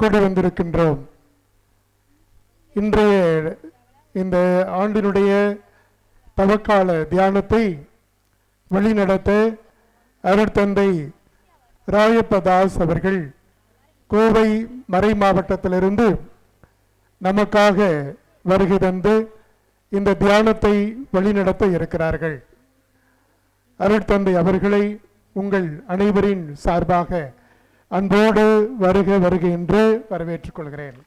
கூடி வந்திருக்கின்றோம். இன்றைய இந்த ஆண்டினுடைய தவக்கால தியானத்தை வழிநடத்த அருட்தந்தை ராயப்பதாஸ் அவர்கள் கோவை மறை மாவட்டத்திலிருந்து நமக்காக வருகை தந்து இந்த தியானத்தை வழிநடத்த இருக்கிறார்கள். அருட்தந்தை அவர்களை உங்கள் அனைவரின் சார்பாக அன்போடு வருக வருக என்று வரவேற்றுக் கொள்கிறேன்.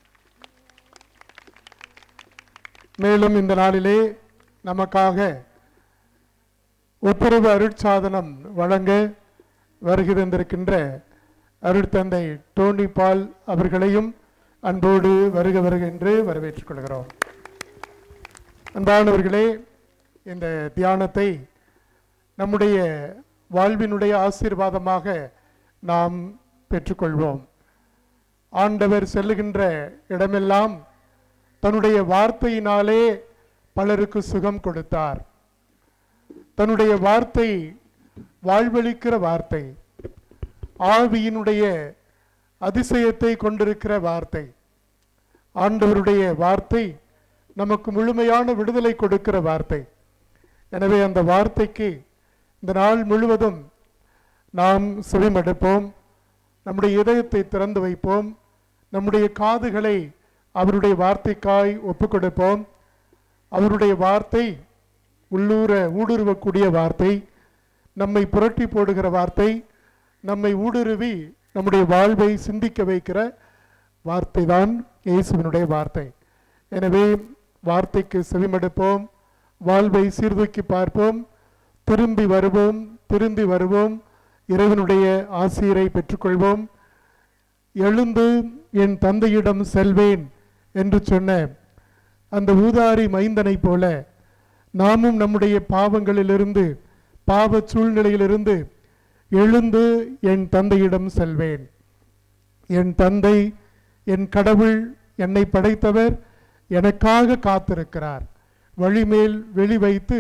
மேலும் இந்த நாளிலே நமக்காக ஒப்புரவு அருட்சாதனம் வழங்க வருகை தந்திருக்கின்ற அருட்தந்தை டோனி பால் அவர்களையும் அன்போடு வருக வருக என்று வரவேற்றுக் கொள்கிறோம். அன்பானவர்களே, இந்த தியானத்தை நம்முடைய வாழ்வினுடைய ஆசீர்வாதமாக நாம் பெற்றுக்கொள்வோம். ஆண்டவர் செல்லுகின்ற இடமெல்லாம் தன்னுடைய வார்த்தையினாலே பலருக்கு சுகம் கொடுத்தார். தன்னுடைய வார்த்தை வாழ்வளிக்கிற வார்த்தை, ஆவியினுடைய அதிசயத்தை கொண்டிருக்கிற வார்த்தை. ஆண்டவருடைய வார்த்தை நமக்கு முழுமையான விடுதலை கொடுக்கிற வார்த்தை. எனவே அந்த வார்த்தைக்கு இந்த நாள் முழுவதும் நாம் செவிமடுப்போம், நம்முடைய இதயத்தை திறந்து வைப்போம், நம்முடைய காதுகளை அவருடைய வார்த்தைக்காய் ஒப்புக் கொடுப்போம். அவருடைய வார்த்தை ஊடுருவக்கூடிய வார்த்தை, நம்மை புரட்டி போடுகிற வார்த்தை, நம்மை ஊடுருவி நம்முடைய வாழ்வை சிந்திக்க வைக்கிற வார்த்தை தான் இயேசுவினுடைய வார்த்தை. எனவே வார்த்தைக்கு செவிமடுப்போம், வாழ்வை சீர்தூக்கி பார்ப்போம், திரும்பி வருவோம், இறைவனுடைய ஆசீரை பெற்றுக்கொள்வோம். எழுந்து என் தந்தையிடம் செல்வேன் என்று சொன்ன அந்த ஊதாரி மைந்தனை போல நாமும் நம்முடைய பாவங்களிலிருந்து, பாவ சூழ்நிலையிலிருந்து எழுந்து என் தந்தையிடம் செல்வேன். என் தந்தை, என் கடவுள், என்னை படைத்தவர் எனக்காக காத்திருக்கிறார். வழிமேல் வெளி வைத்து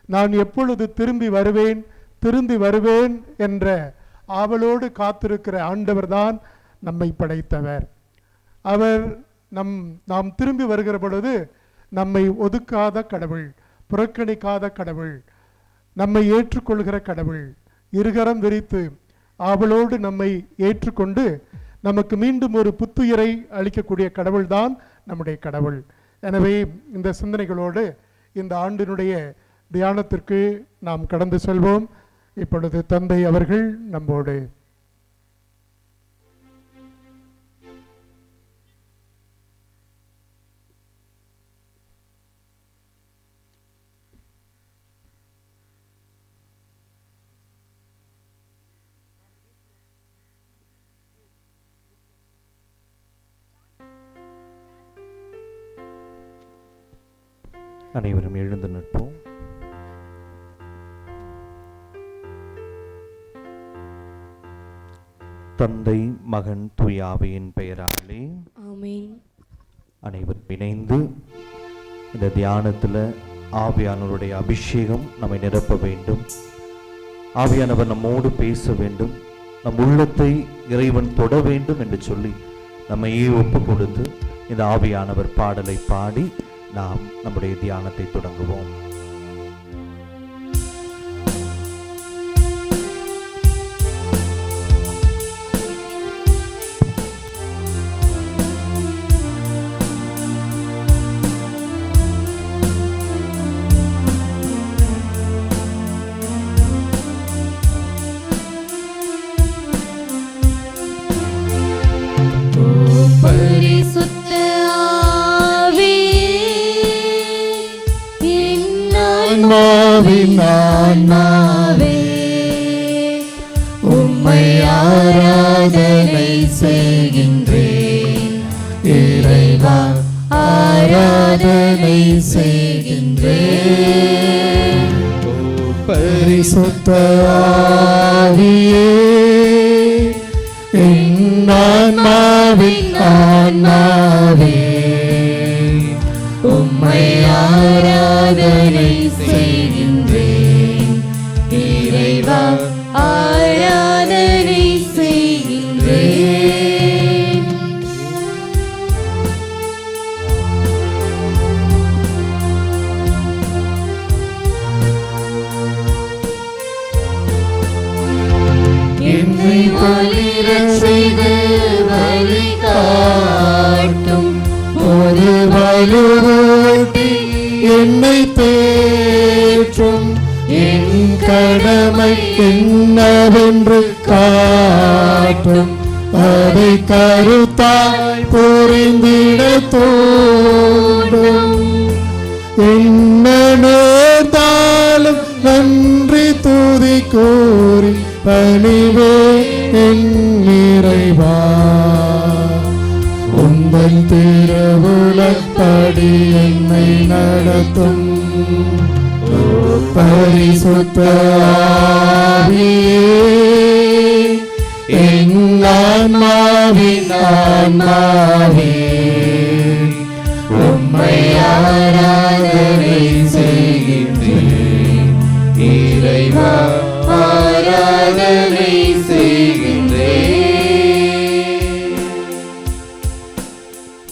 நான் எப்பொழுது திரும்பி வருவேன் என்ற ஆவலோடு காத்திருக்கிற ஆண்டவர்தான் நம்மை படைத்தவர். அவர் நாம் திரும்பி வருகிற பொழுது நம்மை ஒதுக்காத கடவுள், புறக்கணிக்காத கடவுள், நம்மை ஏற்றுக்கொள்கிற கடவுள், இருகரம் விரித்து ஆவலோடு நம்மை ஏற்றுக்கொண்டு நமக்கு மீண்டும் ஒரு புத்துயிரை அளிக்கக்கூடிய கடவுள் தான் நம்முடைய கடவுள். எனவே இந்த சிந்தனைகளோடு இந்த ஆண்டினுடைய தியானத்திற்கு நாம் கடந்து செல்வோம். இப்பொழுது தந்தை அவர்கள் நம்மோடு. அனைவரும் எழுந்து நிற்போம். தந்தை, மகன், தூய ஆவியின் பெயராலே ஆமென். அனைவரும் இணைந்து இந்த தியானத்தில் ஆவியானவருடைய அபிஷேகம் நம்மை நிரப்ப வேண்டும். ஆவியானவர் நம்மோடு பேச வேண்டும், நம் உள்ளத்தை இறைவன் தொட வேண்டும் என்று சொல்லி நம்மையே ஒப்பு கொடுத்து இந்த ஆவியானவர் பாடலை பாடி நாம் நம்முடைய தியானத்தை தொடங்குவோம். உம்மை ஆராதனை செய்கின்றேன் இறைவா, ஆராதனை செய்கின்றேன். பரிசுத்த ஆவியே, என் ஆன்மாவின் ஆன்மாவே, உம்மை ஆராதனை செய்கின்றேன் இறைவா, ஆராதனை செய்கின்றேன். மாற்றும் அதை கருத்தாய் புரிந்திட தோன்றும். என்ன நேர்ந்தாலும் நன்றி துதி கூறி பணிவே என் இறைவா. உந்தன் திருவுளப்படி என்னை நடத்தும் பரிசுத்த ஆவியே, என் ஆன்மாவின் ஆன்மாவே உம்மை ஆராதனை செய்கின்றேன். இறைவா ஆராதனை செய்கின்றேன்.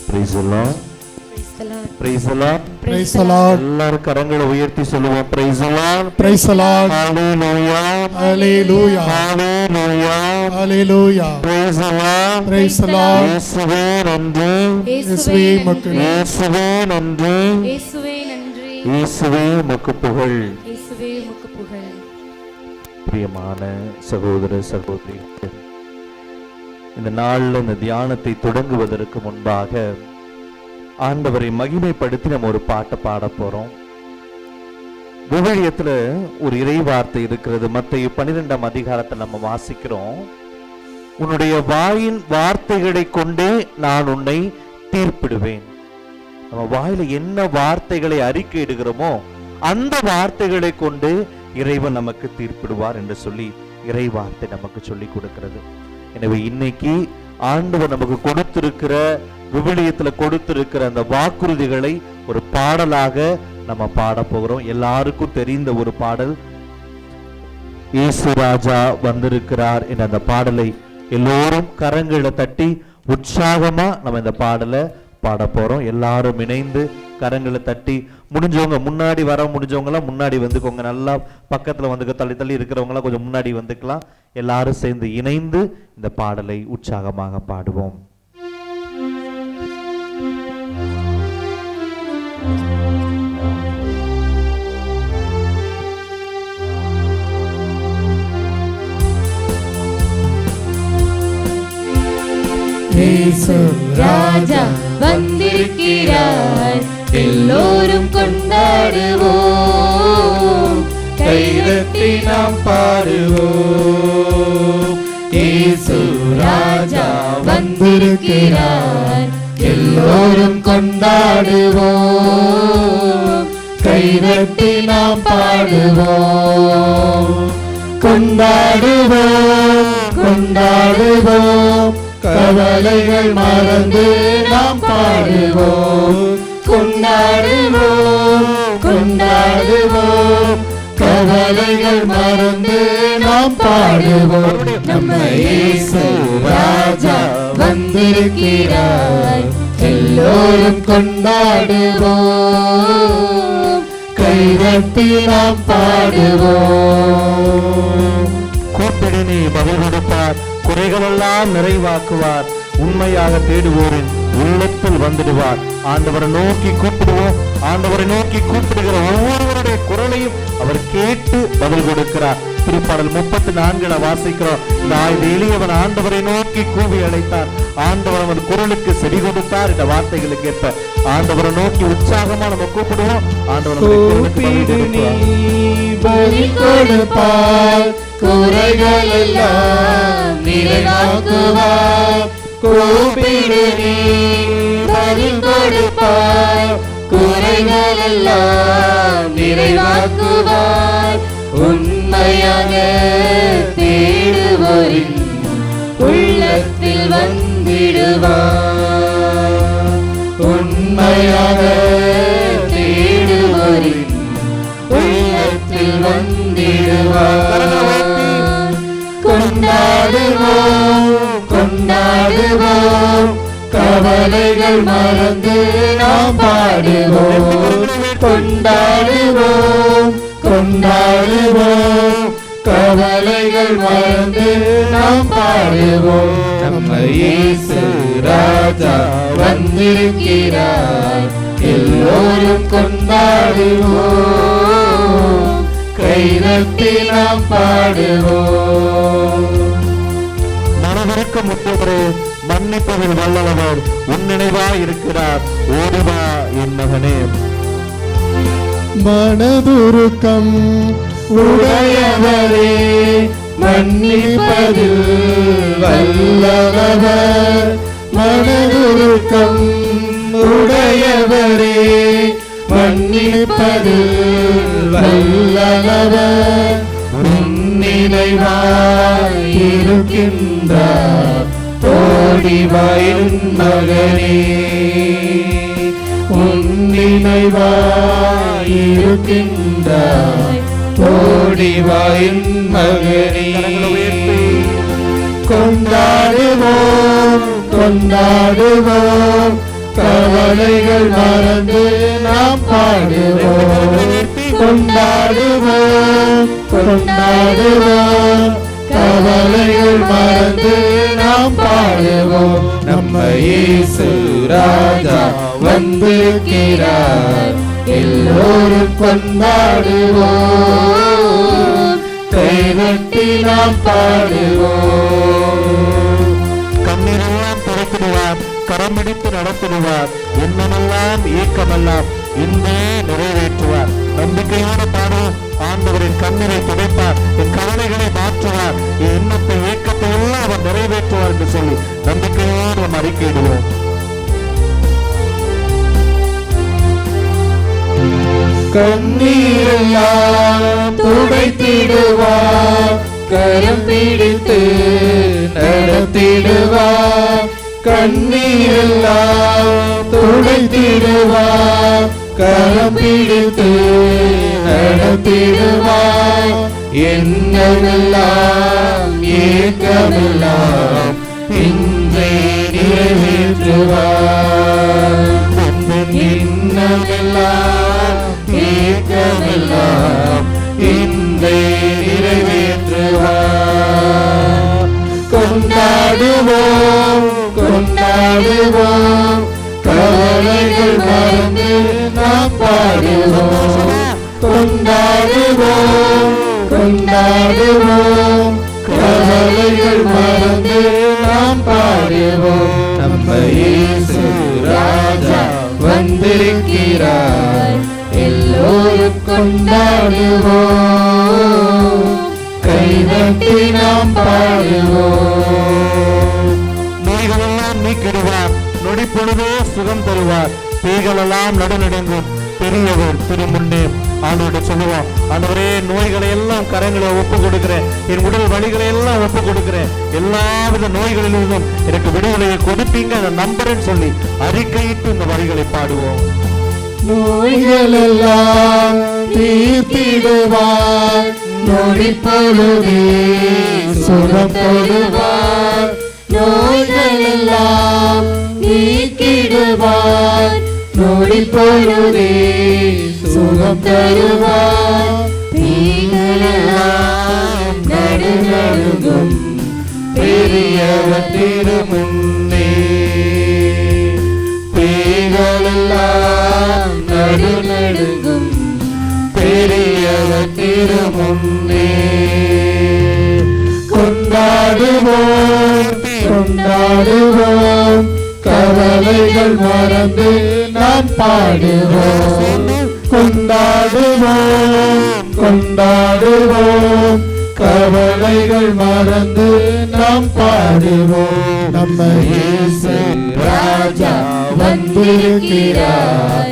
Praise the Lord. Praise the Lord. Praise the Lord. எல்லாரும் கரங்களை உயர்த்தி சொல்லுவோம். Praise the Lord. Praise the Lord. Hallelujah. Hallelujah. Hallelujah. Hallelujah. Praise the Lord. Praise the Lord. இயேசுவே நன்றி. இயேசுவே உமக்கு நன்றி. இயேசுவே நன்றி. இயேசுவே நன்றி. இயேசுவே உமக்கு புகழ். இயேசுவே உமக்கு புகழ். பிரியமான சகோதர சகோதரி, இந்த நாளில் இந்த தியானத்தை தொடங்குவதற்கு முன்பாக ஆண்டவரை மகிமைப்படுத்தி நம்ம ஒரு பாட்டை பாட போறோம். விவிலியத்துல ஒரு இறை வார்த்தை இருக்கிறது. மத்தேயு 12ஆம் அதிகாரத்தை நம்ம வாசிக்கிறோம். உன்னுடைய வாயின் வார்த்தைகளை கொண்டே நான் உன்னை தீர்ப்பிடுவேன். நம்ம வாயில என்ன வார்த்தைகளை அறிக்கையிடுகிறோமோ அந்த வார்த்தைகளை கொண்டு இறைவன் நமக்கு தீர்ப்பிடுவார் என்று சொல்லி இறை வார்த்தை நமக்கு சொல்லி கொடுக்கிறது. எனவே இன்னைக்கு ஆண்டவர் நமக்கு கொடுத்திருக்கிற விவிலியத்துல கொடுத்திருக்கிற அந்த வாக்குறுதிகளை ஒரு பாடலாக நம்ம பாட போகிறோம். எல்லாருக்கும் தெரிந்த ஒரு பாடல், இயேசு ராஜா வந்திருக்கிறார் என்ற அந்த பாடலை எல்லோரும் கரங்களை தட்டி உற்சாகமா நம்ம இந்த பாடலை பாட போறோம். எல்லாரும் இணைந்து கரங்களை தட்டி, முடிஞ்சவங்க முன்னாடி வர முடிஞ்சவங்களாம் முன்னாடி வந்துக்கோங்க. நல்லா பக்கத்துல வந்துக்க, தள்ளி தள்ளி இருக்கிறவங்களாம் கொஞ்சம் முன்னாடி வந்துக்கலாம். எல்லாரும் சேர்ந்து இணைந்து இந்த பாடலை உற்சாகமாக பாடுவோம். இயேசு ராஜா வந்திருக்கிறார், எல்லோரும் கொண்டாடுவோம், கைதட்டி நாம் பாடுவோம். இயேசு ராஜா வந்திருக்கிறார், எல்லோரும் கொண்டாடுவோம், கைதட்டி நாம் பாடுவோம். கொண்டாடுவோம் கொண்டாடுவோம், கவலைகள் மறந்து நாம் பாடுவோம். கொண்டாடுவோம் கொண்டாடுவோம், கவலைகள் மறந்து நாம் பாடுவோம். நம்ம இயேசு ராஜா வந்திருக்கிறார், எல்லோரும் கொண்டாடுவோம், கைதட்டி நாம் பாடுவோம். கூப்பிடினே பதில் கொடுப்பார், குறைகளெல்லாம் நிறைவாக்குவார், உண்மையாக தேடுவோரின் உள்ளத்தில் வந்துடுவார். ஆண்டவரை நோக்கி கூப்பிடுவோம். ஆண்டவரை நோக்கி கூப்பிடுகிற ஒவ்வொருவருடைய குரலையும் அவர் கேட்டு பதில் கொடுக்கிறார். திருப்பாடல் 34 வாசிக்கிறோம். இந்த எளியவன் ஆண்டவரை நோக்கி கூவி அழைத்தார், ஆண்டவர் அவன் குரலுக்கு செவி கொடுத்தார். இந்த வார்த்தைகளுக்கு ஏற்ப ஆண்டவரை நோக்கி உற்சாகமா நம்ம கூப்பிடுவோம். ஆண்டவர் கொடுப்பார், குறைகள் எல்லாம் நிறைவாக்குவார். கூப்பிடு நீ பதில் கொடுப்பார், குறைகள் எல்லாம் நிறைவாக்குவார். உண்மையாக தேடுவோரின் உள்ளத்தில் வந்திடுவார். உண்மையாக தேடுவோரின் உள்ளத்தில் வந்திடுவார். கொண்டாடுவோம் கொண்டாடுவோம், கவலைகள் மறந்து நாம் பாடுவோம். கொண்டாடுவோம் கொண்டாடுவோம், கவலைகள் மறந்து நாம் பாடுவோம். நம்ம இயேசு ராஜா வந்திருக்கிறார், எல்லோரும் கொண்டாடுவோம், கைதட்டி நாம் பாடுவோம். மனதிற்கு முற்றவரே, மன்னிப்பதில் வல்லவர், உன் நினைவாய் இருக்கிறார். ஓடிவா என் மகனே. மனதுருக்கம் உடையவரே, மன்னிப்பதில் வல்லவர். மனதுருக்கம் உடையவரே, மன்னிப்பதில் வல்லவர். உன் நினைவாய் இருக்கின்றார் ஓடிவா என் மகனே. உன் நினைவாய் இருக்கின்றார் ஓடிவா என் மகனே. கொண்டாடுவோம் கொண்டாடுவோம், கவலைகள் மறந்து நாம் பாடுவோம். கொண்டாடுவோம் கொண்டாடுவோம், கவலைகள் மறந்து நாம் பாடுவோம். நம்ம இயேசு ராஜா வந்திருக்கிறார், எல்லோரும் கொண்டாடுவோம். கைதட்டி நாம் பாடுவோம். கண்ணீரெல்லாம் துடைத்திடுவார், கரம்பிடித்து நடத்திடுவார். எண்ணமெல்லாம் ஏக்கமெல்லாம் இன்றே நிறைவேற்றுவார். நம்பிக்கையோடு பாடுவோம். ஆண்டவரின் கண்ணீரை துடைப்பார், என் கவலைகளை மாற்றுவார், என் எண்ணத்தை ஏக்கத்தை எல்லாம் அவர் நிறைவேற்றுவார் என்று சொல்லி நம்பிக்கையோடு நாம் அறிக்கையிடுவோம். கண்ணீரெல்லாம் துடைத்திடுவார், கரம் பிடித்து நடத்திடுவார். கண்ணீரெல்லாம் துடைத்திடுவார், கரம் பிடித்து நடத்திடுவார். எண்ணமெல்லாம் ஏக்கமெல்லாம் இன்றே நிறைவேற்றுவார். எண்ணமெல்லாம் ஏக்கமெல்லாம் இன்றே நிறைவேற்றுவார். கொண்டாடுவோம் கொண்டாடுவோம், கவலைகள் மறந்து நாம் பாடுவோம். கொண்டாடுவோம் கொண்டாடுவோம், கவலைகள் மறந்து நாம் பாடுவோம். நம்ம இயேசு ராஜா வந்திருக்கிறார், எல்லோரும் கொண்டாடுவோம். கைதட்டி நாம் பாடுவோம். நோய்களெல்லாம் நீக்கிடுவார், நொடிப்பொழுதே சுகம் தருவார். பேய்களெல்லாம் நடுநடுங்கும், பெரியவர் திருமுன்னே. ஆண்டவர்கிட்ட சொல்லுவோம், ஆண்டவரே நோய்களை எல்லாம் கரங்களை ஒப்பு கொடுக்கிறேன், என் உடல் வலிகளை எல்லாம் ஒப்பு கொடுக்கிறேன், எல்லாவித நோய்களிலிருந்தும் எனக்கு விடுதலையை கொடுப்பீங்க, அதை நம்புறேன்னு சொல்லி அறிக்கையிட்டு இந்த வரிகளை பாடுவோம். நோய்கள் எல்லாம் தீர்த்திடுவார், நொடிப்பொழுதே சுகம் தருவார். நோய்கள் எல்லாம் நீக்கிடுவார், நொடிப்பொழுதே சுகம் தருவார். பேய்களெல்லாம் நடுநடுங்கும், பெரியவர் திருமுன்னே. பேய்களெல்லாம் நடுநடுங்கும், பெரியவர் திருமுன்னே. கொண்டாடுவோம் கொண்டாடுவோம், கவலைகள் மறந்து நாம் பாடுவோம். கொண்டாடுவோம் கொண்டாடுவோம், கவலைகள் மறந்து நாம் பாடுவோம். நம்ம இயேசு ராஜா வந்திருக்கிறார்,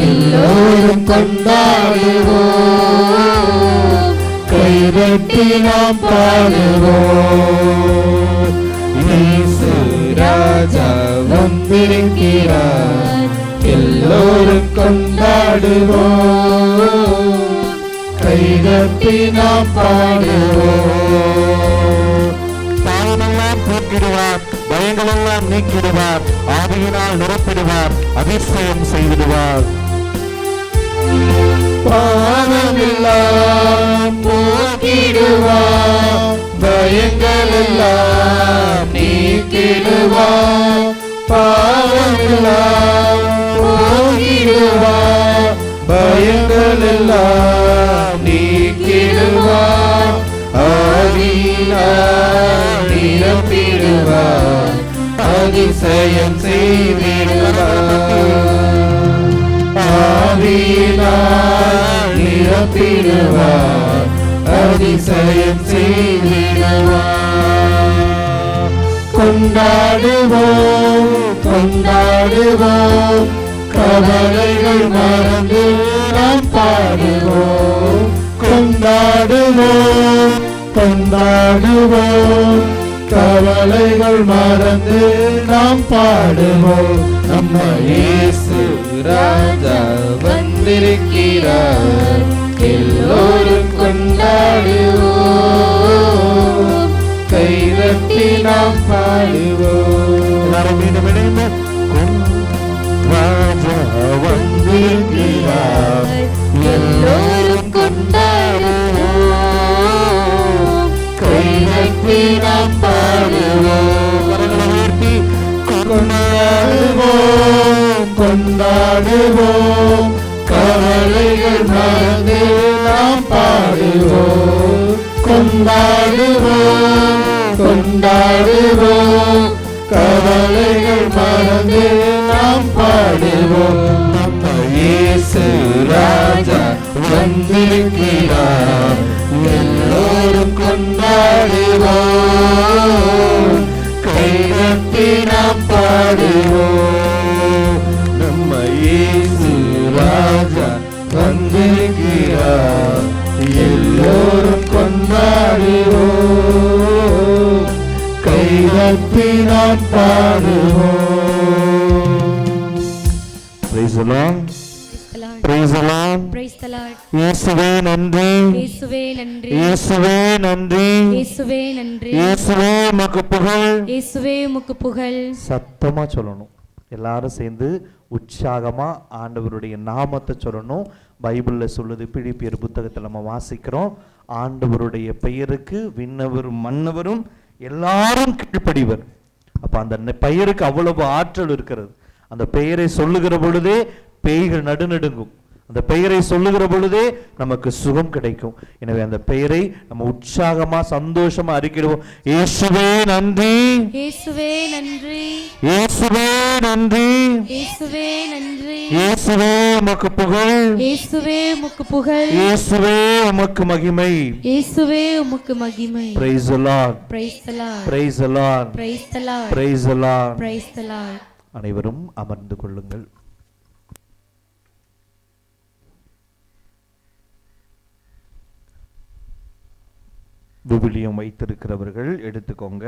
எல்லோரும் கொண்டாடுவோம். கைதட்டி நாம் பாடுவோம். இயேசு ராஜா வந்திருக்கிறார், எல்லோரும் கொண்டாடுவோம். கைதட்டி நாம் பாடுவோம். பாவமெல்லாம் போக்கிடுவார், பயங்களெல்லாம் நீக்கிடுவார், ஆவியினால் நிரப்பிடுவார், அதிசயம் செய்திடுவார். பாவமெல்லாம் போக்கிடுவார், பயங்களெல்லாம் நீக்கிடுவார். பாவமெல்லாம் போக்கிடுவார், பயங்களெல்லாம் நீக்கிடுவார். ஆவியினால் நிரப்பிடுவார், அதிசயம் செய்திடுவார். ஆவியினால் நிரப்பிடுவார், அதிசயம் செய்திடுவார். கொண்டாடுவோம் கொண்டாடுவோம், கவலைகள் மறந்து நாம் பாடுவோம். கொண்டாடுவோம் கொண்டாடுவோம், கவலைகள் மறந்து நாம் பாடுவோம். நம்ம இயேசு ராஜா வந்திருக்கிறார், எல்லோரும் கொண்டாடுவோம், கைதட்டி நாம் பாடுவோம். மீண்டும் இணைந்து ராஜா வந்திருக்கிறார், எல்லோரும் கொண்டாடுவோம், கைதட்டி நாம் பாடுவோம். கொண்டாடுவோம் கொண்டாடுவோம், கவலைகள் மறந்து நாம் பாடுவோம். கொண்டாடுவோம் கொண்டாடுவோம், கவலைகள் மறந்து நாம் பாடுவோம். நம்ம இயேசு ராஜா வந்திருக்கிறார், எல்லோரும் கொண்டாடுவோம், கைதட்டி நாம் பாடுவோம். நம்ம இயேசு ராஜா வந்திருக்கிறார், எல்லோரும் கொண்டாடுவோம், கைதட்டி நாம் பாடுவோம். Praise the Lord. Praise the Lord. Praise the Lord. இயேசுவே நன்றி, இயேசுவே நன்றி, இயேசுவே நன்றி, இயேசுவே நன்றி, இயேசுவே உமக்கு புகழ். இயேசுவே உமக்கு புகழ். சத்தமா சொல்லணும், எல்லாரும் சேர்ந்து உற்சாகமா ஆண்டவருடைய நாமத்தை சொல்லணும். பைபிள்ல சொல்லுது, பிலிப்பியர் புத்தகத்தில் நம்ம வாசிக்கிறோம், ஆண்டவருடைய பெயருக்கு விண்ணவரும் மன்னவரும் எல்லாரும் கீழ்ப்படிவர். அப்ப அந்த பெயருக்கு அவ்வளவு ஆற்றல் இருக்கிறது. அந்த பெயரை சொல்லுகிற பொழுதே பேய்கள் நடுநடுங்கும். அந்த பெயரை சொல்லுகிற பொழுதே நமக்கு சுகம் கிடைக்கும். எனவே அந்த பெயரை நம்ம உற்சாகமா சந்தோஷமா அறிக்கிடுவோம். இயேசுவே நன்றி, இயேசுவே நன்றி, இயேசுவே நன்றி, இயேசுவே நன்றி, இயேசுவே உமக்கு புகழ், இயேசுவே உமக்கு புகழ், இயேசுவே உமக்கு மகிமை. இயேசுவே உமக்கு மகிமை. Praise the Lord. Praise the Lord. Praise the Lord. Praise the Lord. Praise the Lord. Praise the Lord. அனைவரும் அமர்ந்து கொள்ளுங்கள். விவிலியம் வைத்திருக்கிறவர்கள் எடுத்துக்கோங்க.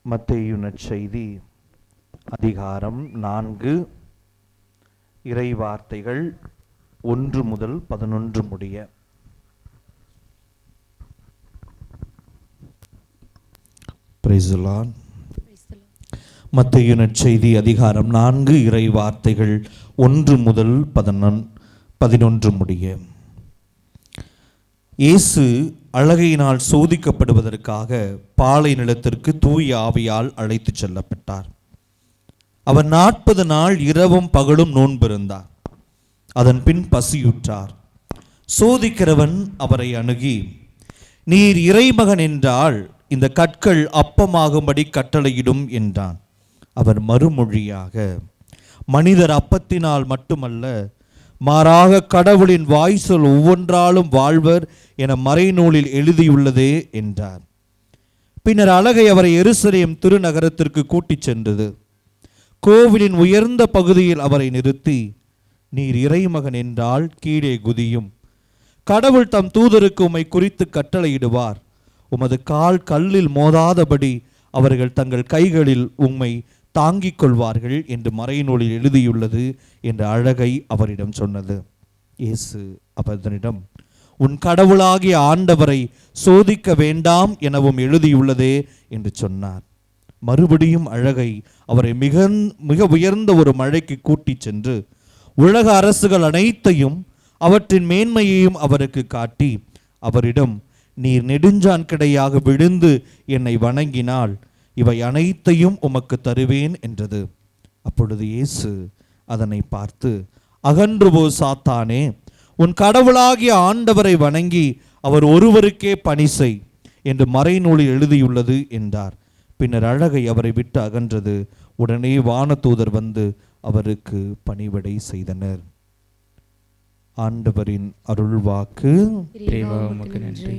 மத்தேயு நற்செய்தி அதிகாரம் 4, இறை வார்த்தைகள் 1 முதல் 11 முடிய. Praise the Lord. மத்தேயு நற்செய்தி அதிகாரம் 4, இறை வார்த்தைகள் 1 முதல் 11 முடிய. இயேசு அழகையினால் சோதிக்கப்படுவதற்காக பாலை நிலத்திற்கு தூய ஆவியால் அழைத்து செல்லப்பட்டார். அவர் 40 நாள் இரவும் பகலும் நோன்பிருந்தார். அதன் பின் பசியுற்றார். சோதிக்கிறவன் அவரை அணுகி, நீர் இறைமகன் என்றால் இந்த கற்கள் அப்பமாகும்படி கட்டளையிடும் என்றான். அவர் மறுமொழியாக, மனிதர் அப்பத்தினால் மட்டுமல்ல, மாறாக கடவுளின் வாய்ச்சொல் ஒவ்வொன்றாலும் வாழ்வர் என மறைநூலில் எழுதியுள்ளதே என்றார். பின்னர் அழகை அவரை எருசலேம் திருநகரத்திற்கு கூட்டிச் சென்றது. கோவிலின் உயர்ந்த பகுதியில் அவரை நிறுத்தி, நீர் இறைமகன் என்றால் கீழே குதியும், கடவுள் தம் தூதருக்கு உம்மை குறித்து கட்டளையிடுவார், உமது கால் கல்லில் மோதாதபடி அவர்கள் தங்கள் கைகளில் உம்மை தாங்கிக் கொள்வார்கள் என்று மறைநூலில் எழுதியுள்ளது என்ற அழகை அவரிடம் சொன்னது. இயேசு அவரிடம், உன் கடவுளாகிய ஆண்டவரை சோதிக்க வேண்டாம் எனவும் எழுதியுள்ளதே என்று சொன்னார். மறுபடியும் அழகை அவரை மிக உயர்ந்த ஒரு மலைக்கு கூட்டிச் சென்று உலக அரசுகள் அனைத்தையும் அவற்றின் மேன்மையையும் அவருக்கு காட்டி அவரிடம், நீர் நெடுஞ்சான் கிடையாக விழுந்து என்னை வணங்கினால் இவை அனைத்தையும் உமக்கு தருவேன் என்றது. அப்பொழுது இயேசு அதனை பார்த்து, அகன்று போ சாத்தானே, உன் கடவுளாகிய ஆண்டவரை வணங்கி அவர் ஒருவருக்கே பணி செய், என்று மறைநூலில் எழுதியுள்ளது என்றார். பின்னர் அழகை அவரை விட்டு அகன்றது. உடனே வானதூதர் வந்து அவருக்கு பணிவிடை செய்தனர். ஆண்டவரின் அருள்வாக்கு. இறைவா, உமக்கு நன்றி.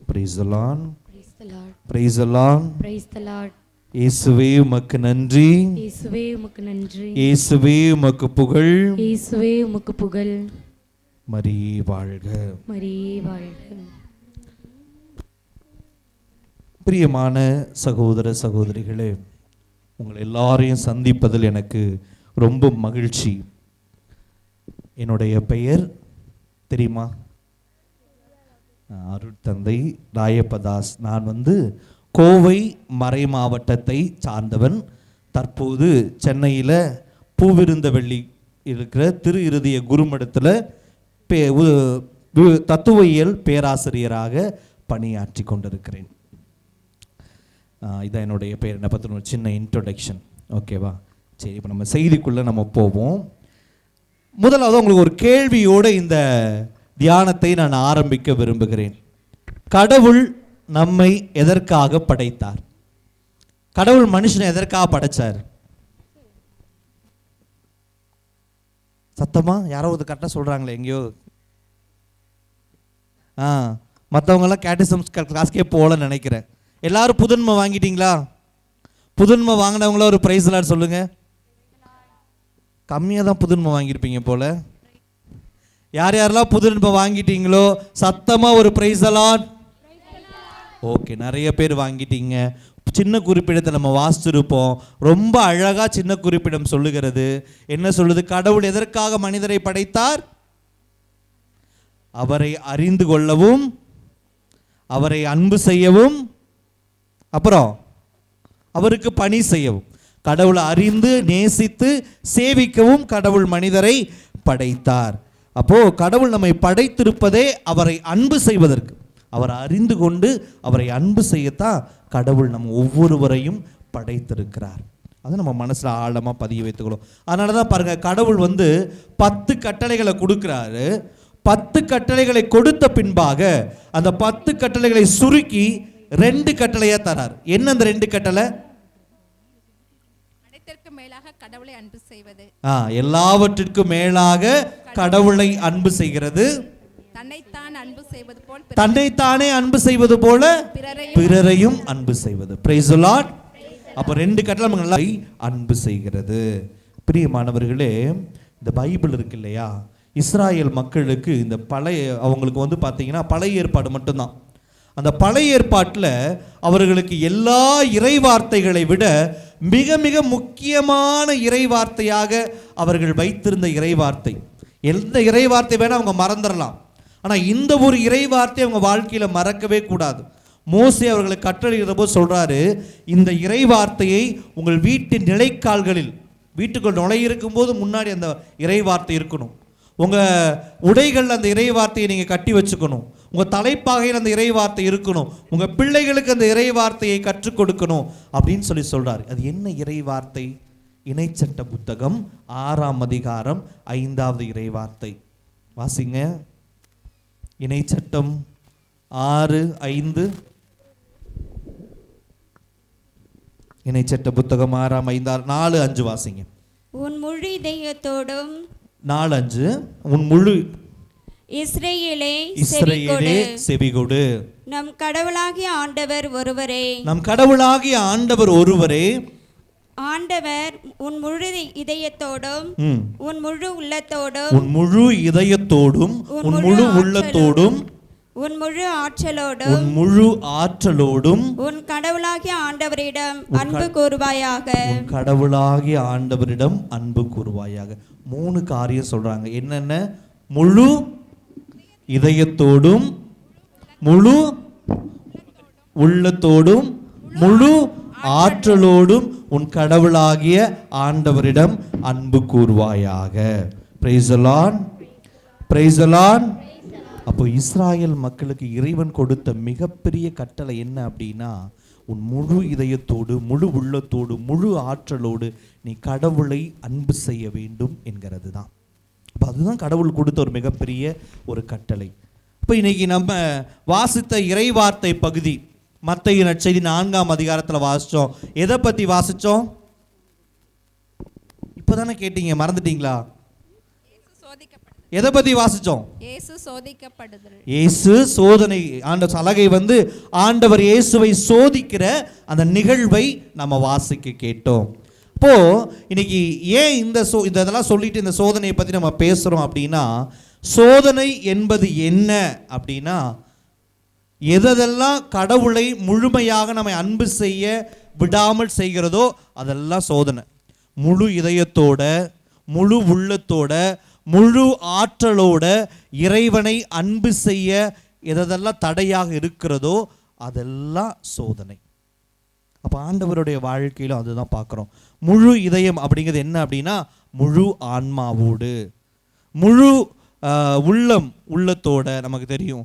Praise the Lord. Praise the Lord. Praise the Lord. Praise the Lord. இயேசுவே உமக்கு நன்றி. இயேசுவே உமக்கு நன்றி. இயேசுவே உமக்கு புகழ். இயேசுவே உமக்கு புகழ். மரியே வாழ்க. மரியே வாழ்க. பிரியமான சகோதர சகோதரிகளே, உங்கள் எல்லாரையும் சந்திப்பதில் எனக்கு ரொம்ப மகிழ்ச்சி. என்னுடைய பெயர் தெரியுமா? அருட்தந்தை ராயப்பதாஸ். நான் கோவை மறை மாவட்டத்தை சார்ந்தவன். தற்போது சென்னையில் பூவிருந்தவெள்ளி இருக்கிற திரு இருதய குருமடத்தில் தத்துவயியல் பேராசிரியராக பணியாற்றி கொண்டிருக்கிறேன். இதான் என்னுடைய பேர். என்னை பற்றின ஒரு சின்ன இன்ட்ரோடக்ஷன். ஓகேவா? சரி, இப்போ நம்ம செய்திக்குள்ளே நம்ம போவோம். முதலாவது உங்களுக்கு ஒரு கேள்வியோடு இந்த தியானத்தை நான் ஆரம்பிக்க விரும்புகிறேன். கடவுள் நம்மை எதற்காக படைத்தார்? கடவுள் மனுஷனை எதற்காக படைச்சார்? சத்தமா யாராவது கரெக்டாக சொல்றாங்களே எங்கேயோ. மற்றவங்கெல்லாம் கேட்டிசம்ஸ் கிளாஸ்க்கே போகலன்னு நினைக்கிறேன். எல்லாரும் புதுன்மை வாங்கிட்டீங்களா? புதுன்மை வாங்கினவங்கள ஒரு பிரைஸ் எல்லாம் சொல்லுங்க. கம்மியாக தான் புதுன்மை வாங்கியிருப்பீங்க போல. யார் யாரெல்லாம் புதுன்மை வாங்கிட்டீங்களோ சத்தமாக ஒரு பிரைஸ் எல்லாம். ஓகே, நிறைய பேர் வாங்கிட்டீங்க. சின்ன குறிப்பிடத்தை நம்ம வாசிச்சிருப்போம். ரொம்ப அழகாக சின்ன குறிப்பிடம் சொல்லுகிறது. என்ன சொல்லுது? கடவுள் எதற்காக மனிதரை படைத்தார்? அவரை அறிந்து கொள்ளவும், அவரை அன்பு செய்யவும், அப்புறம் அவருக்கு பணி செய்யவும். கடவுளை அறிந்து நேசித்து சேவிக்கவும் கடவுள் மனிதரை படைத்தார். அப்போ கடவுள் நம்மை படைத்திருப்பதே அவரை அன்பு செய்வதற்கு. அவரை அறிந்து கொண்டு அவரை அன்பு செய்யத்தான் கடவுள் நம்ம ஒவ்வொருவரையும் படைத்திருக்கிறார். அதை நம்ம மனசில் ஆழமாக பதிய வைத்துக்கணும். அதனால தான் பாருங்கள், கடவுள் 10 கட்டளைகளை கொடுக்குறாரு. 10 கட்டளைகளை கொடுத்த பின்பாக அந்த 10 கட்டளைகளை சுருக்கி 2 கட்டளையாக தரார். என்ன அந்த 2 கட்டளை? அனைத்திற்கும் மேலாக கடவுளை அன்பு செய்வது. எல்லாவற்றிற்கும் மேலாக கடவுளை அன்பு செய்கிறது. தன்னைத்தானே அன்பு செய்வது போல பிறரையும் அன்பு செய்வது. Price the Lord. அப்ப 2 கட்டளை நல்லா அன்பு செய்கிறது. பிரியமானவர்களே, இந்த பைபிள் இருக்கு இல்லையா, இஸ்ராயேல் மக்களுக்கு இந்த அவங்களுக்கு பார்த்தீங்கன்னா பழைய ஏற்பாடு மட்டும்தான். அந்த பழைய ஏற்பாட்டில் அவர்களுக்கு எல்லா இறைவார்த்தைகளை விட மிக மிக முக்கியமான இறைவார்த்தையாக அவர்கள் வைத்திருந்த இறைவார்த்தை. எந்த இறைவார்த்தை வேணால் அவங்க மறந்துடலாம், ஆனால் இந்த ஒரு இறைவார்த்தை அவங்க வாழ்க்கையில் மறக்கவே கூடாது. மோசே அவர்களுக்கு கட்டளையிடுற போது சொல்கிறாரு, இந்த இறைவார்த்தையை உங்கள் வீட்டின் நிலைக்கால்களில், வீட்டுக்குள் நுழையிருக்கும் போது முன்னாடி அந்த இறைவார்த்தை இருக்கணும். உங்கள் உடைகள் அந்த இறைவார்த்தையை நீங்கள் கட்டி வச்சுக்கணும். உங்கள் தலைப்பாகையில் அந்த இறைவார்த்தை இருக்கணும். உங்கள் பிள்ளைகளுக்கு அந்த இறைவார்த்தையை கற்றுக் கொடுக்கணும் அப்படின்னு சொல்கிறார். அது என்ன இறைவார்த்தை? இணைச்சட்ட புத்தகம் 6ஆம் அதிகாரம் 5வது இறைவார்த்தை வாசிங்க. இணைச்சட்டம் 6:5. இணைச்சட்ட புத்தகம் 6ஆம் 4:5 வாசிங்க. உன் முழு இதயத்தோடும் 4:5 உன் முழு இஸ்ரவேலே செவிகொடு. நம் கடவுளாகிய ஆண்டவர் ஒருவரே. நம் கடவுளாகிய ஆண்டவர் ஒருவரே. ஆண்டவர் உன் முழு இதயத்தோடும் உன் முழு உள்ளத்தோடும் உன் முழு இதயத்தோடும் உன் முழு உள்ளத்தோடும் உன் முழு ஆற்றலோடும் உன் முழு ஆற்றலோடும் உன் கடவுளாகிய ஆண்டவரிடம் அன்பு கூறுவாயாக. உன் கடவுளாகிய ஆண்டவரிடம் அன்பு கூறுவாயாக. 3 காரியம் சொல்றாங்க. என்னென்ன? முழு இதயத்தோடும், முழு உள்ளத்தோடும், முழு ஆற்றலோடும் உன் கடவுளாகிய ஆண்டவரிடம் அன்பு கூறுவாயாக. Praise the lord. Praise the lord. அப்போ இஸ்ராயேல் மக்களுக்கு இறைவன் கொடுத்த மிகப்பெரிய கட்டளை என்ன அப்படின்னா, உன் முழு இதயத்தோடு, முழு உள்ளத்தோடு, முழு ஆற்றலோடு நீ கடவுளை அன்பு செய்ய வேண்டும் என்கிறது தான். அப்போ அதுதான் கடவுள் கொடுத்த ஒரு மிகப்பெரிய ஒரு கட்டளை. இப்போ இன்னைக்கு நம்ம வாசித்த இறைவார்த்தை பகுதி மத்தேயு நற்செய்தி 4ஆம் அதிகாரத்தில் வாசித்தோம். எதை பற்றி வாசித்தோம்? இப்போதானே கேட்டீங்க, மறந்துட்டீங்களா? எதை பற்றி வாசித்தோம்? இயேசு சோதனை சலகை ஆண்டவர் இயேசுவை சோதிக்கிற அந்த நிகழ்வை நம்ம வாசிக்க கேட்டோம். இப்போ இன்னைக்கு ஏன் இதெல்லாம் சொல்லிட்டு இந்த சோதனையை பற்றி நம்ம பேசுகிறோம் அப்படின்னா, சோதனை என்பது என்ன அப்படின்னா, எதெல்லாம் கடவுளை முழுமையாக நம்மை அன்பு செய்ய விடாமல் செய்கிறதோ அதெல்லாம் சோதனை. முழு இதயத்தோட, முழு உள்ளத்தோட, முழு ஆற்றலோட இறைவனை அன்பு செய்ய எதெல்லாம் தடையாக இருக்கிறதோ அதெல்லாம் சோதனை. அப்போ ஆண்டவருடைய வாழ்க்கையிலும் அதுதான் பார்க்குறோம். முழு இதயம் அப்படிங்கிறது என்ன அப்படின்னா, முழு ஆன்மாவோடு, முழு உள்ளத்தோட நமக்கு தெரியும்.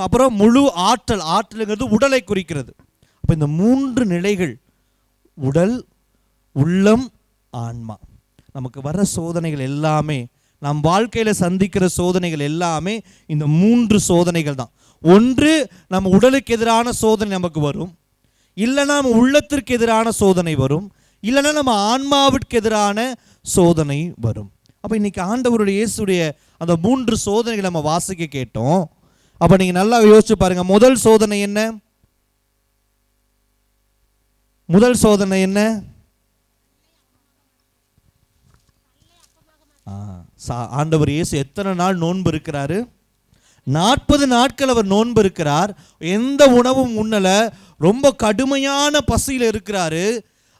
அப்புறம் முழு ஆற்றலுங்கிறது உடலை குறிக்கிறது. அப்போ இந்த 3 நிலைகள், உடல், உள்ளம், ஆன்மா, நமக்கு வர சோதனைகள் எல்லாமே, நம் வாழ்க்கையில் சந்திக்கிற சோதனைகள் எல்லாமே இந்த 3 சோதனைகள் தான். ஒன்று நம்ம உடலுக்கு எதிரான சோதனை நமக்கு வரும், இல்லைன்னா நம்ம உள்ளத்திற்கு எதிரான சோதனை வரும், இல்லைன்னா நம்ம ஆன்மாவிற்கு எதிரான சோதனை வரும். அப்போ இன்னைக்கு ஆண்டவருடைய இயேசுடைய அந்த 3 சோதனைகளை நம்ம வாசிக்க கேட்டோம். அப்போ நீங்கள் நல்லா யோசிச்சு பாருங்க. முதல் சோதனை என்ன? முதல் சோதனை என்ன? ஆண்டவர் இயேசு எத்தனை நாள் நோன்பு இருக்கிறாரு? 40 நாட்கள் அவர் நோன்பு இருக்கிறார். எந்த உணவும் உண்ணல, ரொம்ப கடுமையான பசியில் இருக்கிறாரு.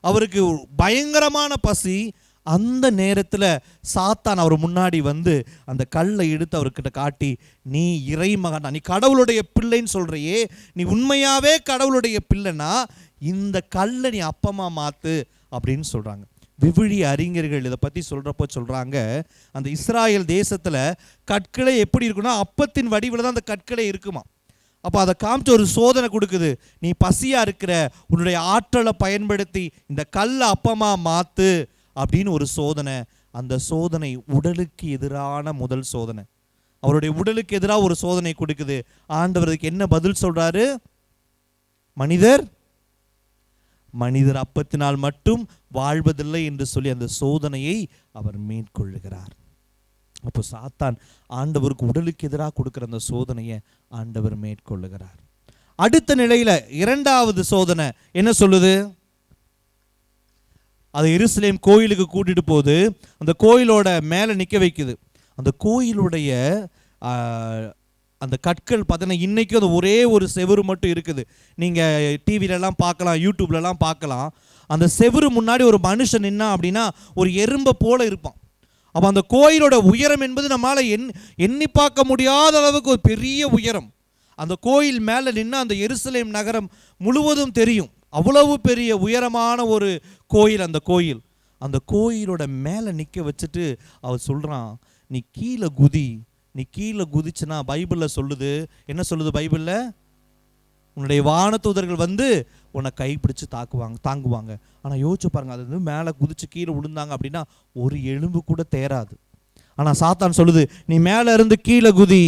அவருக்கு பயங்கரமான பசி. அந்த நேரத்தில் சாத்தான் அவர் முன்னாடி அந்த கல்லை எடுத்து அவர்கிட்ட காட்டி, நீ இறைமகன், நீ கடவுளுடைய பிள்ளைன்னு சொல்றியே, நீ உண்மையாவே கடவுளுடைய பிள்ளைனா இந்த கல்லை நீ அப்பமா மாத்து அப்படின்னு சொல்றாங்க. விவிலிய அறிஞர்கள் இதை பற்றி சொல்கிறப்போ சொல்கிறாங்க, அந்த இஸ்ராயல் தேசத்தில் கற்களை எப்படி இருக்குன்னா அப்பத்தின் வடிவில் தான் அந்த கற்களை இருக்குமா. அப்போ அதை காமிச்சு ஒரு சோதனை கொடுக்குது. நீ பசியாக இருக்கிற, உன்னுடைய ஆற்றலை பயன்படுத்தி இந்த கல்லை அப்பமாக மாற்று அப்படின்னு ஒரு சோதனை. அந்த சோதனை உடலுக்கு எதிரான முதல் சோதனை. அவருடைய உடலுக்கு எதிராக ஒரு சோதனை கொடுக்குது. ஆண்டவருக்கு என்ன பதில் சொல்கிறாரு? மனிதர் அப்பத்தினால் மட்டும் வாழ்வதில்லை என்று சொல்லி அந்த சோதனையை அவர் மேற்கொள்ளுகிறார். அப்போ சாத்தான் ஆண்டவருக்கு உடலுக்கு எதிராக கொடுக்கிற அந்த சோதனையை ஆண்டவர் மேற்கொள்ளுகிறார். அடுத்த நிலையில 2வது சோதனை என்ன சொல்லுது? அது எருசலேம் கோயிலுக்கு கூட்டிட்டு போது அந்த கோயிலோட மேலே நிற்க வைக்குது. அந்த கோயிலுடைய அந்த கற்கள் பார்த்தீங்கன்னா இன்றைக்கும் அது ஒரே ஒரு செவுரு மட்டும் இருக்குது. நீங்கள் டிவிலெலாம் பார்க்கலாம், யூடியூப்லலாம் பார்க்கலாம். அந்த செவுரு முன்னாடி ஒரு மனுஷன் நின்னா அப்படின்னா ஒரு எறும்பை போல இருப்பான். அப்போ அந்த கோயிலோட உயரம் என்பது நம்மளால் எண்ணி பார்க்க முடியாத அளவுக்கு ஒரு பெரிய உயரம். அந்த கோயில் மேலே நின்னா அந்த எருசலேம் நகரம் முழுவதும் தெரியும். அவ்வளவு பெரிய உயரமான ஒரு கோயில் அந்த கோயில். அந்த கோயிலோட மேலே நிற்க வச்சுட்டு அவர் சொல்கிறான், நீ கீழே குதி. நீ கீழே குதிச்சுன்னா பைபிளில் சொல்லுது, என்ன சொல்லுது பைபிளில்? உன்னுடைய வானதூதர்கள் உன்னை கைப்பிடிச்சு தாங்குவாங்க. ஆனால் யோசிச்சு பாருங்க, அது மேலே குதிச்சு கீழே விழுந்தாங்க அப்படின்னா ஒரு எலும்பு கூட தேராது. ஆனால் சாத்தான் சொல்லுது, நீ மேலே இருந்து கீழே குதி.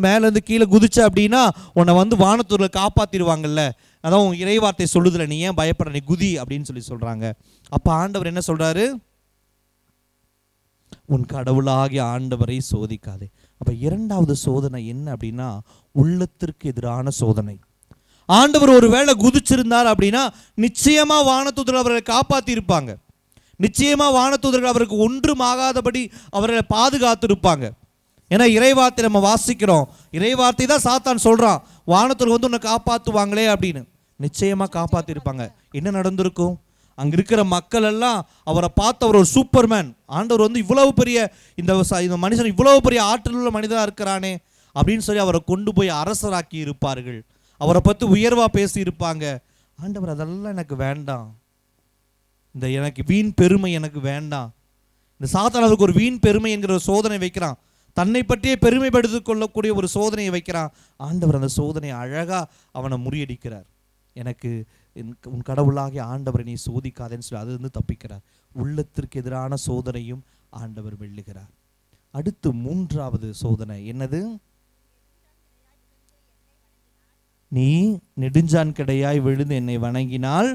மேலேருந்து கீழே குதிச்ச அப்படின்னா உன்னை வானதூதர்கள் காப்பாற்றிடுவாங்கல்ல. அதான் உன் இறைவார்த்தை சொல்லுதில்ல, நீ ஏன் பயப்படுற, நீ குதி அப்படின்னு சொல்கிறாங்க. அப்போ ஆண்டவர் என்ன சொல்கிறாரு? உன் கடவுளாகிய ஆண்டவரை சோதிக்காதே. அப்போ 2வது சோதனை என்ன அப்படின்னா உள்ளத்திற்கு எதிரான சோதனை. ஆண்டவர் ஒரு வேளை குதிச்சிருந்தார் அப்படின்னா நிச்சயமா வானதூதர்கள் அவர்களை காப்பாற்றி இருப்பாங்க. நிச்சயமா வானதூதர்கள் அவருக்கு ஒன்றும் ஆகாதபடி அவர்களை பாதுகாத்திருப்பாங்க. ஏன்னா இறைவார்த்தை நம்ம வாசிக்கிறோம், இறைவார்த்தை தான் சாத்தான் சொல்றான், வானதூதர்கள் உன்னை காப்பாற்றுவாங்களே அப்படின்னு. நிச்சயமா காப்பாற்றிருப்பாங்க. என்ன நடந்திருக்கும்? அங்க இருக்கிற மக்கள் எல்லாம் அவரை பார்த்து அவர் ஒரு சூப்பர்மேன், ஆண்டவர் இவ்வளவு பெரிய இந்த மனுஷன் இவ்வளவு பெரிய ஆற்றல் உள்ள மனிதனாக இருக்கிறானே அப்படின்னு சொல்லி அவரை கொண்டு போய் அரசராக்கி இருப்பார்கள். அவரை பற்றி உயர்வா பேசி இருப்பாங்க. ஆண்டவர் அதெல்லாம் எனக்கு வேண்டாம், இந்த எனக்கு வீண் பெருமை எனக்கு வேண்டாம். இந்த சாத்தான் அவருக்கு ஒரு வீண் பெருமை என்கிற ஒரு சோதனை வைக்கிறான். தன்னை பற்றியே பெருமைப்படுத்திக் கொள்ளக்கூடிய ஒரு சோதனையை வைக்கிறான். ஆண்டவர் அந்த சோதனையை அழகா அவனை முறியடிக்கிறார். எனக்கு உன் கடவுளாகிய ஆண்டவரை நீ சோதிக்காதேன்னு சொல்லி அது தப்பிக்கிறார். உள்ளத்திற்கு எதிரான சோதனையும் ஆண்டவர் வெல்லுகிறார். அடுத்து 3வது சோதனை என்னது? நீ நெடுஞ்சான் கிடையாய் விழுந்து என்னை வணங்கினால்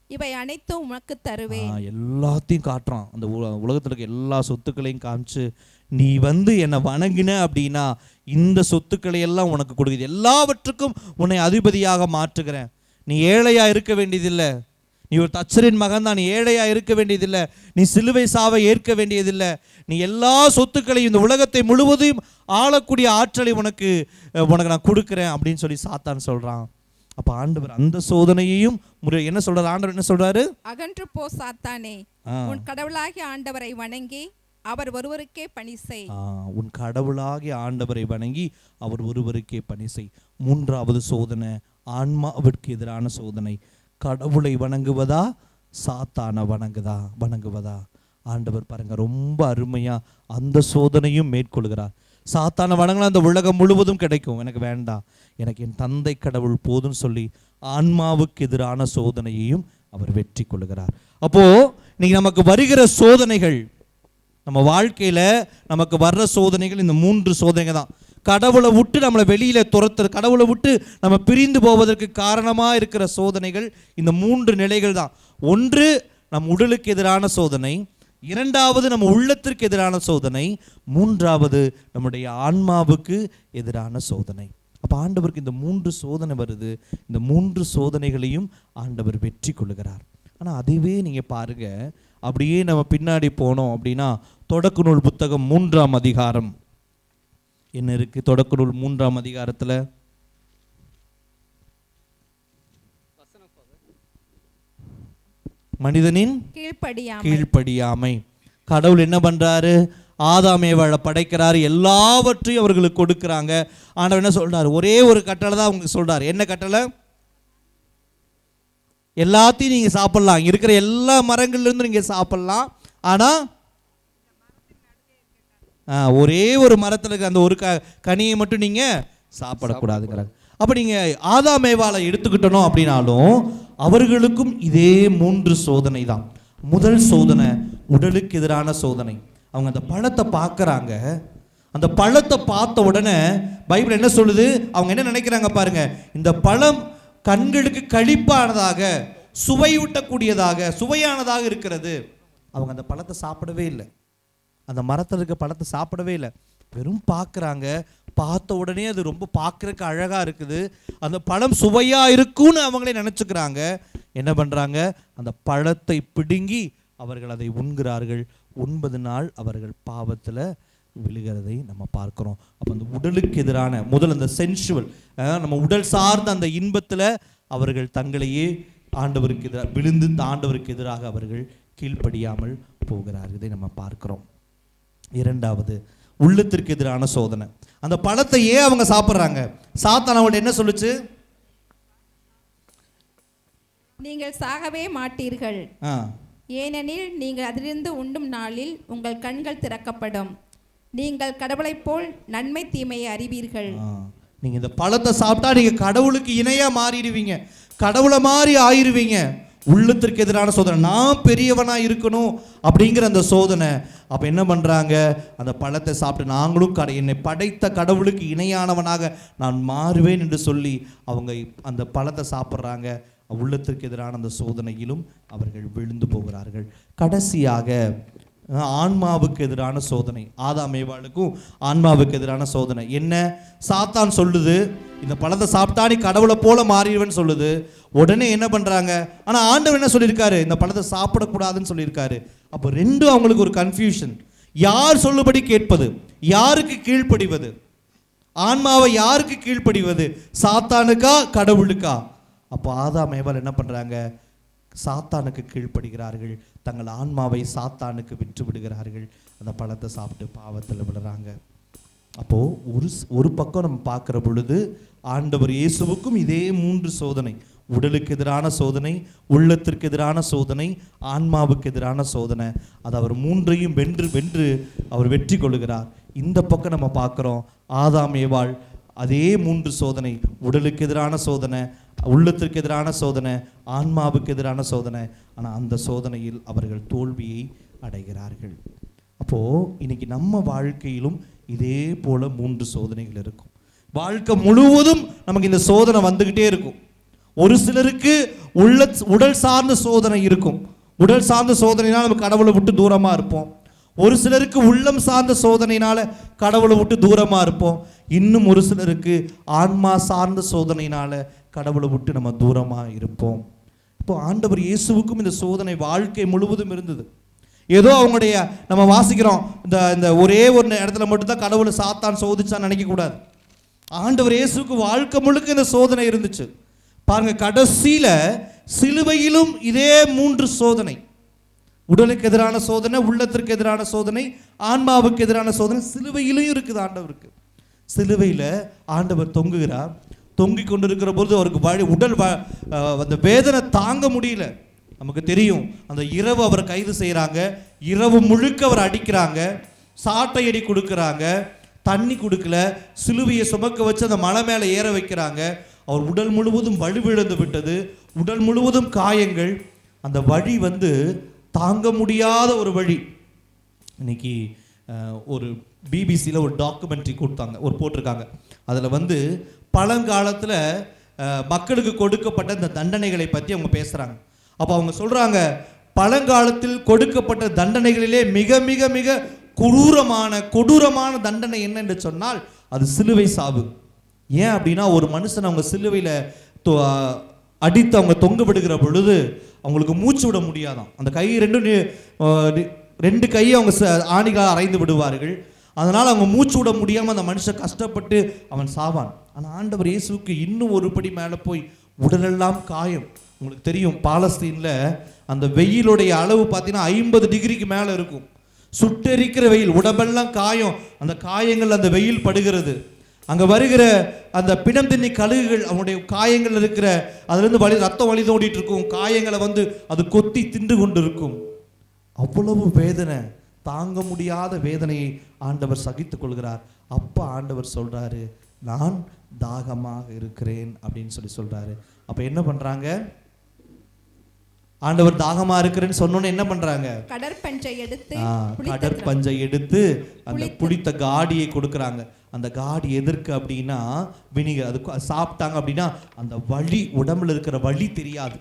இவை அனைத்தும் உமக்கு தருவேன். எல்லாத்தையும் காட்டுறான். அந்த உலகத்தில் இருக்க எல்லா சொத்துக்களையும் காமிச்சு, நீ என்னை வணங்கின அப்படின்னா இந்த சொத்துக்களை எல்லாம் உனக்கு கொடுக்குது, எல்லாவற்றுக்கும் உன்னை அதிபதியாக மாற்றுகிறேன். நீ ஏழையா இருக்க வேண்டியதில்லை, நீ ஒரு தச்சரின் மகன் தான், நீ ஏழையா இருக்க வேண்டியதில்லை, நீ சிலுவை சாவை ஏற்க வேண்டியதில்லை, நீ எல்லா சொத்துக்களையும் இந்த உலகத்தை முழுவதையும் ஆளக்கூடிய ஆற்றலை உனக்கு நான் கொடுக்குறேன் அப்படின்னு சொல்லி சாத்தான் சொல்றான். அப்ப ஆண்டவர் அந்த சோதனையையும் என்ன சொல்றாரு? ஆண்டவர் என்ன சொல்றாரு? அகன்று போ சாத்தானே, உன் கடவுளாகிய ஆண்டவரை வணங்கி அவர் ஒருவருக்கே பணி செய். உன் கடவுளாகிய ஆண்டவரை வணங்கி அவர் ஒருவருக்கே பணி செய். மூன்றாவது சோதனை ஆன்மாவிற்கு எதிரான சோதனை. கடவுளை வணங்குவதா சாத்தான வணங்குவதா? ஆண்டவர் பாருங்க ரொம்ப அருமையா அந்த சோதனையும் மேற்கொள்கிறார். சாத்தான வணங்கினா அந்த உலகம் முழுவதும் கிடைக்கும், எனக்கு வேண்டாம், எனக்கு என் தந்தை கடவுள் போதும் சொல்லி ஆன்மாவுக்கு எதிரான சோதனையையும் அவர் வெற்றி கொள்கிறார். அப்போ இன்னைக்கு நமக்கு வருகிற சோதனைகள், நம்ம வாழ்க்கையில நமக்கு வர்ற சோதனைகள் இந்த 3 சோதனைகள் தான். கடவுளை விட்டு நம்மளை வெளியில துரத்துற, கடவுளை விட்டு நம்ம பிரிந்து போவதற்கு காரணமா இருக்கிற சோதனைகள் இந்த 3 நிலைகள் தான். ஒன்று நம் உடலுக்கு எதிரான சோதனை, இரண்டாவது நம்ம உள்ளத்திற்கு எதிரான சோதனை, மூன்றாவது நம்முடைய ஆன்மாவுக்கு எதிரான சோதனை. அப்ப ஆண்டவருக்கு இந்த 3 சோதனை வருது. இந்த 3 சோதனைகளையும் ஆண்டவர் வெற்றி கொள்ளுகிறார். ஆனா அதுவே நீங்க பாருங்க, அப்படியே நம்ம பின்னாடி போனோம் அப்படின்னா தொடக்க நூல் புத்தகம் 3ஆம் அதிகாரம் என்ன இருக்கு? தொடக்க நூல் 3ஆம் அதிகாரத்துல மனிதனின் கீழ்ப்படியாமை. கடவுள் என்ன பண்றாரு? ஆதாம் ஏவாளை படைக்கிறாரு, எல்லாவற்றையும் அவர்களுக்கு கொடுக்குறாங்க. ஆண்டவர் என்ன சொல்றாரு? ஒரே ஒரு கட்டளை தான் அவங்க சொல்றாரு. என்ன கட்டளை? எல்லாத்தையும் நீங்க சாப்பிடலாம், இருக்கிற எல்லா மரங்கள்ல இருந்து நீங்க சாப்பிடலாம், ஆனா ஒரே ஒரு மரத்துல இருக்க அந்த ஒரு கனியை மட்டும் நீங்க சாப்பிடக்கூடாதுங்கிறாங்க. அப்ப நீங்க ஆதாம் ஏவாளை எடுத்துக்கிட்டணும் அப்படின்னாலும் அவர்களுக்கும் இதே 3 சோதனை தான். முதல் சோதனை உடலுக்கு எதிரான சோதனை. அவங்க அந்த பழத்தை பார்க்கறாங்க, அந்த பழத்தை பார்த்த உடனே பைபிள் என்ன சொல்லுது? அவங்க என்ன நினைக்கிறாங்க பாருங்க, இந்த பழம் கண்களுக்கு களிப்பானதாக, சுவையூட்டக்கூடியதாக, சுவையானதாக இருக்கிறது. அவங்க அந்த பழத்தை சாப்பிடவே இல்லை, அந்த மரத்தில் இருக்க பழத்தை சாப்பிடவே இல்லை, வெறும் பார்க்குறாங்க. பார்த்த உடனே அது ரொம்ப பார்க்குறதுக்கு அழகாக இருக்குது, அந்த பழம் சுவையாக இருக்குன்னு அவங்களே நினச்சிக்கிறாங்க. என்ன பண்ணுறாங்க? அந்த பழத்தை பிடுங்கி அவர்கள் அதை உண்கிறார்கள். 9 நாள் அவர்கள் பாவத்தில் விழுகிறதை நம்ம பார்க்கிறோம். அப்போ அந்த உடலுக்கு எதிரான முதல் அந்த சென்சுவல், நம்ம உடல் சார்ந்த அந்த இன்பத்தில் அவர்கள் தங்களையே ஆண்டவருக்கு எதிராக விழுந்து ஆண்டவருக்கு எதிராக அவர்கள் கீழ்ப்படியாமல் போகிறார்கள். இதை நம்ம பார்க்கிறோம். இரண்டாவது உள்ளத்திற்கு எதிரான சோதனை. அந்த பழத்தை ஏன் அவங்க சாப்பிட்றாங்க? சாத்தான் அவங்கள்ட்ட என்ன சொல்லுச்சு? நீங்கள் சாகவே மாட்டீர்கள், ஏனெனில் நீங்கள் அதிலிருந்து உண்ணும் நாளில் உங்கள் கண்கள் திறக்கப்படும், நீங்கள் கடவுளைப் போல் நன்மை தீமையை அறிவீர்கள். நீங்க இந்த பழத்தை சாப்பிட்டா நீங்க கடவுளுக்கு இணையா மாறிடுவீங்க, கடவுளை மாதிரி ஆயிருவீங்க. உள்ளத்திற்கு எதிரான சோதனை, நான் பெரியவனா இருக்கணும் அப்படிங்கிற அந்த சோதனை. அப்ப என்ன பண்றாங்க? அந்த பழத்தை சாப்பிட்டு நாங்களும் என்னை படைத்த கடவுளுக்கு இணையானவனாக நான் மாறுவேன் என்று சொல்லி அவங்க அந்த பழத்தை சாப்பிட்றாங்க. உள்ளத்திற்கு எதிரான அந்த சோதனையிலும் அவர்கள் விழுந்து போகிறார்கள். கடைசியாக ஆன்மாவுக்கு எதிரான சோதனை. ஆதாம் ஏவாளுக்கும் ஆன்மாவுக்கு எதிரான சோதனை என்ன? சாத்தான் சொல்லுது, இந்த பழத்தை சாப்பிட்டா நீ கடவுளை போல மாறிடுவேன்னு சொல்லுது. உடனே என்ன பண்றாங்க? ஆனா ஆண்டவர் என்ன சொல்லியிருக்காரு? இந்த பழத்தை சாப்பிடக்கூடாதுன்னு சொல்லியிருக்காரு. அப்போ ரெண்டும் அவங்களுக்கு ஒரு கன்ஃபியூஷன். யார் சொல்லுபடி கேட்பது, யாருக்கு கீழ்ப்படிவது? ஆன்மாவை யாருக்கு கீழ்ப்படிவது? சாத்தானுக்கா கடவுளுக்கா? அப்போ ஆதாம் ஏவாள் என்ன பண்றாங்க? சாத்தானுக்கு கீழ்ப்படுகிறார்கள், தங்கள் ஆன்மாவை சாத்தானுக்கு விற்று விடுகிறார்கள். அந்த பழத்தை சாப்பிட்டு பாவத்தில் விடுறாங்க. அப்போ ஒரு பக்கம் நம்ம பார்க்கிற பொழுது ஆண்டவர் இயேசுவுக்கும் இதே 3 சோதனை. உடலுக்கு எதிரான சோதனை, உள்ளத்திற்கு எதிரான சோதனை, ஆன்மாவுக்கு எதிரான சோதனை. அது அவர் 3ஐயும் வென்று அவர் வெற்றி கொள்ளுகிறார். இந்த பக்கம் நம்ம பார்க்கிறோம் ஆதாம் ஏவாள் அதே 3 சோதனை. உடலுக்கு எதிரான சோதனை, உள்ளத்திற்கு எதிரான சோதனை, ஆன்மாவுக்கு எதிரான சோதனை. ஆனால் அந்த சோதனையில் அவர்கள் தோல்வியை அடைகிறார்கள். அப்போ இன்னைக்கு நம்ம வாழ்க்கையிலும் இதே போல 3 சோதனைகள் இருக்கும். வாழ்க்கை முழுவதும் நமக்கு இந்த சோதனை வந்துகிட்டே இருக்கும். ஒரு சிலருக்கு உடல் சார்ந்த சோதனை இருக்கும். உடல் சார்ந்த சோதனையினால் நம்ம கடவுளை விட்டு தூரமாக இருப்போம். ஒரு சிலருக்கு உள்ளம் சார்ந்த சோதனையினால கடவுளை விட்டு தூரமாக இருப்போம். இன்னும் ஒரு சிலருக்கு ஆன்மா சார்ந்த சோதனையினால கடவுளை விட்டு நம்ம தூரமாக இருப்போம். இப்போ ஆண்டவர் இயேசுவுக்கும் இந்த சோதனை வாழ்க்கை முழுவதும் இருந்தது. ஏதோ அவங்களுடைய நம்ம வாசிக்கிறோம் இந்த ஒரே ஒரு இடத்துல மட்டும்தான் கடவுளை சாத்தான் சோதிச்சான்னு நினைக்கக்கூடாது. ஆண்டவர் இயேசுக்கு வாழ்க்கை முழுக்க இந்த சோதனை இருந்துச்சு. பாருங்க, கடைசியில சிலுவையிலும் இதே 3 சோதனை. உடலுக்கு எதிரான சோதனை, உள்ளத்திற்கு எதிரான சோதனை, ஆன்மாவுக்கு எதிரான சோதனை சிலுவையிலும் இருக்குது ஆண்டவருக்கு. சிலுவையில் ஆண்டவர் தொங்குகிறார். தொங்கி கொண்டிருக்கிற பொழுது அவருக்கு உடல் அந்த வேதனை தாங்க முடியல. நமக்கு தெரியும், அந்த இரவு அவர் கைது செய்கிறாங்க, இரவு முழுக்க அவர் அடிக்கிறாங்க, சாட்டை அடி கொடுக்குறாங்க, தண்ணி கொடுக்கல, சிலுவையை சுமக்க வச்சு அந்த மலை மேலே ஏற வைக்கிறாங்க. அவர் உடல் முழுவதும் வலுவிழந்து விட்டது, உடல் முழுவதும் காயங்கள். அந்த வழி தாங்க முடியாத ஒரு வழி. இன்னைக்கு ஒரு பிபிசியில் ஒரு டாக்குமெண்ட்ரி கொடுத்தாங்க, போட்டிருக்காங்க. அதில் பழங்காலத்தில் மக்களுக்கு கொடுக்கப்பட்ட இந்த தண்டனைகளை பற்றி அவங்க பேசுகிறாங்க. அப்போ அவங்க சொல்கிறாங்க, பழங்காலத்தில் கொடுக்கப்பட்ட தண்டனைகளிலே மிக மிக மிக கொடூரமான தண்டனை என்ன என்று சொன்னால் அது சிலுவை சாவு. ஏன் அப்படின்னா, ஒரு மனுஷன் அவங்க சிலுவையில் அடித்து அவங்க தொங்க விடுகிற பொழுது அவங்களுக்கு மூச்சு விட முடியாதான். அந்த கை ரெண்டு கையை அவங்க ஆணிகளால் அரைந்து விடுவார்கள். அதனால் அவங்க மூச்சு விட முடியாமல் அந்த மனுஷன் கஷ்டப்பட்டு அவன் சாவான். ஆனால் ஆண்டவர் இயேசுவுக்கு இன்னும் ஒரு படி மேலே போய் உடலெல்லாம் காயம். உங்களுக்கு தெரியும், பாலஸ்தீனில் அந்த வெயிலுடைய அளவு பார்த்தீங்கன்னா 50 டிகிரிக்கு மேலே இருக்கும். சுட்டெரிக்கிற வெயில், உடம்பெல்லாம் காயம். அந்த காயங்கள் அந்த வெயில் படுகிறது. அங்கே வருகிற அந்த பிணம் தின்னி கழுகுகள் அவனுடைய காயங்கள் இருக்கிற அதுலேருந்து ரத்தம் வழிதோடிட்டு இருக்கும். காயங்களை அது கொத்தி தின்று கொண்டு இருக்கும். அவ்வளவு வேதனை, தாங்க முடியாத வேதனையை ஆண்டவர் சகித்துக் கொள்கிறார். அப்போ ஆண்டவர் சொல்றாரு, நான் தாகமாக இருக்கிறேன் அப்படின்னு சொல்றாரு. அப்ப என்ன பண்றாங்க? ஆண்டவர் தாகமா இருக்கிறேன்னு சொன்னோன்னு என்ன பண்றாங்க? கடற்பஞ்சை எடுத்து அந்த புளித்த காடியை கொடுக்குறாங்க. அந்த காடி எதற்கு அப்படின்னா வினிகர். அது சாப்பிட்டாங்க அப்படின்னா அந்த வலி, உடம்புல இருக்கிற வலி தெரியாது,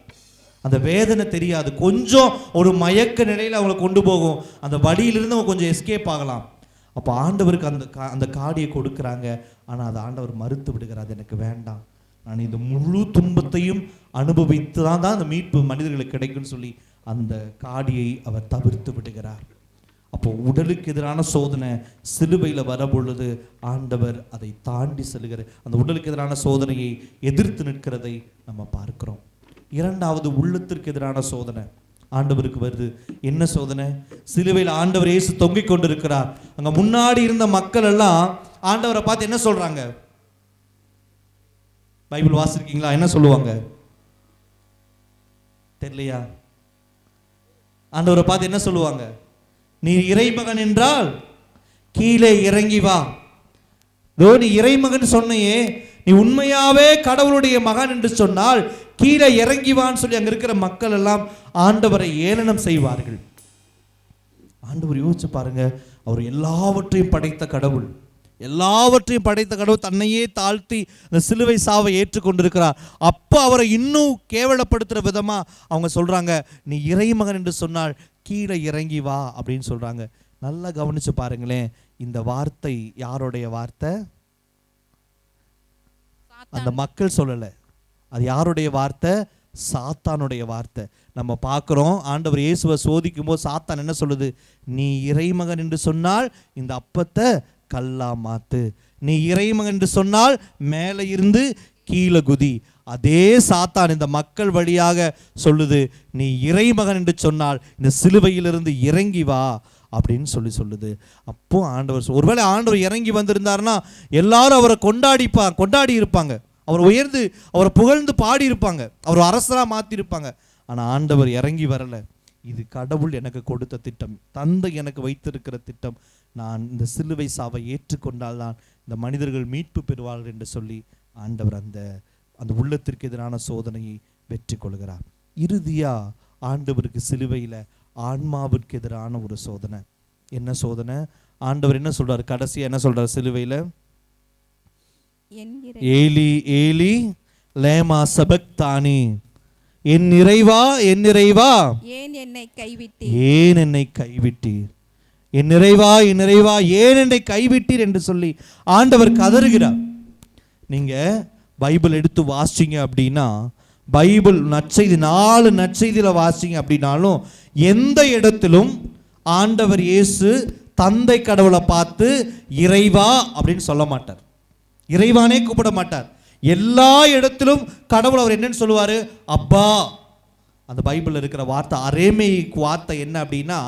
அந்த வேதனை தெரியாது. கொஞ்சம் ஒரு மயக்க நிலையில் அவங்களை கொண்டு போகும். அந்த வலியிலிருந்து அவங்க கொஞ்சம் எஸ்கேப் ஆகலாம். அப்போ ஆண்டவருக்கு அந்த காடியை கொடுக்குறாங்க. ஆனால் அது ஆண்டவர் மறுத்து விடுகிறார், அது எனக்கு வேண்டாம், நான் இந்த முழு துன்பத்தையும் அனுபவித்து தான் அந்த மீட்பு மனிதர்களுக்கு கிடைக்கும்னு சொல்லி அந்த காடியை அவர் தவிர்த்து விடுகிறார். அப்போ உடலுக்கு எதிரான சோதனை சிலுவையில் வர பொழுது ஆண்டவர் அதை தாண்டி செல்கிற அந்த உடலுக்கு எதிரான சோதனையை எதிர்த்து நிற்கிறதை நம்ம பார்க்கிறோம். இரண்டாவது, உள்ளத்திற்கு எதிரான சோதனை ஆண்டவருக்கு வருது. என்ன சோதனை? சிலுவையில் ஆண்டவர் இயேசு தொங்கிக் கொண்டிருக்கிறார். அங்க முன்னாடி இருந்த மக்கள் எல்லாம் ஆண்டவரை பார்த்து என்ன சொல்றாங்க? பைபிள் வாசிருக்கீங்களா? என்ன சொல்லுவாங்க தெரியலையா? ஆண்டவரை பார்த்து என்ன சொல்லுவாங்க? நீ இறைமகன் என்றால் கீழே இறங்கி வா. நீ இறைமகன் சொன்னையே, நீ உண்மையாவே கடவுளுடைய மகன் என்று சொன்னால் கீழே இறங்கி வான்னு சொல்லி அங்க இருக்கிற மக்கள் எல்லாம் ஆண்டவரை ஏளனம் செய்வார்கள். ஆண்டவர் யோசிச்சு பாருங்க, அவர் எல்லாவற்றையும் படைத்த கடவுள், எல்லாவற்றையும் படைத்த கடவுள் தன்னையே தாழ்த்தி அந்த சிலுவை சாவை ஏற்றுக்கொண்டிருக்கிறார். அப்போ அவரை இன்னும் கேவலப்படுத்துகிற விதமா அவங்க சொல்றாங்க, நீ இறைமகன் என்று சொன்னால் கீழே இறங்கி வா அப்படின்னு சொல்றாங்க. நல்லா கவனிச்சு பாருங்களேன், இந்த வார்த்தை யாருடைய வார்த்தை? அந்த மக்கள் சொல்லல, அது யாருடைய வார்த்தை? சாத்தானுடைய வார்த்தை. நம்ம பார்க்குறோம், ஆண்டவர் இயேசுவை சோதிக்கும் போது சாத்தான் என்ன சொல்லுது? நீ இறைமகன் என்று சொன்னால் இந்த அப்பத்தை கல்லா மாத்து, நீ இறைமகன் என்று சொன்னால் மேலே இருந்து கீழே குதி. அதே சாத்தான் இந்த மக்கள் வழியாக சொல்லுது, நீ இறைமகன் என்று சொன்னால் இந்த சிலுவையிலிருந்து இறங்கி வா அப்படின்னு சொல்லுது. அப்போ ஆண்டவர், ஒருவேளை ஆண்டவர் இறங்கி வந்திருந்தாருன்னா எல்லாரும் அவரை கொண்டாடி இருப்பாங்க, அவர் உயர்ந்து அவரை புகழ்ந்து பாடி இருப்பாங்க, அவர் அரசராக மாற்றிருப்பாங்க. ஆனால் ஆண்டவர் இறங்கி வரல. இது கடவுள் எனக்கு கொடுத்த திட்டம், தந்தை எனக்கு வைத்திருக்கிற திட்டம். நான் இந்த சிலுவை சாவை ஏற்றுக்கொண்டால் தான் இந்த மனிதர்கள் மீட்பு பெறுவார்கள் என்று சொல்லி ஆண்டவர் அந்த உள்ளத்திற்கு எதிரான சோதனையை வெற்றி கொள்கிறார். இறுதியா ஆண்டவருக்கு சிலுவையில் ஆன்மாவிற்கு எதிரான ஒரு சோதனை. என்ன சோதனை? ஆண்டவர் என்ன சொல்றாரு? கடைசியா என்ன சொல்றாரு சிலுவையில்? ஏலி ஏலி லேமா சபக்தானி, என் நிறைவா என் நிறைவா ஏன் என்னை கைவிட்டீர், ஏன் என்னை கைவிட்டீர், என் நிறைவா என் நிறைவா ஏன் என்னை கைவிட்டீர் என்று சொல்லி ஆண்டவர் கதறுகிறார். நீங்க பைபிள் எடுத்து வாசிங்க அப்படின்னா, பைபிள் நற்செய்தி 4 நற்செய்தியில வாசிங்க அப்படின்னாலும் எந்த இடத்திலும் ஆண்டவர் இயேசு தந்தை கடவுளை பார்த்து இறைவா அப்படின்னு சொல்ல மாட்டார், இறைவானே கூப்பிட மாட்டார். எல்லா இடத்திலும் கடவுள் அவர் என்னன்னு சொல்லுவாரு, அப்பா. அந்த பைபிள்ல இருக்கிற வார்த்தை அரேமிக் வார்த்தை என்ன அப்படின்னா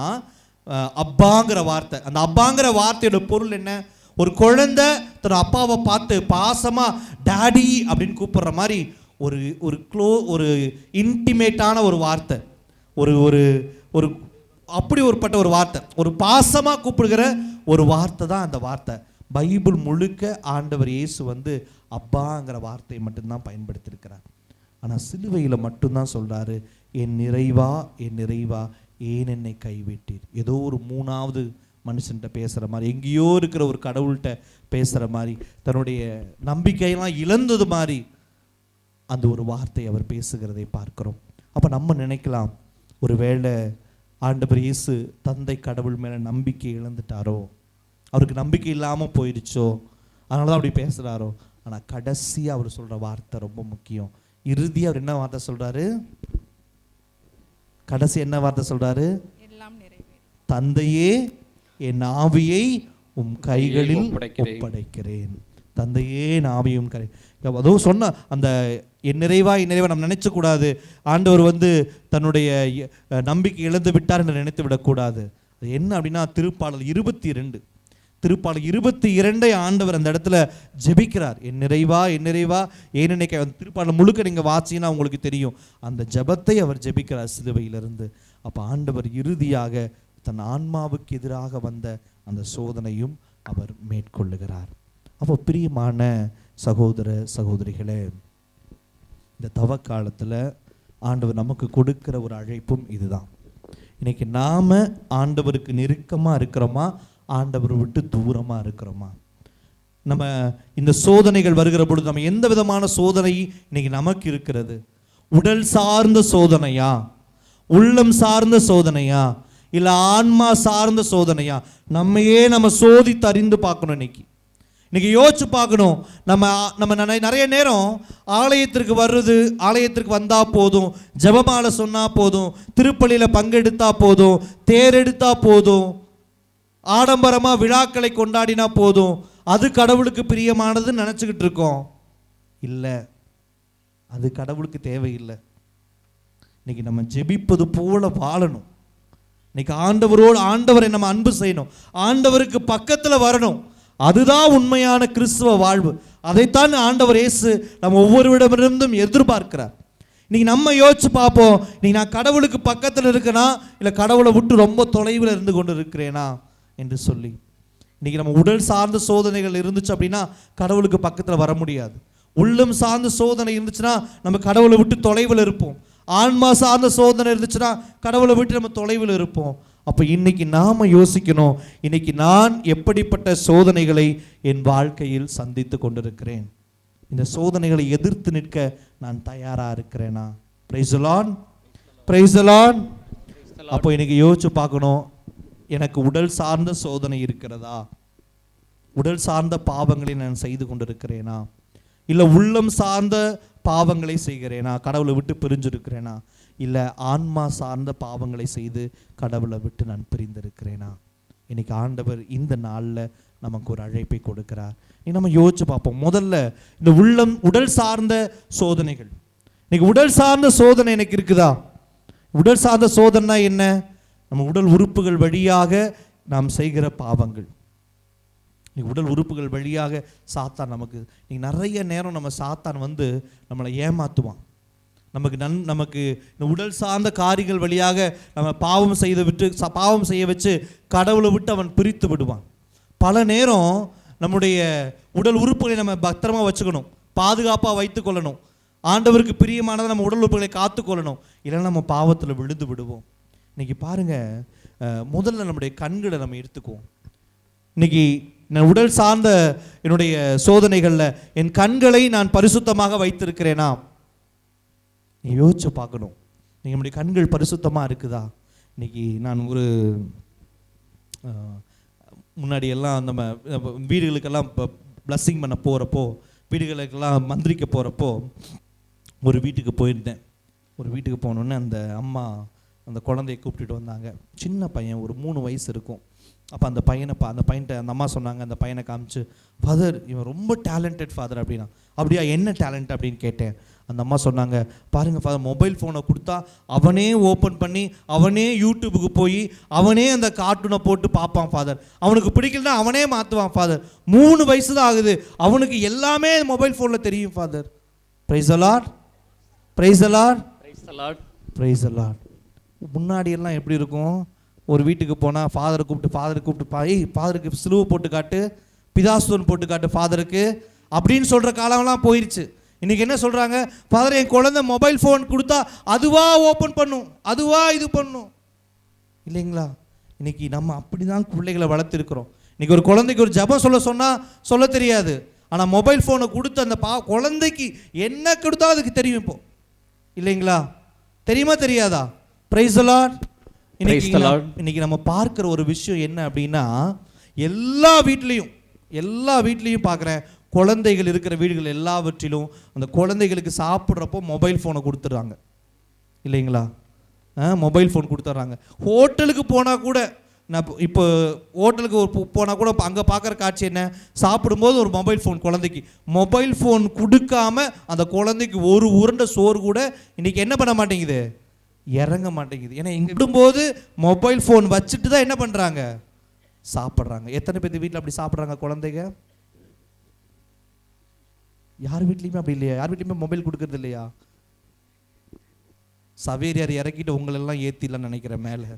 அப்பாங்கிற வார்த்தை. அந்த அப்பாங்கிற வார்த்தையோட பொருள் என்ன? ஒரு குழந்தை தன் அப்பாவை பார்த்து பாசமா டாடி அப்படின்னு கூப்பிடுற மாதிரி ஒரு இன்டிமேட்டான ஒரு வார்த்தை, ஒரு ஒரு ஒரு அப்படி ஒருப்பட்ட ஒரு வார்த்தை, ஒரு பாசமா கூப்பிடுகிற ஒரு வார்த்தை தான் அந்த வார்த்தை. பைபிள் முழுக்க ஆண்டவர் இயேசு வந்து அப்பாங்கிற வார்த்தையை மட்டும்தான் பயன்படுத்தியிருக்கிறார். ஆனால் சிலுவையில் மட்டும்தான் சொல்றாரு, என் நிறைவா என் நிறைவா ஏன் என்னை கைவிட்டீர். ஏதோ ஒரு 3வது மனுஷன்கிட்ட பேசுகிற மாதிரி, எங்கேயோ இருக்கிற ஒரு கடவுள்கிட்ட பேசுகிற மாதிரி, தன்னுடைய நம்பிக்கையெல்லாம் இழந்தது மாதிரி அந்த ஒரு வார்த்தை அவர் பேசுகிறதை பார்க்கிறோம். அப்போ நம்ம நினைக்கலாம், ஒரு வேளை ஆண்டவர் இயேசு தந்தை கடவுள் மேலே நம்பிக்கை இழந்துட்டாரோ, அவருக்கு நம்பிக்கை இல்லாமல் போயிடுச்சோ, அதனால தான் அப்படி பேசுகிறாரோ. ஆனால் கடைசியாக அவர் சொல்கிற வார்த்தை ரொம்ப முக்கியம். இறுதியாக அவர் என்ன வார்த்தை சொல்கிறாரு? கடைசி என்ன வார்த்தை சொல்கிறாரு? தந்தையே என் ஆவியை உம் கைகளில் ஒப்படைக்கிறேன். தந்தையே என் ஆவியும் கை. அதுவும் சொன்ன அந்த என் நிறைவா நம்ம நினைச்சக்கூடாது, ஆண்டவர் வந்து தன்னுடைய நம்பிக்கை இழந்து விட்டார் என்று நினைத்து விடக்கூடாது. அது என்ன அப்படின்னா, திருப்பாடல் 22 ஆண்டவர் அந்த இடத்துல ஜெபிக்கிறார். என் நிறைவா ஏன் என்னை திருப்பாடல் முழுக்க நீங்கள் வாசிங்கன்னா உங்களுக்கு தெரியும், அந்த ஜெபத்தை அவர் ஜெபிக்கிறார் சிலுவையிலிருந்து. அப்போ ஆண்டவர் இறுதியாக தன் ஆன்மாவுக்கு எதிராக வந்த அந்த சோதனையும் அவர் மேற்கொள்ளுகிறார். அப்போ பிரியமான சகோதர சகோதரிகளே, இந்த தவ காலத்தில் ஆண்டவர் நமக்கு கொடுக்கிற ஒரு அழைப்பும் இதுதான். இன்னைக்கு நாம ஆண்டவருக்கு நெருக்கமாக இருக்கிறோமா, ஆண்டவரை விட்டு தூரமாக இருக்கிறோமா? நம்ம இந்த சோதனைகள் வருகிற பொழுது நம்ம எந்த விதமான சோதனை இன்னைக்கு நமக்கு இருக்கிறது? உடல் சார்ந்த சோதனையா, உள்ளம் சார்ந்த சோதனையா, இல்லை ஆன்மா சார்ந்த சோதனையா? நம்ம சோதித்து அறிந்து பார்க்கணும். இன்னைக்கு யோசிச்சு பார்க்கணும். நம்ம நிறைய நேரம் ஆலயத்திற்கு வர்றது, ஆலயத்திற்கு வந்தா போதும், ஜெபமாலை சொன்னா போதும், திருப்பலியில பங்கெடுத்தா போதும், தேரெடுத்தா போதும், ஆடம்பரமா விழாக்களை கொண்டாடினா போதும், அது கடவுளுக்கு பிரியமானதுன்னு நினைச்சுக்கிட்டு இருக்கோம். இல்லை, அது கடவுளுக்கு தேவையில்லை. இன்னைக்கு நம்ம ஜெபிப்பது போல வாழணும். இன்னைக்கு ஆண்டவரை நம்ம அன்பு செய்யணும், ஆண்டவருக்கு பக்கத்துல வரணும். அதுதான் உண்மையான கிறிஸ்துவ வாழ்வு. அதைத்தான் ஆண்டவர் இயேசு நம்ம ஒவ்வொருவரிடமிருந்தும் எதிர்பார்க்கிறார். இன்னைக்கு நம்ம யோசிச்சு பார்ப்போம், இன்னைக்கு நான் கடவுளுக்கு பக்கத்தில் இருக்கேனா, இல்லை கடவுளை விட்டு ரொம்ப தொலைவில் இருந்து கொண்டு இருக்கிறேனா என்று சொல்லி. இன்னைக்கு நம்ம உடல் சார்ந்த சோதனைகள் இருந்துச்சு அப்படின்னா கடவுளுக்கு பக்கத்தில் வர முடியாது. உள்ளம் சார்ந்த சோதனை இருந்துச்சுன்னா நம்ம கடவுளை விட்டு தொலைவில் இருப்போம். ஆன்மா சார்ந்த சோதனை இருந்துச்சுன்னா கடவுளை விட்டு நம்ம தொலைவில் இருப்போம். அப்போ இன்னைக்கு நாம யோசிக்கணும், இன்னைக்கு நான் எப்படிப்பட்ட சோதனைகளை என் வாழ்க்கையில் சந்தித்து கொண்டிருக்கிறேன்? இந்த சோதனைகளை எதிர்த்து நிற்க நான் தயாரா இருக்கிறேனா? Price the lord, praise the lord. அப்போ இன்னைக்கு யோசிச்சு பார்க்கணும், எனக்கு உடல் சார்ந்த சோதனை இருக்கிறதா? உடல் சார்ந்த பாவங்களை நான் செய்து கொண்டிருக்கிறேனா? இல்லை உள்ளம் சார்ந்த பாவங்களை செய்கிறேனா, கடவுளை விட்டு பிரிஞ்சிருக்கிறேனா? இல்லை ஆன்மா சார்ந்த பாவங்களை செய்து கடவுளை விட்டு நான் பிரிந்திருக்கிறேனா? இன்னைக்கு ஆண்டவர் இந்த நாளில் நமக்கு ஒரு அழைப்பை கொடுக்கிறார். நம்ம யோசிச்சு பார்ப்போம். முதல்ல இந்த உடல் சார்ந்த சோதனைகள். இன்னைக்கு உடல் சார்ந்த சோதனை எனக்கு இருக்குதா? உடல் சார்ந்த சோதனை என்ன? நம்ம உடல் உறுப்புகள் வழியாக நாம் செய்கிற பாவங்கள். உடல் உறுப்புகள் வழியாக சாத்தான் நமக்கு நிறைய நேரம் நம்ம சாத்தான் வந்து நம்மளை ஏமாற்றுவான். நமக்கு இந்த உடல் சார்ந்த காரியங்கள் வழியாக நம்ம பாவம் செய்ய வச்சு கடவுளை விட்டு அவன் பிரித்து விடுவான். பல நேரம் நம்முடைய உடல் உறுப்புகளை நம்ம பத்திரமா வச்சுக்கணும், பாதுகாப்பாக வைத்து கொள்ளணும். ஆண்டவருக்கு பிரியமானதை நம்ம உடல் உறுப்புகளை காத்துக்கொள்ளணும், இல்லைன்னா நம்ம பாவத்தில் விழுந்து விடுவோம். இன்னைக்கு பாருங்க, முதல்ல நம்முடைய கண்களை நம்ம எடுத்துக்குவோம். இன்னைக்கு நான் உடல் சார்ந்த என்னுடைய சோதனைகளில் என் கண்களை நான் பரிசுத்தமாக வைத்திருக்கிறேனா? நீ யோசிச்சு பார்க்கணும். நீங்கள் நம்முடைய கண்கள் பரிசுத்தமாக இருக்குதா? இன்னைக்கு நான் ஒரு முன்னாடி எல்லாம் நம்ம வீடுகளுக்கெல்லாம் இப்போ பிளஸ்ஸிங் பண்ண போகிறப்போ, வீடுகளுக்கெல்லாம் மந்திரிக்க போகிறப்போ ஒரு வீட்டுக்கு போயிருந்தேன். ஒரு வீட்டுக்கு போனோன்னே அந்த அம்மா அந்த குழந்தைய கூப்பிட்டுட்டு வந்தாங்க. சின்ன பையன், ஒரு 3 வயசு இருக்கும். அப்போ அந்த பையன்ட்ட அந்த அம்மா சொன்னாங்க, அந்த பையனை காமிச்சு, ஃபாதர் இவன் ரொம்ப டேலண்டட் ஃபாதர் அப்படின்னா. அப்படியா, என்ன டேலண்ட் அப்படின்னு கேட்டேன். அந்த அம்மா சொன்னாங்க, பாருங்கள் ஃபாதர், மொபைல் ஃபோனை கொடுத்தா அவனே ஓப்பன் பண்ணி அவனே யூடியூபுக்கு போய் அவனே அந்த கார்ட்டூனை போட்டு பார்ப்பான் ஃபாதர். அவனுக்கு பிடிக்கலன்னா அவனே மாற்றுவான் ஃபாதர். 3 வயசு தான் ஆகுது, அவனுக்கு எல்லாமே மொபைல் ஃபோனில் தெரியும் father. Price the lord, praise the lord, praise the lord, praise the Lord. முன்னாடியெல்லாம் எப்படி இருக்கும்? ஒரு வீட்டுக்கு போனால் ஃபாதரை கூப்பிட்டு ஃபாதருக்கு சிலுவை போட்டு காட்டு, பிதாசுவன் போட்டு காட்டு ஃபாதருக்கு அப்படின்னு சொல்கிற காலம்லாம் போயிடுச்சு. இன்றைக்கி என்ன சொல்கிறாங்க? ஃபாதர் என் குழந்தை மொபைல் ஃபோன் கொடுத்தா அதுவா ஓப்பன் பண்ணும், அதுவா இது பண்ணும், இல்லைங்களா? இன்றைக்கி நம்ம அப்படி தான் பிள்ளைகளை வளர்த்துருக்குறோம். இன்றைக்கி ஒரு குழந்தைக்கு ஒரு ஜபம் சொன்னால் சொல்ல தெரியாது. ஆனால் மொபைல் ஃபோனை கொடுத்து அந்த குழந்தைக்கு என்ன கொடுத்தா அதுக்கு தெரியும் இப்போ, இல்லைங்களா? தெரியுமா தெரியாதா? Price the Lord. இன்னைக்கு நம்ம பார்க்குற ஒரு விஷயம் என்ன அப்படின்னா, எல்லா வீட்லேயும் பார்க்குறேன், குழந்தைகள் இருக்கிற வீடுகள் எல்லாவற்றிலும் அந்த குழந்தைகளுக்கு சாப்பிட்றப்போ மொபைல் ஃபோனை கொடுத்துட்றாங்க, இல்லைங்களா? மொபைல் ஃபோன் கொடுத்துட்றாங்க. ஹோட்டலுக்கு போனால் கூட, நான் இப்போ ஹோட்டலுக்கு போனால் கூட அங்கே பார்க்குற காட்சி என்ன? சாப்பிடும்போது ஒரு மொபைல் ஃபோன் குழந்தைக்கு. மொபைல் ஃபோன் கொடுக்காம அந்த குழந்தைக்கு ஒரு உருண்டை சோறு கூட இன்றைக்கி என்ன பண்ண மாட்டேங்குது, இறங்க மாட்டேங்குது. ஏன்னா இங்கே விடும்போது மொபைல் ஃபோன் வச்சுட்டு தான் என்ன பண்ணுறாங்க, சாப்பிட்றாங்க. எத்தனை பேர் வீட்டில் அப்படி சாப்பிட்றாங்க குழந்தைங்க? யார் வீட்லேயுமே அப்படி இல்லையா? யார் வீட்லேயுமே மொபைல் கொடுக்கறது இல்லையா? சவேரியார் இறக்கிட்டு உங்களெல்லாம் ஏற்றிடலான்னு நினைக்கிறேன் மேலே.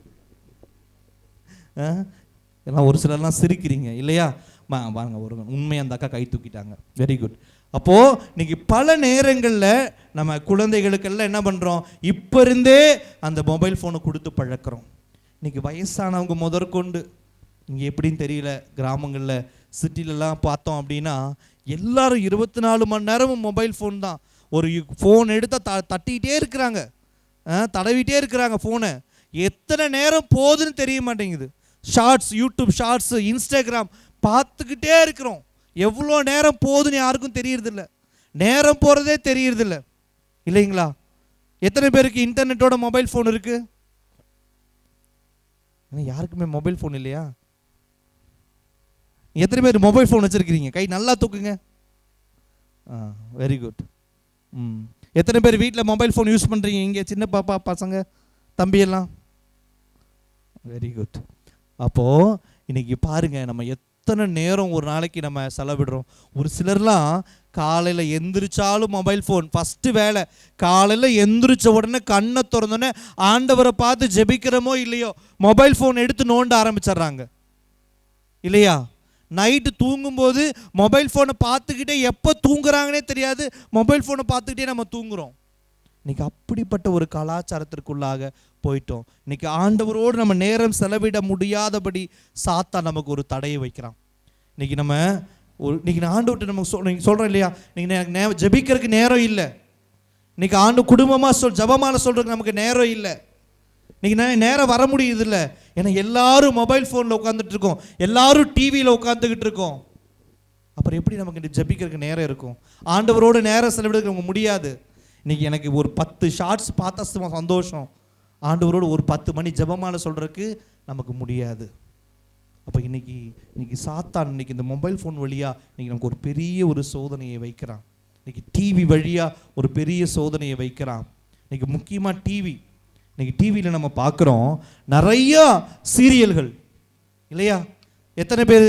எல்லாம் ஒரு சிலர்லாம் சிரிக்கிறீங்க இல்லையா? வாங்க ஒரு உண்மையை அந்த அக்கா கை தூக்கிட்டாங்க. Very good. அப்போது இன்னைக்கு பல நேரங்களில் நம்ம குழந்தைகளுக்கெல்லாம் என்ன பண்ணுறோம், இப்போ இருந்தே அந்த மொபைல் ஃபோனை கொடுத்து பழக்கிறோம். இன்னைக்கு வயசானவங்க முதற்கொண்டு, இங்கே எப்படின்னு தெரியல, கிராமங்களில் சிட்டிலெலாம் பார்த்தோம் அப்படின்னா எல்லாரும் 24 மணி நேரமும் மொபைல் ஃபோன் தான். ஒரு ஃபோன் எடுத்தால் தட்டிக்கிட்டே இருக்கிறாங்க, தடவிட்டே இருக்கிறாங்க ஃபோனை. எத்தனை நேரம் போகுதுன்னு தெரிய மாட்டேங்குது. ஷார்ட்ஸ், யூடியூப் ஷார்ட்ஸு, இன்ஸ்டாகிராம் பார்த்துக்கிட்டே இருக்கிறோம். எவ்வளோ நேரம் போகுதுன்னு யாருக்கும் தெரியறதில்ல, நேரம் போகிறதே தெரியறதில்ல, இல்லைங்களா? எத்தனை பேருக்கு இன்டர்நெட்டோட மொபைல் ஃபோன் இருக்குது? யாருக்குமே மொபைல் ஃபோன் இல்லையா? எத்தனை பேர் மொபைல் ஃபோன் வச்சுருக்கிறீங்க? கை நல்லா தூக்குங்க. Very good. எத்தனை பேர் வீட்டில் மொபைல் ஃபோன் யூஸ் பண்ணுறீங்க? இங்கே சின்ன பாப்பா பசங்க தம்பியெல்லாம். Very good. அப்போது இன்னைக்கு பாருங்கள், நம்ம எத்தனை நேரம் ஒரு நாளைக்கு நம்ம செலவிடுறோம். ஒரு சிலர்லாம் காலையில் எந்திரிச்சாலும் மொபைல் ஃபோன் ஃபஸ்ட்டு வேலை. காலையில் எந்திரிச்ச உடனே கண்ணை திறந்தோடனே ஆண்டவரை பார்த்து ஜெபிக்கிறோமோ இல்லையோ மொபைல் ஃபோன் எடுத்து நோண்ட ஆரம்பிச்சிட்றாங்க, இல்லையா? நைட்டு தூங்கும்போது மொபைல் ஃபோனை பார்த்துக்கிட்டே எப்போ தூங்குறாங்கன்னே தெரியாது, மொபைல் ஃபோனை பார்த்துக்கிட்டே நம்ம தூங்குறோம். இன்னைக்கு அப்படிப்பட்ட ஒரு கலாச்சாரத்திற்குள்ளாக போயிட்டோம். இன்னைக்கு ஆண்டவரோடு நம்ம நேரம் செலவிட முடியாதபடி சாத்தான் நமக்கு ஒரு தடையை வைக்கிறான். இன்னைக்கு நம்ம இன்னைக்கு ஆண்டவர்கிட்ட நம்ம சொல்கிறோம் இல்லையா, இன்னைக்கு எனக்கு ஜெபிக்கிறதுக்கு நேரம் இல்லை. இன்னைக்கு ஆண்டு குடும்பமாக ஜபமால சொல்கிறதுக்கு நமக்கு நேரம் இல்லை. இன்னைக்கு நேரம் வர முடியுது இல்லை. ஏன்னா எல்லாரும் மொபைல் ஃபோனில் உட்காந்துட்டு இருக்கோம், எல்லாரும் டிவியில் உட்காந்துக்கிட்டு இருக்கோம். அப்புறம் எப்படி நமக்கு ஜெபிக்கிறதுக்கு நேரம் இருக்கும்? ஆண்டவரோடு நேரம் செலவிடுறதுக்கு நமக்கு முடியாது. இன்னைக்கு எனக்கு ஒரு 10 ஷார்ட்ஸ் பார்த்தா சந்தோஷம், ஆண்டவரோடு ஒரு 10 மணி ஜெபமால சொல்கிறதுக்கு நமக்கு முடியாது. அப்போ இன்னைக்கு சாத்தான் இன்னைக்கு இந்த மொபைல் ஃபோன் வழியாக இன்னைக்கு நமக்கு ஒரு பெரிய ஒரு சோதனையை வைக்கிறான். இன்னைக்கு டிவி வழியாக ஒரு பெரிய சோதனையை வைக்கிறான். இன்னைக்கு முக்கியமாக இன்னைக்கு டிவியில் நம்ம பார்க்குறோம் நிறையா சீரியல்கள், இல்லையா? எத்தனை பேர்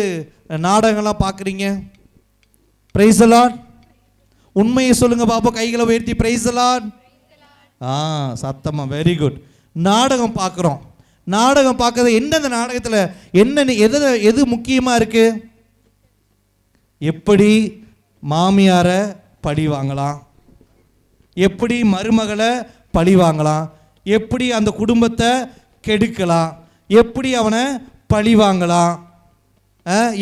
நாடகங்கள்லாம் பார்க்குறீங்க? Price the Lord. உண்மையை சொல்லுங்க பாப்பா, கைகளை உயர்த்தி பிரைஸ் தி லார்ட். சத்தமா. Very good. நாடகம் பார்க்குறோம். நாடகம் பார்க்கறது என்ன? அந்த நாடகத்தில் என்ன எது முக்கியமாக இருக்கு? எப்படி மாமியாரை பழி வாங்கலாம், எப்படி மருமகளை பழி வாங்கலாம், எப்படி அந்த குடும்பத்தை கெடுக்கலாம், எப்படி அவனை பழி வாங்கலாம்,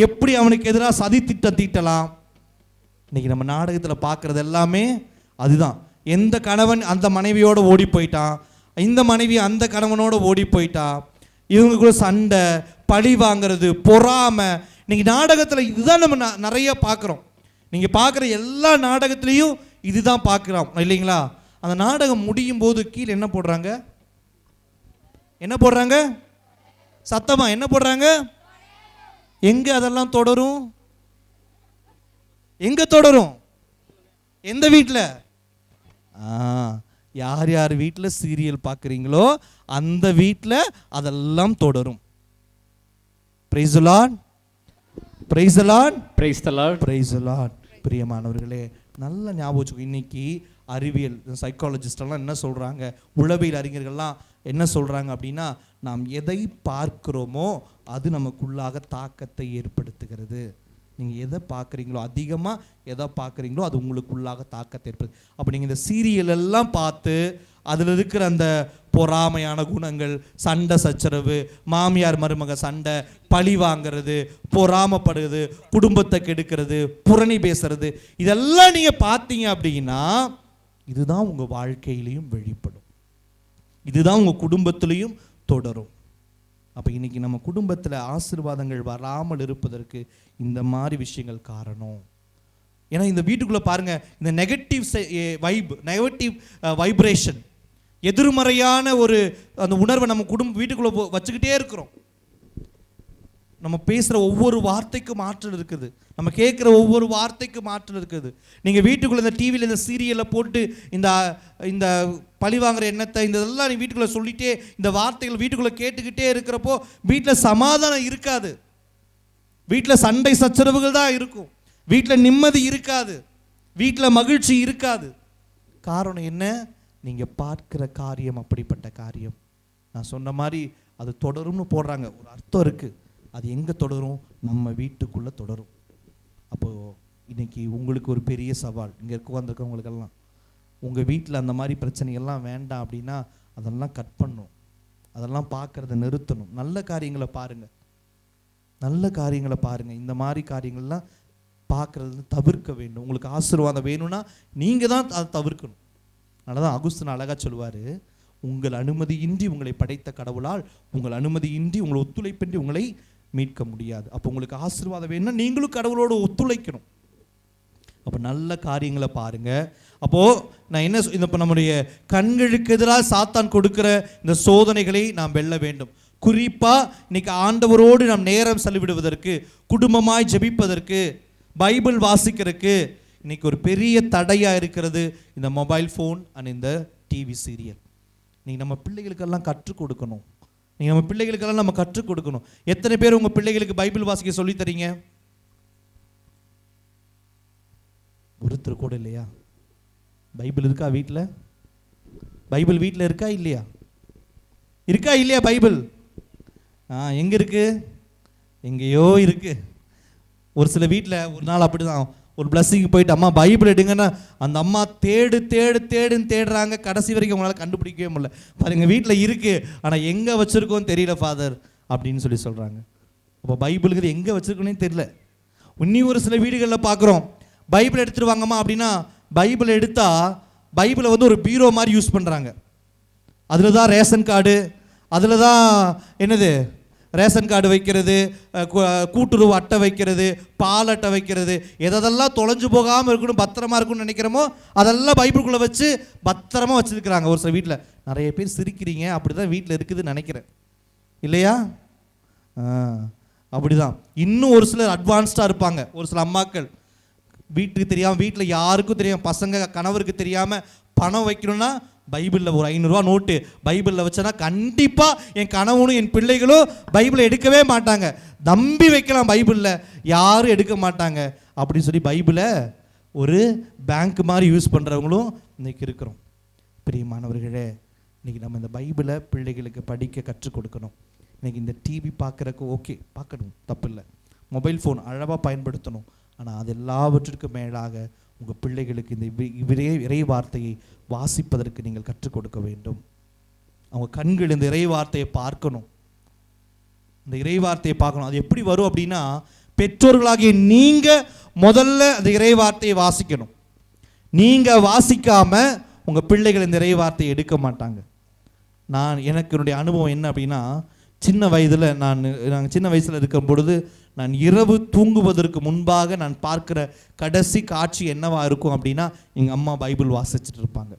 எப்படி அவனுக்கு எதிராக சதி திட்டம் தீட்டலாம். இன்னைக்கு நம்ம நாடகத்தில் பார்க்குறது எல்லாமே அதுதான். எந்த கணவன் அந்த மனைவியோடு ஓடி போயிட்டான், இந்த மனைவி அந்த கணவனோட ஓடி போயிட்டா, இவங்களுக்குள்ள சண்டை, பழி வாங்கிறது, பொறாமை. இன்னைக்கு நாடகத்தில் இதுதான் நம்ம நிறைய பார்க்குறோம். நீங்கள் பார்க்குற எல்லா நாடகத்துலேயும் இதுதான் பார்க்குறோம் இல்லைங்களா? அந்த நாடகம் முடியும் போது கீழே என்ன போடுறாங்க? என்ன போடுறாங்க? சத்தமா என்ன போடுறாங்க? எங்க அதெல்லாம் தொடரும்? எங்க தொடரும்? எந்த வீட்டில்? யார் யார் வீட்டில் சீரியல் பார்க்குறீங்களோ அந்த வீட்டில் அதெல்லாம் தொடரும். Price the lord, praise the lord, praise the lord, praise the Lord. பிரியமானவர்களே, நல்ல ஞாபகம் வச்சுக்கோ. இன்னைக்கு அறிவியல் சைக்காலஜிஸ்டெல்லாம் என்ன சொல்கிறாங்க, உளவியல் அறிஞர்கள்லாம் என்ன சொல்கிறாங்க அப்படின்னா, நாம் எதை பார்க்கிறோமோ அது நமக்குள்ளாக தாக்கத்தை ஏற்படுத்துகிறது. நீங்கள் எதை பார்க்குறீங்களோ, அதிகமாக எதை பார்க்குறீங்களோ அது உங்களுக்குள்ளாக தாக்கத்தை ஏற்படுது. அப்போ நீங்கள் இந்த சீரியல் எல்லாம் பார்த்து அதில் இருக்கிற அந்த பொறாமையான குணங்கள், சண்டை சச்சரவு, மாமியார் மருமக சண்டை, பழி வாங்கிறது, பொறாமப்படுறது, குடும்பத்தை கெடுக்கிறது, புரணி பேசுறது, இதெல்லாம் நீங்கள் பார்த்தீங்க அப்படின்னா இதுதான் உங்கள் வாழ்க்கையிலையும் வெளிப்படும், இதுதான் உங்கள் குடும்பத்திலையும் தொடரும். அப்போ இன்னைக்கு நம்ம குடும்பத்தில் ஆசீர்வாதங்கள் வராமல் இருப்பதற்கு இந்த மாதிரி விஷயங்கள் காரணம். ஏன்னா இந்த வீட்டுக்குள்ளே பாருங்கள், இந்த நெகட்டிவ் வைப்ரேஷன், எதிர்மறையான ஒரு அந்த உணர்வை நம்ம வீட்டுக்குள்ளே வச்சுக்கிட்டே இருக்கிறோம். நம்ம பேசுகிற ஒவ்வொரு வார்த்தைக்கும் ஆற்றல் இருக்குது, நம்ம கேட்குற ஒவ்வொரு வார்த்தைக்கும் ஆற்றல் இருக்குது. நீங்கள் வீட்டுக்குள்ளே இந்த டிவியில் இந்த சீரியலை போட்டு இந்த பழி வாங்குற எண்ணத்தை இதெல்லாம் நீ வீட்டுக்குள்ளே சொல்லிகிட்டே, இந்த வார்த்தைகள் வீட்டுக்குள்ளே கேட்டுக்கிட்டே இருக்கிறப்போ வீட்டில் சமாதானம் இருக்காது, வீட்டில் சண்டை சச்சரவுகள் தான் இருக்கும், வீட்டில் நிம்மதி இருக்காது, வீட்டில் மகிழ்ச்சி இருக்காது. காரணம் என்ன? நீங்கள் பார்க்குற காரியம் அப்படிப்பட்ட காரியம். நான் சொன்ன மாதிரி அது தொடரும்னு போடுறாங்க, ஒரு அர்த்தம் இருக்குது. அது எங்கே தொடரும்? நம்ம வீட்டுக்குள்ளே தொடரும். அப்போது இன்னைக்கு உங்களுக்கு ஒரு பெரிய சவால், இங்கே உட்காந்துருக்கவங்களுக்கெல்லாம் உங்கள் வீட்டில் அந்த மாதிரி பிரச்சனைகள்லாம் வேண்டாம் அப்படின்னா அதெல்லாம் கட் பண்ணணும், அதெல்லாம் பார்க்குறத நிறுத்தணும். நல்ல காரியங்களை பாருங்கள், நல்ல காரியங்களை பாருங்கள். இந்த மாதிரி காரியங்கள்லாம் பார்க்குறது தவிர்க்க வேண்டும். உங்களுக்கு ஆசீர்வாதம் வேணும்னா நீங்கள் தான் அதை தவிர்க்கணும். அதனால தான் அகுஸ்தீன் அழகாக சொல்லுவார், உங்கள் அனுமதியின்றி உங்களை படைத்த கடவுளால் உங்கள் அனுமதியின்றி உங்களை ஒத்துழைப்பின்றி உங்களை மீட்க முடியாது. அப்போ உங்களுக்கு ஆசீர்வாதம் வேணும்னா நீங்களும் கடவுளோடு ஒத்துழைக்கணும். அப்போ நல்ல காரியங்களை பாருங்கள். அப்போது நான் என்ன இப்போ நம்முடைய கண்களுக்கு எதிராக சாத்தான் கொடுக்குற இந்த சோதனைகளை நாம் வெல்ல வேண்டும். குறிப்பாக இன்னைக்கு ஆண்டவரோடு நாம் நேரம் செலவிடுவதற்கு, குடும்பமாய் ஜெபிப்பதற்கு, பைபிள் வாசிக்கிறதுக்கு இன்னைக்கு ஒரு பெரிய தடையாக இருக்கிறது இந்த மொபைல் ஃபோன் அண்ட் இந்த டிவி சீரியல். நீங்கள் நம்ம பிள்ளைகளுக்கெல்லாம் கற்றுக் கொடுக்கணும், நீங்கள் நம்ம பிள்ளைகளுக்கெல்லாம் நம்ம கற்றுக் கொடுக்கணும். எத்தனை பேர் உங்கள் பிள்ளைகளுக்கு பைபிள் வாசிக்க சொல்லி தரீங்க? ஒருத்தர் கூட இல்லையா? பைபிள் இருக்கா வீட்டில்? பைபிள் வீட்டில் இருக்கா இல்லையா? இருக்கா இல்லையா பைபிள்? எங்கே இருக்கு? எங்கேயோ இருக்கு. ஒரு சில வீட்டில் ஒரு நாள் அப்படி தான், ஒரு பிளஸ்ஸிங் போயிட்டு அம்மா பைபிள் எடுங்கன்னா அந்த அம்மா தேடுன்னு தேடுறாங்க, கடைசி வரைக்கும் அவங்களால கண்டுபிடிக்கவே முடியல. பாருங்க வீட்டில் இருக்குது, ஆனால் எங்கே வச்சுருக்கோன்னு தெரியல ஃபாதர் அப்படின்னு சொல்கிறாங்க. அப்போ பைபிளுக்கு எங்கே வச்சுருக்கோன்னே தெரியல. இன்னும் ஒரு சில வீடுகளில் பார்க்குறோம், பைபிள் எடுத்துகிட்டு வாங்கம்மா அப்படின்னா பைபிள் எடுத்தால் பைபிளை ஒரு பீரோ மாதிரி யூஸ் பண்ணுறாங்க. அதில் தான் ரேஷன் கார்டு, அதில் தான் என்னது ரேஷன் கார்டு வைக்கிறது, கூட்டுறவு அட்டை வைக்கிறது, பால் அட்டை வைக்கிறது, எதெல்லாம் தொலைஞ்சு போகாமல் இருக்கணும், பத்திரமா இருக்கணும்னு நினைக்கிறோமோ அதெல்லாம் பைபிளுக்குள்ளே வச்சு பத்திரமா வச்சுருக்கிறாங்க. ஒரு சில வீட்டில் நிறைய பேர் சிரிக்கிறீங்க, அப்படி தான் வீட்டில் இருக்குதுன்னு நினைக்கிறேன் இல்லையா? அப்படி தான். இன்னும் ஒரு சிலர் அட்வான்ஸ்டாக இருப்பாங்க. ஒரு சில அம்மாக்கள் வீட்டுக்கு தெரியாமல், வீட்டில் யாருக்கும் தெரியாமல், பசங்க கணவருக்கு தெரியாமல் பணம் வைக்கணும்னா பைபிளில் ஒரு 500 ரூபா நோட்டு பைபிளில் வச்சனா கண்டிப்பாக என் கணவனும் என் பிள்ளைகளும் பைபிளை எடுக்கவே மாட்டாங்க. நம்பி வைக்கலாம், பைபிளில் யாரும் எடுக்க மாட்டாங்க அப்படின்னு சொல்லி பைபிளை ஒரு பேங்க் மாதிரி யூஸ் பண்ணுறவங்களும் இன்றைக்கி இருக்கிறோம். பிரியமானவர்களே, இன்றைக்கி நம்ம இந்த பைபிளை பிள்ளைகளுக்கு படிக்க கற்றுக் கொடுக்கணும். இன்றைக்கி இந்த டிவி பார்க்குறக்கு ஓகே, பார்க்கணும், தப்பு இல்லை. மொபைல் ஃபோன் அளவாக பயன்படுத்தணும். ஆனால் அது எல்லாவற்றிற்கும் மேலாக உங்கள் பிள்ளைகளுக்கு இந்த இறை வார்த்தையை வாசிப்பதற்கு நீங்கள் கற்றுக் கொடுக்க வேண்டும். அவங்க கண்கள் இந்த இறை வார்த்தையை பார்க்கணும். இந்த இறைவார்த்தையை பார்க்கணும். அது எப்படி வரும் அப்படின்னா, பெற்றோர்களாகிய நீங்க முதல்ல அந்த இறைவார்த்தையை வாசிக்கணும். நீங்க வாசிக்காம உங்க பிள்ளைகள் இந்த இறைவார்த்தையை எடுக்க மாட்டாங்க. எனக்கு என்னுடைய அனுபவம் என்ன அப்படின்னா, நாங்கள் சின்ன வயசில் இருக்கும் பொழுது நான் இரவு தூங்குவதற்கு முன்பாக நான் பார்க்குற கடைசி காட்சி என்னவா இருக்கும் அப்படின்னா, எங்கள் அம்மா பைபிள் வாசிச்சுட்டு இருப்பாங்க.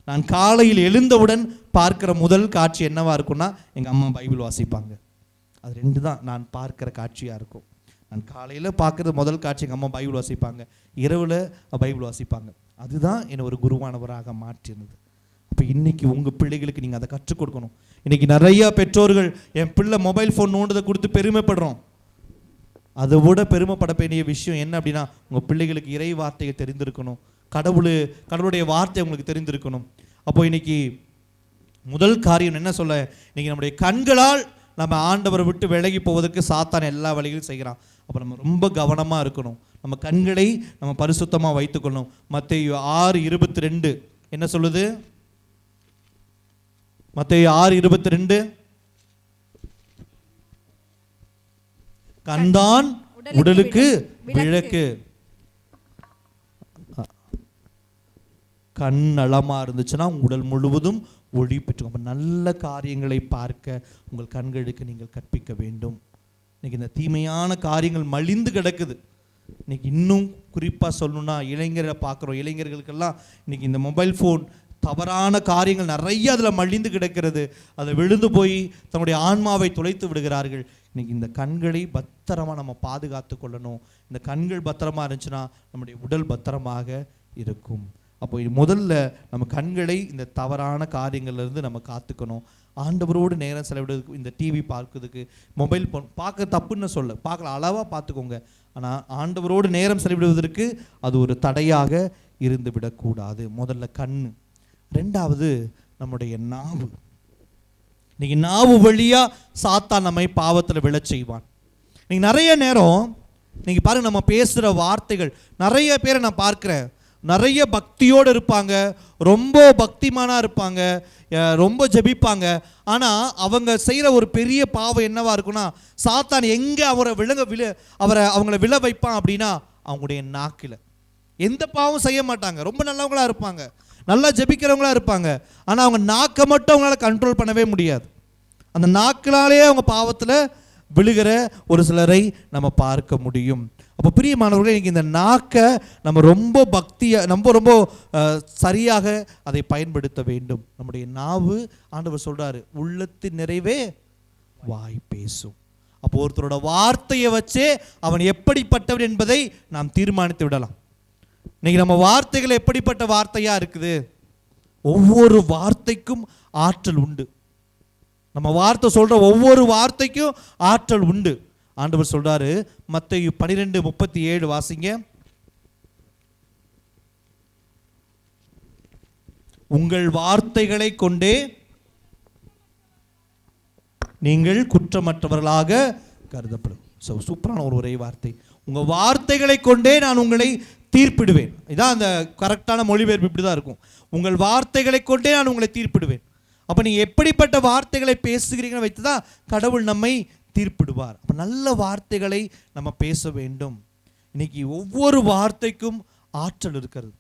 நான் காலையில் எழுந்தவுடன் பார்க்குற முதல் காட்சி என்னவா இருக்கும்னா, எங்கள் அம்மா பைபிள் வாசிப்பாங்க. அது 2 தான் நான் பார்க்குற காட்சியாக இருக்கும். நான் காலையில் பார்க்குறது முதல் காட்சி, எங்கள் அம்மா பைபிள் வாசிப்பாங்க, இரவில் பைபிள் வாசிப்பாங்க. அதுதான் என்னை ஒரு குருவானவராக மாற்றினது. அப்போ இன்றைக்கி உங்கள் பிள்ளைகளுக்கு நீங்கள் அதை கற்றுக் கொடுக்கணும். இன்றைக்கி நிறையா பெற்றோர்கள் என் பிள்ளை மொபைல் ஃபோன் நோண்டதை கொடுத்து பெருமைப்படுறோம். அதை விட பெருமைப்பட வேண்டிய விஷயம் என்ன அப்படின்னா, உங்கள் பிள்ளைகளுக்கு இறை வார்த்தையை தெரிந்திருக்கணும், கடவுளுடைய வார்த்தை உங்களுக்கு தெரிந்திருக்கணும். அப்போ இன்றைக்கி முதல் காரியம் என்ன சொல்ல, இன்றைக்கி நம்முடைய கண்களால் நம்ம ஆண்டவரை விட்டு விலகி போவதற்கு சாத்தான் எல்லா வழிகளும் செய்கிறான். அப்போ நம்ம ரொம்ப கவனமாக இருக்கணும். நம்ம கண்களை நம்ம பரிசுத்தமாக வைத்துக்கொள்ளணும். மத்தேயு 6:22 என்ன சொல்லுது? மத்தேயு 6:22, கண்தான் உடலுக்கு விளக்கு. கண் நலமா இருந்துச்சுன்னா உடல் முழுவதும் ஒளி பெற்று. அப்போ நல்ல காரியங்களை பார்க்க உங்கள் கண்களுக்கு நீங்கள் கற்பிக்க வேண்டும். இன்னைக்கு இந்த தீமையான காரியங்கள் மலிந்து கிடக்குது. இன்னைக்கு இன்னும் குறிப்பாக சொல்லணும்னா, இளைஞரை பார்க்குறோம். இளைஞர்களுக்கெல்லாம் இன்னைக்கு இந்த மொபைல் ஃபோன் தவறான காரியங்கள் நிறைய அதில் மலிந்து கிடக்கிறது. அதில் விழுந்து போய் தன்னுடைய ஆன்மாவை தொலைத்து விடுகிறார்கள். இன்னைக்கு இந்த கண்களை பத்திரமாக நம்ம பாதுகாத்து கொள்ளணும். இந்த கண்கள் பத்திரமா இருந்துச்சுன்னா நம்முடைய உடல் பத்திரமாக இருக்கும். அப்போ முதல்ல நம்ம கண்களை இந்த தவறான காரியங்கள்லேருந்து நம்ம காத்துக்கணும். ஆண்டவரோடு நேரம் செலவிடுறதுக்கு, இந்த டிவி பார்க்கறதுக்கு, மொபைல் ஃபோன் பார்க்க தப்புன்னு சொல்ல, பார்க்கலாம், அளவாக பார்த்துக்கோங்க. ஆனால் ஆண்டவரோடு நேரம் செலவிடுவதற்கு அது ஒரு தடையாக இருந்து விடக்கூடாது. முதல்ல கண். 2வது நம்முடைய நாவு. இன்னைக்கு நாவு வழியாக சாத்தான் நம்மை பாவத்தில் விழச் செய்வான். இன்னைக்கு நிறைய நேரம் இன்னைக்கு பாருங்க, நம்ம பேசுகிற வார்த்தைகள், நிறைய பேரை நான் பார்க்குறேன், நிறைய பக்தியோடு இருப்பாங்க, ரொம்ப பக்திமானாக இருப்பாங்க, ரொம்ப ஜெபிப்பாங்க. ஆனால் அவங்க செய்கிற ஒரு பெரிய பாவம் என்னவா இருக்குன்னா, சாத்தான் எங்கே அவங்கள விழ வைப்பான் அப்படின்னா, அவங்களுடைய நாக்கில். எந்த பாவம் செய்ய மாட்டாங்க, ரொம்ப நல்லவங்களாக இருப்பாங்க, நல்லா ஜெபிக்கிறவங்களா இருப்பாங்க. ஆனால் அவங்க நாக்கை மட்டும் அவங்களால கண்ட்ரோல் பண்ணவே முடியாது. அந்த நாக்கினாலேயே அவங்க பாவத்தில் விழுகிற ஒரு சிலரை நம்ம பார்க்க முடியும். அப்போ பிரியமானவர்களே, இன்றைக்கி இந்த நாக்கை நம்ம ரொம்ப ரொம்ப சரியாக அதை பயன்படுத்த வேண்டும். நம்முடைய நாவு, ஆண்டவர் சொல்கிறாரு, உள்ளத்தின் நிறைவே வாய் பேசும். அப்போ ஒருத்தரோட வார்த்தையை வச்சே அவன் எப்படிப்பட்டவன் என்பதை நாம் தீர்மானித்து விடலாம். இன்னைக்கு நம்ம வார்த்தைகள் எப்படிப்பட்ட வார்த்தையாக இருக்குது? ஒவ்வொரு வார்த்தைக்கும் ஆற்றல் உண்டு. நம்ம வார்த்தை சொல்கிற ஒவ்வொரு வார்த்தைக்கும் ஆற்றல் உண்டு. ஆண்டவர் சொல்றாரு, மத்தேயு 12:37 வாசிங்க. உங்கள் வார்த்தைகளை கொண்டே நீங்கள் குற்றமற்றவர்களாக கருதப்படும். சூப்பரான ஒரு ஒரே வார்த்தை. உங்க வார்த்தைகளை கொண்டே நான் உங்களை தீர்ப்பிடுவேன். இதான் அந்த கரெக்டான மொழிபெயர்ப்பு. இப்படி தான் இருக்கும். உங்கள் வார்த்தைகளை கொண்டே நான் உங்களை தீர்ப்பிடுவேன். அப்போ நீங்கள் எப்படிப்பட்ட வார்த்தைகளை பேசுகிறீங்கன்னு வைத்து தான் கடவுள் நம்மை தீர்ப்பிடுவார். அப்போ நல்ல வார்த்தைகளை நம்ம பேச வேண்டும். இன்னைக்கு ஒவ்வொரு வார்த்தைக்கும் ஆற்றல் இருக்கிறது.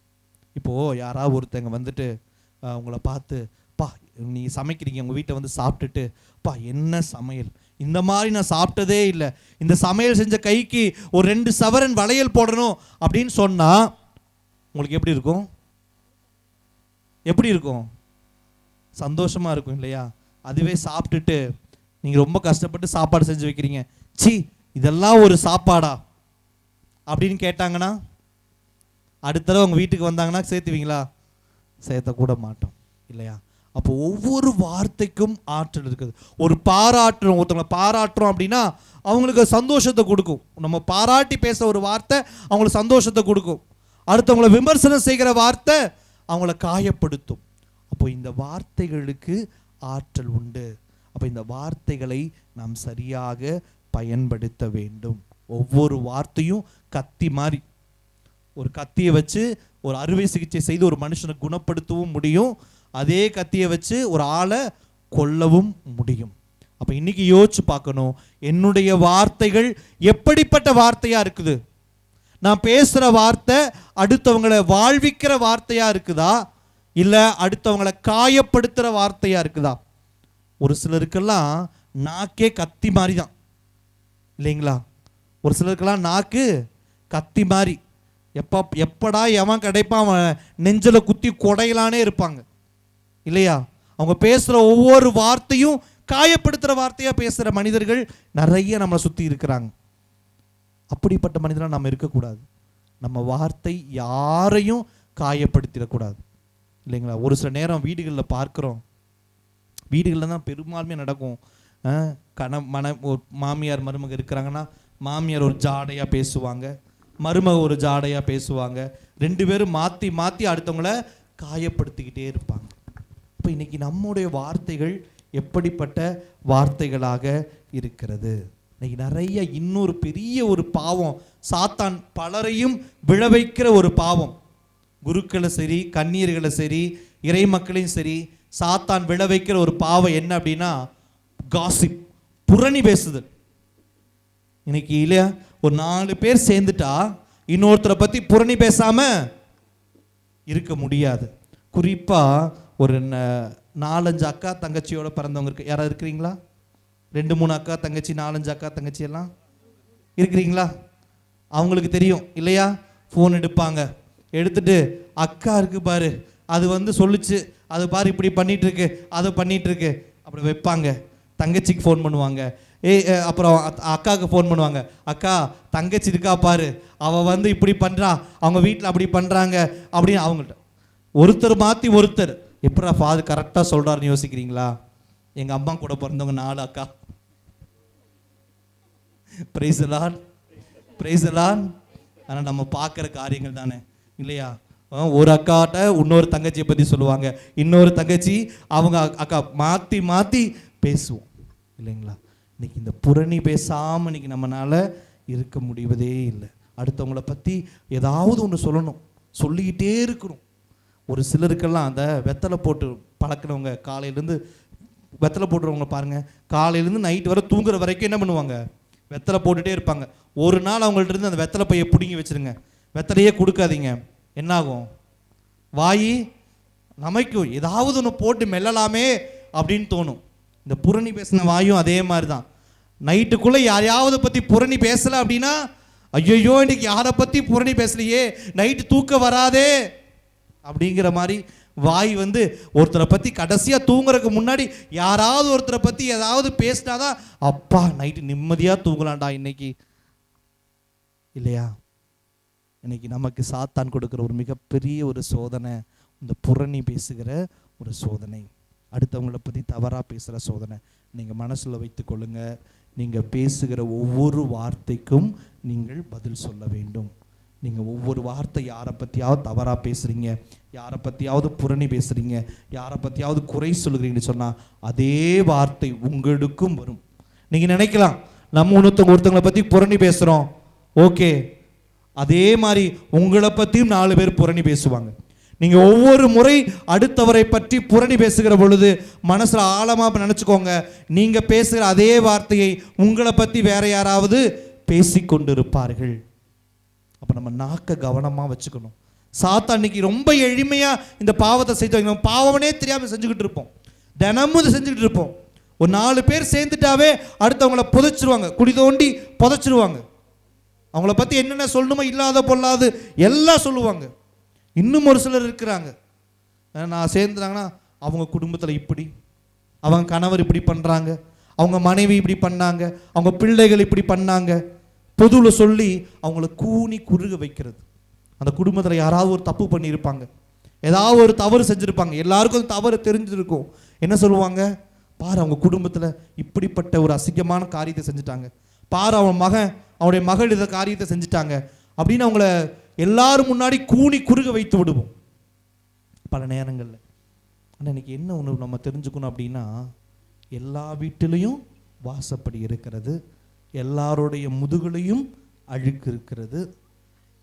இப்போது யாராவது ஒருத்தங்க வந்துட்டு உங்களை பார்த்து, பா நீ சமைக்கிறீங்க, உங்கள் வீட்டை வந்து சாப்பிட்டுட்டு, பா என்ன சமையல், இந்த மாதிரி நான் சாப்பிட்டதே இல்லை, இந்த சமையல் செஞ்ச கைக்கு ஒரு 2 சவரன் வளையல் போடணும் அப்படின்னு சொன்னால் உங்களுக்கு எப்படி இருக்கும்? எப்படி இருக்கும்? சந்தோஷமாக இருக்கும் இல்லையா? அதுவே சாப்பிட்டுட்டு நீங்கள் ரொம்ப கஷ்டப்பட்டு சாப்பாடு செஞ்சு வைக்கிறீங்க, சி இதெல்லாம் ஒரு சாப்பாடா அப்படின்னு கேட்டாங்கன்னா, அடுத்த தடவை உங்கள் வீட்டுக்கு வந்தாங்கன்னா சேர்த்துவீங்களா? சேர்த்தக்கூட மாட்டோம் இல்லையா? அப்போ ஒவ்வொரு வார்த்தைக்கும் ஆற்றல் இருக்குது. ஒரு பாராட்டுறோம், ஒருத்தவங்களை பாராட்டுறோம் அப்படின்னா அவங்களுக்கு சந்தோஷத்தை கொடுக்கும். நம்ம பாராட்டி பேச ஒரு வார்த்தை அவங்களுக்கு சந்தோஷத்தை கொடுக்கும். அடுத்தவங்களை விமர்சனம் செய்கிற வார்த்தை அவங்கள காயப்படுத்தும். அப்போ இந்த வார்த்தைகளுக்கு ஆற்றல் உண்டு. அப்போ இந்த வார்த்தைகளை நாம் சரியாக பயன்படுத்த வேண்டும். ஒவ்வொரு வார்த்தையும் கத்தி மாதிரி. ஒரு கத்தியை வச்சு ஒரு அறுவை சிகிச்சை செய்து ஒரு மனுஷனை குணப்படுத்தவும் முடியும். அதே கத்தியை வச்சு ஒரு ஆளை கொல்லவும் முடியும். அப்ப இன்னைக்கு யோசிச்சு பார்க்கணும், என்னுடைய வார்த்தைகள் எப்படிப்பட்ட வார்த்தையா இருக்குது? நான் பேசுற வார்த்தை அடுத்தவங்களை வாழ்விக்கிற வார்த்தையா இருக்குதா, இல்ல அடுத்தவங்களை காயப்படுத்துற வார்த்தையா இருக்குதா? ஒரு சிலருக்கெல்லாம் நாக்கே கத்தி மாதிரி தான் இல்லைங்களா? ஒரு சிலருக்கெல்லாம் நாக்கு கத்தி மாதிரி, எப்படா எவன் கிடைப்பான் அவன் நெஞ்சில குத்தி கொடையலானே இருப்பாங்க இல்லையா? அவங்க பேசுற ஒவ்வொரு வார்த்தையும் காயப்படுத்துற வார்த்தையா பேசுற மனிதர்கள் நிறைய நம்மளை சுத்தி இருக்கிறாங்க. அப்படிப்பட்ட மனிதனா நம்ம இருக்கக்கூடாது. நம்ம வார்த்தை யாரையும் காயப்படுத்திடக்கூடாது இல்லைங்களா? ஒரு சில நேரம் வீடுகளில் பார்க்குறோம், வீடுகளில் தான் பெரும்பாலுமே நடக்கும். மாமியார் மருமக இருக்கிறாங்கன்னா மாமியார் ஒரு ஜாடையாக பேசுவாங்க, மருமக ஒரு ஜாடையாக பேசுவாங்க, ரெண்டு பேரும் மாற்றி மாற்றி அடுத்தவங்களை காயப்படுத்திக்கிட்டே இருப்பாங்க. இப்போ இன்னைக்கு நம்முடைய வார்த்தைகள் எப்படிப்பட்ட வார்த்தைகளாக இருக்கிறது? இன்னைக்கு நிறைய இன்னொரு பெரிய ஒரு பாவம், சாத்தான் பலரையும் விழவைக்கிற ஒரு பாவம். குருக்களை சரி, கன்னியர்களை சரி, இறை மக்களையும் சரி, சாத்தான் விழவைக்கிற ஒரு பாவம் என்ன அப்படின்னா காசிப், புரணி பேசுதல். இன்னைக்கு இல்லையா, ஒரு 4 பேர் சேர்ந்துட்டா இன்னொருத்தரை பத்தி புரணி பேசாம இருக்க முடியாது. குறிப்பா ஒரு 4-5 அக்கா தங்கச்சியோட பிறந்தவங்க இருக்கு. யாராவது இருக்கிறீங்களா? 2-3 அக்கா தங்கச்சி, 4-5 அக்கா தங்கச்சி எல்லாம் இருக்கிறீங்களா? அவங்களுக்கு தெரியும் இல்லையா, ஃபோன் எடுப்பாங்க, எடுத்துட்டு அக்கா இருக்கு பாரு, அது சொல்லுச்சு, அது பாரு இப்படி பண்ணிட்டு இருக்கு, அதை பண்ணிட்டு இருக்கு, அப்படி வைப்பாங்க. தங்கச்சிக்கு ஃபோன் பண்ணுவாங்க, அப்புறம் அக்காவுக்கு ஃபோன் பண்ணுவாங்க, அக்கா தங்கச்சி இருக்கா பாரு, அவ இப்படி பண்றா, அவங்க வீட்டில் அப்படி பண்றாங்க அப்படின்னு அவங்கள்ட்ட ஒருத்தர் மாற்றி ஒருத்தர். எப்படா ஃபாதர் கரெக்டாக சொல்கிறாருன்னு யோசிக்கிறீங்களா? எங்கள் அம்மா கூட பிறந்தவங்க 4 அக்கா. Price the lord, praise the Lord. ஆனால் நம்ம பார்க்குற காரியங்கள் தானே இல்லையா? ஒரு அக்காட்ட இன்னொரு தங்கச்சியை பற்றி சொல்லுவாங்க, இன்னொரு தங்கச்சி அவங்க அக்கா, மாற்றி மாற்றி பேசுவோம் இல்லைங்களா? இன்னைக்கு இந்த புரணி பேசாமல் இன்னைக்கு நம்மளால இருக்க முடிவதே இல்லை. அடுத்தவங்களை பற்றி ஏதாவது ஒன்று சொல்லணும், சொல்லிக்கிட்டே இருக்கணும். ஒரு சிலருக்கெல்லாம் அந்த வெத்தலை போட்டு பழக்கிறவங்க, காலையிலேருந்து வெத்தலை போட்டுறவங்க பாருங்க, காலையிலேருந்து நைட் வரை தூங்குற வரைக்கும் என்ன பண்ணுவாங்க, வெத்தலை போட்டுகிட்டே இருப்பாங்க. ஒரு நாள் அவங்கள்ட்ட இருந்து அந்த வெத்தலை பையை பிடுங்கி வச்சுருங்க, வெத்தலையே கொடுக்காதீங்க, என்னாகும், வாய் நமைக்கும், ஏதாவது ஒன்று போட்டு மெல்லலாமே அப்படின்னு தோணும். இந்த புரணி பேசின வாயும் அதே மாதிரி தான். நைட்டுக்குள்ளே யாரையாவது பற்றி புரணி பேசலை அப்படின்னா, ஐயோ இன்னைக்கு யாரை பற்றி புரணி பேசலையே, நைட்டு தூக்கம் வராதே அப்படிங்கிற மாதிரி வாய் ஒருத்தரை பற்றி கடைசியாக தூங்குறதுக்கு முன்னாடி யாராவது ஒருத்தரை பற்றி ஏதாவது பேசினாதான் அப்பா நைட்டு நிம்மதியாக தூங்கலாம்டா இன்னைக்கு இல்லையா? இன்னைக்கு நமக்கு சாத்தான் கொடுக்குற ஒரு மிகப்பெரிய ஒரு சோதனை இந்த புரணி பேசுகிற ஒரு சோதனை, அடுத்தவங்களை பற்றி தவறாக பேசுகிற சோதனை. நீங்கள் மனசில் வைத்து கொள்ளுங்க, நீங்கள் பேசுகிற ஒவ்வொரு வார்த்தைக்கும் நீங்கள் பதில் சொல்ல வேண்டும். நீங்கள் ஒவ்வொரு வார்த்தை யாரை பற்றியாவது தவறாக பேசுகிறீங்க, யாரை பற்றியாவது புரணி பேசுகிறீங்க, யாரை பற்றியாவது குறை சொல்லுகிறீங்கன்னு சொன்னால் அதே வார்த்தை உங்களுக்கும் வரும். நீங்கள் நினைக்கலாம் நம்ம ஒருத்தவங்களை பற்றி புரணி பேசுகிறோம், ஓகே, அதே மாதிரி உங்களை பற்றியும் 4 பேர் புரணி பேசுவாங்க. நீங்கள் ஒவ்வொரு முறை அடுத்தவரை பற்றி புரணி பேசுகிற பொழுது மனசில் ஆழமாக நினச்சிக்கோங்க, நீங்கள் பேசுகிற அதே வார்த்தையை உங்களை பற்றி வேற யாராவது பேசிக்கொண்டிருப்பார்கள். அப்போ நம்ம நாக்க கவனமாக வச்சுக்கணும். சாத்தான் இன்னைக்கு ரொம்ப எளிமையாக இந்த பாவத்தை செய்து நம்ம பாவமே தெரியாமல் செஞ்சுக்கிட்டு இருப்போம், தினமும் இதை செஞ்சுக்கிட்டு இருப்போம். ஒரு 4 பேர் சேர்ந்துட்டாவே அடுத்தவங்களை புதைச்சிருவாங்க, குடி தோண்டி புதைச்சிருவாங்க. அவங்கள பற்றி என்னென்ன சொல்லணுமோ இல்லாத பொல்லாது எல்லாம் சொல்லுவாங்க. இன்னும் ஒரு சிலர் இருக்கிறாங்க, நான் சேர்ந்துட்டாங்கன்னா அவங்க குடும்பத்தில் இப்படி, அவங்க கணவர் இப்படி பண்ணுறாங்க, அவங்க மனைவி இப்படி பண்ணாங்க, அவங்க பிள்ளைகள் இப்படி பண்ணாங்க, பொதுவில் சொல்லி அவங்கள கூனி குறுக வைக்கிறது. அந்த குடும்பத்தில் யாராவது ஒரு தப்பு பண்ணியிருப்பாங்க, ஏதாவது ஒரு தவறு செஞ்சுருப்பாங்க, எல்லாருக்கும் தவறு தெரிஞ்சிருக்கும். என்ன சொல்லுவாங்க, பாரு அவங்க குடும்பத்தில் இப்படிப்பட்ட ஒரு அசிங்கமான காரியத்தை செஞ்சுட்டாங்க, பாரு அவன் மகன் அவனுடைய மகள் இதை காரியத்தை செஞ்சுட்டாங்க அப்படின்னு அவங்கள எல்லாரும் முன்னாடி கூனி குறுக வைத்து விடுவோம் பல நேரங்களில். ஆனால் இன்னைக்கு என்ன ஒன்று நம்ம தெரிஞ்சுக்கணும் அப்படின்னா, எல்லா வீட்டிலையும் வாசப்படி இருக்கிறது, எல்லாருடைய முதுகுலையும் அழுக்கு இருக்கிறது.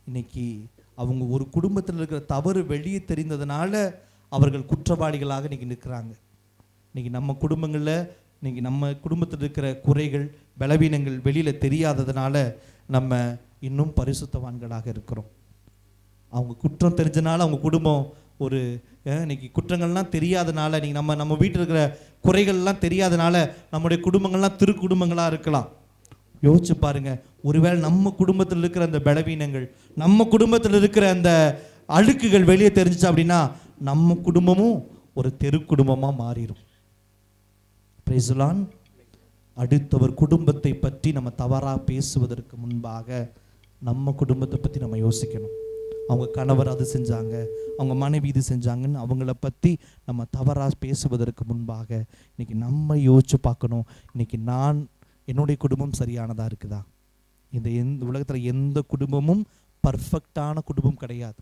இன்னைக்கு அவங்க ஒரு குடும்பத்தில் இருக்கிற தவறு வெளியே தெரிந்ததுனால அவர்கள் குற்றவாளிகளாக இன்னைக்கு நிற்கிறாங்க. இன்னைக்கு நம்ம குடும்பங்களில் இன்னைக்கு நம்ம குடும்பத்தில் இருக்கிற குறைகள் பலவீனங்கள் வெளியில் தெரியாததுனால நம்ம இன்னும் பரிசுத்தவான்களாக இருக்கிறோம். அவங்க குற்றம் தெரிஞ்சனால அவங்க குடும்பம் ஒரு இன்னைக்கு குற்றங்கள்லாம் தெரியாதனால, இன்னைக்கு நம்ம வீட்டில் இருக்கிற குறைகள்லாம் தெரியாதனால நம்முடைய குடும்பங்கள்லாம் திருக்குடும்பங்களாக இருக்கலாம். யோசிச்சு பாருங்க, ஒருவேளை நம்ம குடும்பத்தில் இருக்கிற அந்த பலவீனங்கள், நம்ம குடும்பத்தில் இருக்கிற அந்த அழுக்குகள் வெளியே தெரிஞ்சிச்சு அப்படின்னா நம்ம குடும்பமும் ஒரு தெரு குடும்பமாக மாறிடும். Price the Lord. அடுத்தவர் குடும்பத்தை பற்றி நம்ம தவறாக பேசுவதற்கு முன்பாக நம்ம குடும்பத்தை பற்றி நம்ம யோசிக்கணும். அவங்க கணவர் அது செஞ்சாங்க, அவங்க மனைவி இது செஞ்சாங்கன்னு அவங்கள பற்றி நம்ம தவறாக பேசுவதற்கு முன்பாக இன்னைக்கு நம்ம யோசிச்சு பார்க்கணும், இன்னைக்கு என்னுடைய குடும்பம் சரியானதாக இருக்குதா? எந்த உலகத்தில் எந்த குடும்பமும் பர்ஃபெக்டான குடும்பம் கிடையாது.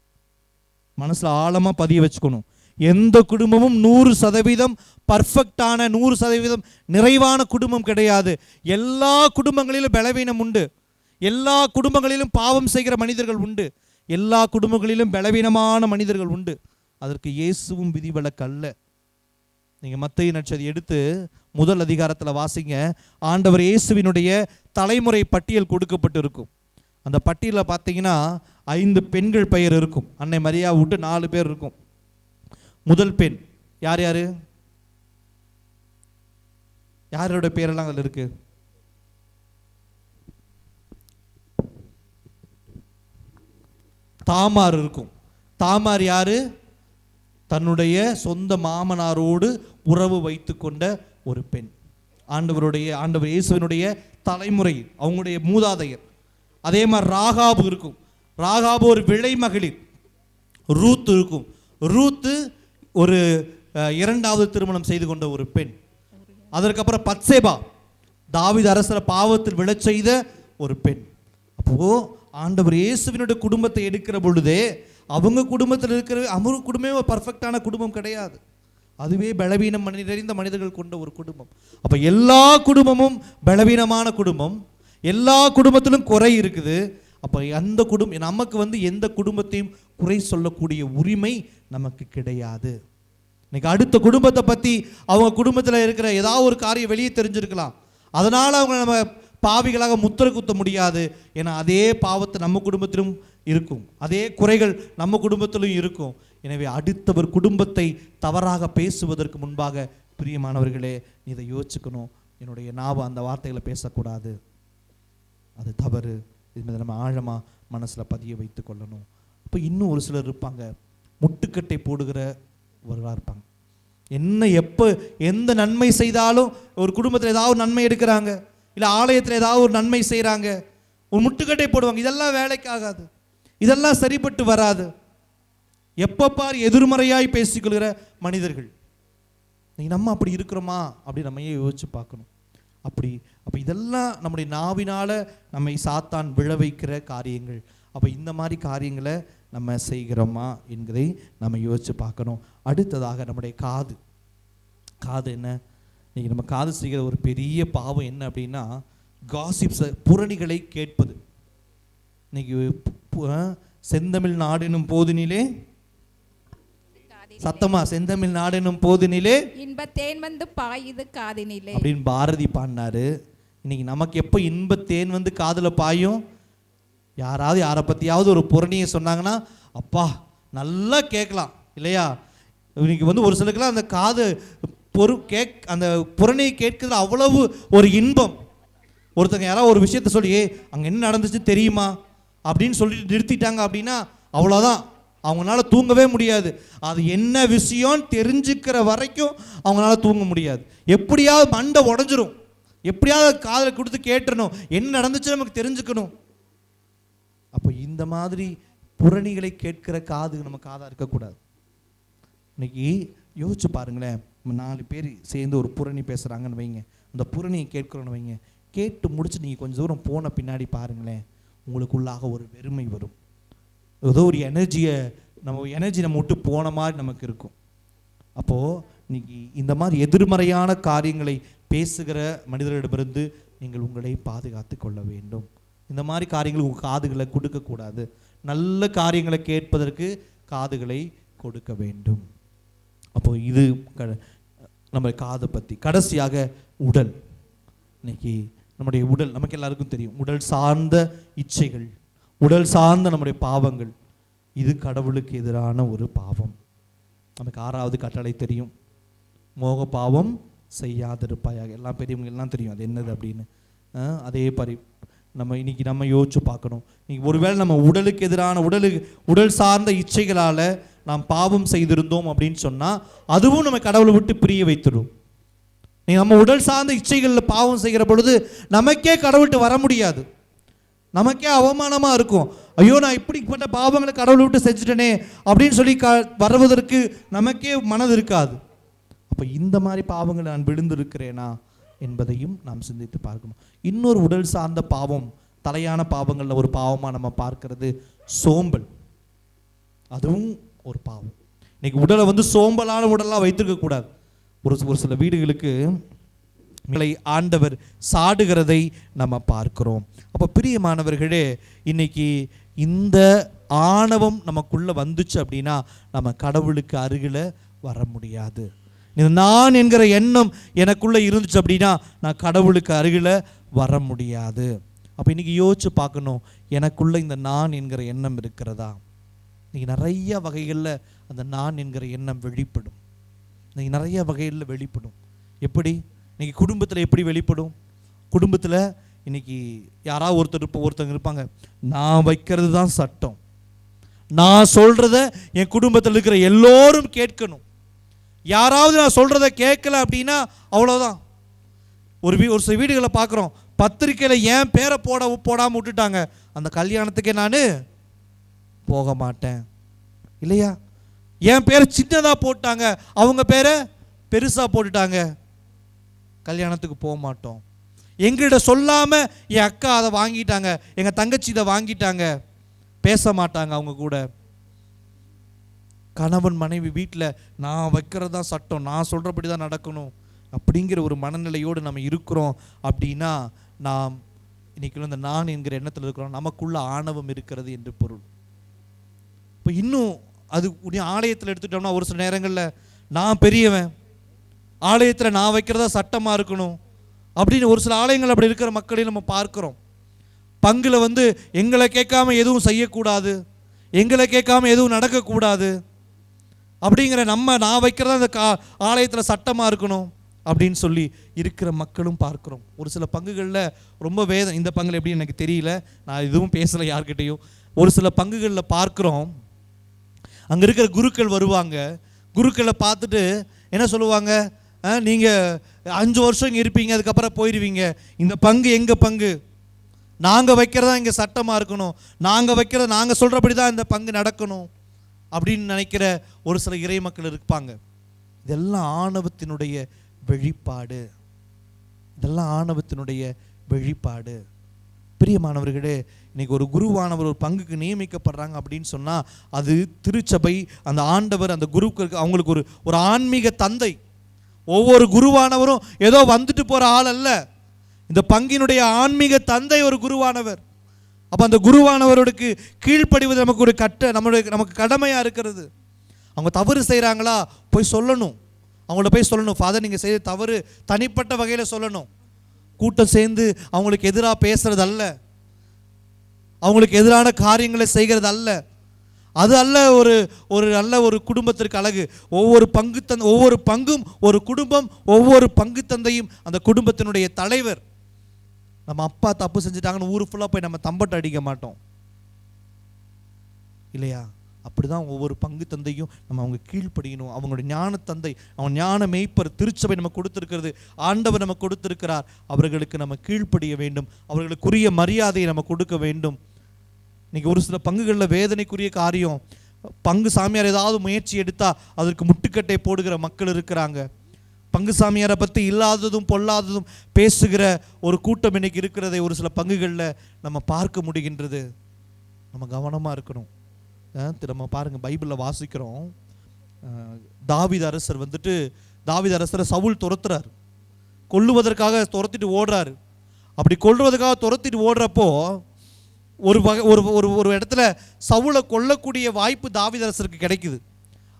மனசில் ஆழமாக பதிய வச்சுக்கணும். எந்த குடும்பமும் 100% பர்ஃபெக்டான 100% நிறைவான குடும்பம் கிடையாது. எல்லா குடும்பங்களிலும் பலவீனம் உண்டு. எல்லா குடும்பங்களிலும் பாவம் செய்கிற மனிதர்கள் உண்டு. எல்லா குடும்பங்களிலும் பலவீனமான மனிதர்கள் உண்டு. அதற்கு இயேசுவும் விதிவிலக்கு அல்ல. நீங்கள் மத்தேயு நற்செய்தி எடுத்து முதல் அதிகாரத்தில் வாசிங்க. ஆண்டவர் இயேசுவினுடைய தலைமுறை பட்டியல் கொடுக்கப்பட்டு இருக்கும். அந்த பட்டியலில் பார்த்தீங்கன்னா 5 பெண்கள் பெயர் இருக்கும். அன்னை மரியா விட்டு 4 பேர் இருக்கும். முதல் பெண் யார்? யாரோட பேரெல்லாம் அதில் இருக்கு? தாமார் இருக்கும். தாமார் யாரு? தன்னுடைய சொந்த மாமனாரோடு உறவு வைத்து கொண்ட ஒரு பெண். ஆண்டவர் இயேசுவினுடைய தலைமுறை, அவங்களுடைய மூதாதையர். அதே மாதிரி ராகாபு இருக்கும். ராகாபு ஒரு விளை மகளிர். ரூத் இருக்கும். ரூத்து ஒரு 2வது திருமணம் செய்து கொண்ட ஒரு பெண். அதற்கப்புறம் பத்சேபா, தாவீது அரசரை பாவத்தில் விழச் செய்த ஒரு பெண். அப்போ ஆண்டவர் இயேசுவினுடைய குடும்பத்தை எடுக்கிற பொழுதே அவங்க குடும்பத்தில் இருக்கிற அவங்க குடும்பமே ஒரு பர்ஃபெக்டான குடும்பம் கிடையாது. அதுவே பலவீனம் நிறைந்த மனிதர்கள் கொண்ட ஒரு குடும்பம். அப்போ எல்லா குடும்பமும் பலவீனமான குடும்பம். எல்லா குடும்பத்திலும் குறை இருக்குது. அப்போ அந்த குடும்பம் நமக்கு எந்த குடும்பத்தையும் குறை சொல்லக்கூடிய உரிமை நமக்கு கிடையாது. இன்னைக்கு அடுத்த குடும்பத்தை பற்றி அவங்க குடும்பத்தில் இருக்கிற ஏதாவது ஒரு காரியம் வெளியே தெரிஞ்சிருக்கலாம். அதனால் அவங்க நம்ம பாவிகளாக முத்திரை குத்த முடியாது. ஏன்னா அதே பாவத்தை நம்ம குடும்பத்திலும் இருக்கும், அதே குறைகள் நம்ம குடும்பத்திலும் இருக்கும். எனவே அடுத்தவர் குடும்பத்தை தவறாக பேசுவதற்கு முன்பாக பிரியமானவர்களே, இதை யோசிச்சுக்கணும். என்னுடைய நாவை அந்த வார்த்தைகளை பேசக்கூடாது, அது தவறு. இது நம்ம ஆழமாக மனசில் பதிய வைத்து கொள்ளணும். அப்போ இன்னும் ஒரு சிலர் இருப்பாங்க, முட்டுக்கட்டை போடுகிறவர்களாக இருப்பாங்க. எப்போ எந்த நன்மை செய்தாலும், ஒரு குடும்பத்தில் ஏதாவது நன்மை எடுக்கிறாங்க, இல்லை ஆலயத்தில் ஏதாவது ஒரு நன்மை செய்கிறாங்க, ஒரு முட்டுக்கட்டை போடுவாங்க. இதெல்லாம் வேலைக்கு ஆகாது, இதெல்லாம் சரிப்பட்டு வராது. எப்போ பார் எதிர்மறையாய் பேசிக்கொள்கிற மனிதர்கள். நம்ம அப்படி இருக்கிறோமா அப்படி நம்ம யோசிச்சு பார்க்கணும். அப்போ இதெல்லாம் நம்முடைய நாவினால் நம்மை சாத்தான் விழ வைக்கிற காரியங்கள். அப்போ இந்த மாதிரி காரியங்களை நம்ம செய்கிறோமா என்கிறதை நம்ம யோசிச்சு பார்க்கணும். அடுத்ததாக நம்முடைய காது என்ன? இன்னைக்கு நம்ம காது செய்கிற ஒரு பெரிய பாவம் என்ன அப்படின்னா, காசிப்ஸ், புரணிகளை கேட்பது. இன்னைக்கு செந்தமிழ் நாடெனும் போதினிலே, சத்தமா, செந்தமிழ் நாடெனும் போதினிலே இன்பத்தேன் வந்து பாயுது காதினிலே அப்படின்னு பாரதி பாடினாரு. இன்னைக்கு நமக்கு எப்போ இன்பத்தேன் வந்து காதுல பாயும்? யாராவது யாரை பற்றியாவது ஒரு புரணியை சொன்னாங்கன்னா அப்பா நல்லா கேட்கலாம் இல்லையா? இன்னைக்கு ஒரு சிலருக்குலாம் அந்த காது அந்த புரணியை கேட்குறதுல அவ்வளவு ஒரு இன்பம். ஒருத்தங்க யாராவது ஒரு விஷயத்த சொல்லி அங்கே என்ன நடந்துச்சு தெரியுமா அப்படின்னு சொல்லிட்டு நிறுத்திட்டாங்க அப்படின்னா அவ்வளோதான், அவங்களால தூங்கவே முடியாது. அது என்ன விஷயம் தெரிஞ்சுக்கிற வரைக்கும் அவங்களால தூங்க முடியாது. எப்படியாவது மண்டை உடஞ்சிரும், எப்படியாவது காதில் கொடுத்து கேட்டுறணும், என்ன நடந்துச்சு நமக்கு தெரிஞ்சுக்கணும். அப்போ இந்த மாதிரி புரணிகளை கேட்கிற காது நம்ம காதாக இருக்கக்கூடாது. இன்னைக்கு யோசிச்சு பாருங்களேன், 4 பேர் சேர்ந்து ஒரு புரணி பேசுகிறாங்கன்னு வைங்க, அந்த புரணியை கேட்குறோன்னு வைங்க, கேட்டு முடிச்சு நீங்கள் கொஞ்சம் தூரம் போன பின்னாடி பாருங்களேன், உங்களுக்குள்ளாக ஒரு வெறுமை வரும். ஏதோ ஒரு எனர்ஜி நம்ம விட்டு போன மாதிரி நமக்கு இருக்கும். அப்போது இன்னைக்கு இந்த மாதிரி எதிர்மறையான காரியங்களை பேசுகிற மனிதர்களிடமிருந்து நீங்கள் உங்களை பாதுகாத்து கொள்ள வேண்டும். இந்த மாதிரி காரியங்கள் உங்கள் காதுகளை கொடுக்கக்கூடாது. நல்ல காரியங்களை கேட்பதற்கு காதுகளை கொடுக்க வேண்டும். அப்போது நம்ம காதை பற்றி. கடைசியாக உடல். இன்னைக்கு நம்முடைய உடல் நமக்கு எல்லாருக்கும் தெரியும். உடல் சார்ந்த இச்சைகள், உடல் சார்ந்த நம்முடைய பாவங்கள், இது கடவுளுக்கு எதிரான ஒரு பாவம். நமக்கு 6வது கட்டளை தெரியும், மோக பாவம் செய்யாதிருப்பாயாக. எல்லாம் பெரியவங்க எல்லாம் தெரியும் அது என்னது அப்படின்னு. அதே மாதிரி இன்னைக்கு நம்ம யோசிச்சு பார்க்கணும். இன்னைக்கு ஒருவேளை நம்ம உடலுக்கு எதிரான உடல் சார்ந்த இச்சைகளால் நாம் பாவம் செய்திருந்தோம் அப்படின்னு சொன்னால் அதுவும் நம்ம கடவுளை விட்டு பிரிய வைத்துடும். நம்ம உடல் சார்ந்த இச்சைகளில் பாவம் செய்கிற பொழுது நமக்கே கடவுள்கிட்ட வர முடியாது. நமக்கே அவமானமாக இருக்கும். ஐயோ, நான் இப்படிப்பட்ட பாவங்களை கடவுளை விட்டு செஞ்சுட்டேனே அப்படின்னு சொல்லி வருவதற்கு நமக்கே மனது இருக்காது. அப்போ இந்த மாதிரி பாவங்களை நான் விழுந்திருக்கிறேனா என்பதையும் நாம் சிந்தித்து பார்க்கணும். இன்னொரு உடல் சார்ந்த பாவம், தலையான பாவங்களில் ஒரு பாவமாக நம்ம பார்க்கிறது சோம்பல். அதுவும் ஒரு பாவம். இன்னைக்கு உடலை சோம்பலான உடலாக வைத்திருக்க கூடாது. ஒரு சில வீடுகளுக்கு ஆண்டவர் சாடுகிறதை நம்ம பார்க்கிறோம். அப்போ பிரியமானவர்களே, இன்னைக்கு இந்த ஆணவம் நமக்குள்ள வந்துச்சு அப்படின்னா நம்ம கடவுளுக்கு அருகில் வர முடியாது. நான் என்கிற எண்ணம் எனக்குள்ள இருந்துச்சு அப்படின்னா நான் கடவுளுக்கு அருகில் வர முடியாது. அப்போ இன்னைக்கு யோசிச்சு பார்க்கணும், எனக்குள்ள இந்த நான் என்கிற எண்ணம் இருக்கிறதா? இன்னைக்கு நிறைய வகைகளில் அந்த நான் என்கிற எண்ணம் வெளிப்படும். இன்னைக்கு நிறைய வகைகளில் வெளிப்படும். எப்படி? இன்னைக்கு குடும்பத்தில் எப்படி வெளிப்படும்? குடும்பத்தில் இன்னைக்கு யாராவது ஒருத்தங்க இருப்பாங்க, நான் வைக்கிறது தான் சட்டம், நான் சொல்றத என் குடும்பத்தில் இருக்கிற எல்லோரும் கேட்கணும். யாராவது நான் சொல்றத கேட்கல அப்படின்னா அவ்வளோதான். ஒரு சில வீடுகளை பார்க்குறோம், பத்திரிக்கையில் என் பேரை போடாமல் விட்டுட்டாங்க, அந்த கல்யாணத்துக்கே நான் போக மாட்டேன். இல்லையா? என் பேரை சின்னதாக போட்டாங்க, அவங்க பேரை பெருசாக போட்டுட்டாங்க, கல்யாணத்துக்கு போக மாட்டோம். எங்கள்கிட்ட சொல்லாமல் என் அக்கா அதை வாங்கிட்டாங்க, எங்கள் தங்கச்சி இதை வாங்கிட்டாங்க, பேச மாட்டாங்க அவங்க கூட. கணவன் மனைவி வீட்டில் நான் வைக்கிறது தான் சட்டம், நான் சொல்கிறபடி தான் நடக்கணும் அப்படிங்கிற ஒரு மனநிலையோடு நம்ம இருக்கிறோம் அப்படின்னா நாம் இன்னைக்கு இந்த நான் என்கிற எண்ணத்தில் இருக்கிறோம், நமக்குள்ள ஆணவம் இருக்கிறது என்று பொருள். இப்போ இன்னும் அது ஆலயத்தில் எடுத்துட்டோம்னா ஒரு சில நேரங்களில் நான் பெரியவன், ஆலயத்தில் நான் வைக்கிறதா சட்டமாக இருக்கணும் அப்படின்னு ஒரு சில ஆலயங்கள் அப்படி இருக்கிற மக்களையும் நம்ம பார்க்குறோம். பங்கில் எங்களை கேட்காம எதுவும் செய்யக்கூடாது, எங்களை கேட்காம எதுவும் நடக்கக்கூடாது அப்படிங்கிற நான் வைக்கிறதா அந்த ஆலயத்தில் சட்டமாக இருக்கணும் அப்படின்னு சொல்லி இருக்கிற மக்களும் பார்க்குறோம். ஒரு சில பங்குகளில் ரொம்ப வேதம், இந்த பங்கில் எப்படி எனக்கு தெரியல, நான் எதுவும் பேசலை யார்கிட்டையும். ஒரு சில பங்குகளில் பார்க்குறோம், அங்கே இருக்கிற குருக்கள் வருவாங்க, குருக்களை பார்த்துட்டு என்ன சொல்லுவாங்க, நீங்கள் 5 வருஷம் இங்கே இருப்பீங்க, அதுக்கப்புறம் போயிடுவீங்க, இந்த பங்கு எங்கள் பங்கு, நாங்கள் வைக்கிறதா இங்கே சட்டமாக இருக்கணும், நாங்கள் வைக்கிறத நாங்கள் சொல்கிறபடி தான் இந்த பங்கு நடக்கணும் அப்படின்னு நினைக்கிற ஒரு சில இறை மக்கள் இருப்பாங்க. இதெல்லாம் ஆணவத்தினுடைய வெளிப்பாடு, இதெல்லாம் ஆணவத்தினுடைய வெளிப்பாடு. பிரியமானவர்களே, இன்னைக்கு ஒரு குருவானவர் ஒரு பங்குக்கு நியமிக்கப்படுறாங்க அப்படின்னு சொன்னால் அது திருச்சபை, அந்த ஆண்டவர், அந்த குருவுக்கு அவங்களுக்கு ஒரு ஆன்மீக தந்தை. ஒவ்வொரு குருவானவரும் ஏதோ வந்துட்டு போகிற ஆள் அல்ல, இந்த பங்கினுடைய ஆன்மீக தந்தை ஒரு குருவானவர். அப்போ அந்த குருவானவருக்கு கீழ்ப்படிவது நமக்கு ஒரு நமக்கு கடமையாக இருக்கிறது. அவங்க தவறு செய்கிறாங்களா போய் சொல்லணும், அவங்கள்ட்ட போய் சொல்லணும், ஃபாதர் நீங்கள் செய்ய தவறு, தனிப்பட்ட வகையில் சொல்லணும். கூட்டம் சேர்ந்து அவங்களுக்கு எதிராக பேசுறது அல்ல, அவங்களுக்கு எதிரான காரியங்களை செய்கிறது அல்ல. அது அல்ல ஒரு நல்ல ஒரு குடும்பத்திற்கு அழகு. ஒவ்வொரு பங்கும் ஒரு குடும்பம், ஒவ்வொரு பங்கு தந்தையும் அந்த குடும்பத்தினுடைய தலைவர். நம்ம அப்பா தப்பு செஞ்சுட்டாங்கன்னு ஊர் ஃபுல்லாக போய் நம்ம தம்பட்டை அடிக்க மாட்டோம் இல்லையா? அப்படிதான் ஒவ்வொரு பங்கு தந்தையும் நம்ம அவங்க கீழ்ப்படியணும். அவங்களுடைய ஞான தந்தை, அவங்க ஞான மேய்ப்பர் திருச்சபை நம்ம கொடுத்திருக்கிறது, ஆண்டவர் நம்ம கொடுத்திருக்கிறார், அவர்களுக்கு நம்ம கீழ்ப்படிய வேண்டும், அவர்களுக்குரிய மரியாதையை நம்ம கொடுக்க வேண்டும். இன்னைக்கு ஒரு சில பங்குகளில் வேதனைக்குரிய காரியம், பங்கு சாமியார் ஏதாவது முயற்சி எடுத்தால் அதற்கு முட்டுக்கட்டை போடுகிற மக்கள் இருக்கிறாங்க. பங்கு சாமியாரை பற்றி இல்லாததும் பொல்லாததும் பேசுகிற ஒரு கூட்டம் இன்னைக்கு இருக்கிறதை ஒரு சில பங்குகளில் நம்ம பார்க்க முடிகின்றது. நம்ம கவனமாக இருக்கணும். நம்ம பாருங்கள், பைபிளில் வாசிக்கிறோம், தாவீது அரசர் தாவீது அரசரை சவுல் துரத்துறார், கொல்லுவதற்காக துரத்திட்டு ஓடுறாரு. அப்படி கொல்லுவதற்காக துரத்திட்டு ஓடுறப்போ ஒரு இடத்துல சவுலை கொல்லக்கூடிய வாய்ப்பு தாவீது அரசருக்கு கிடைக்குது.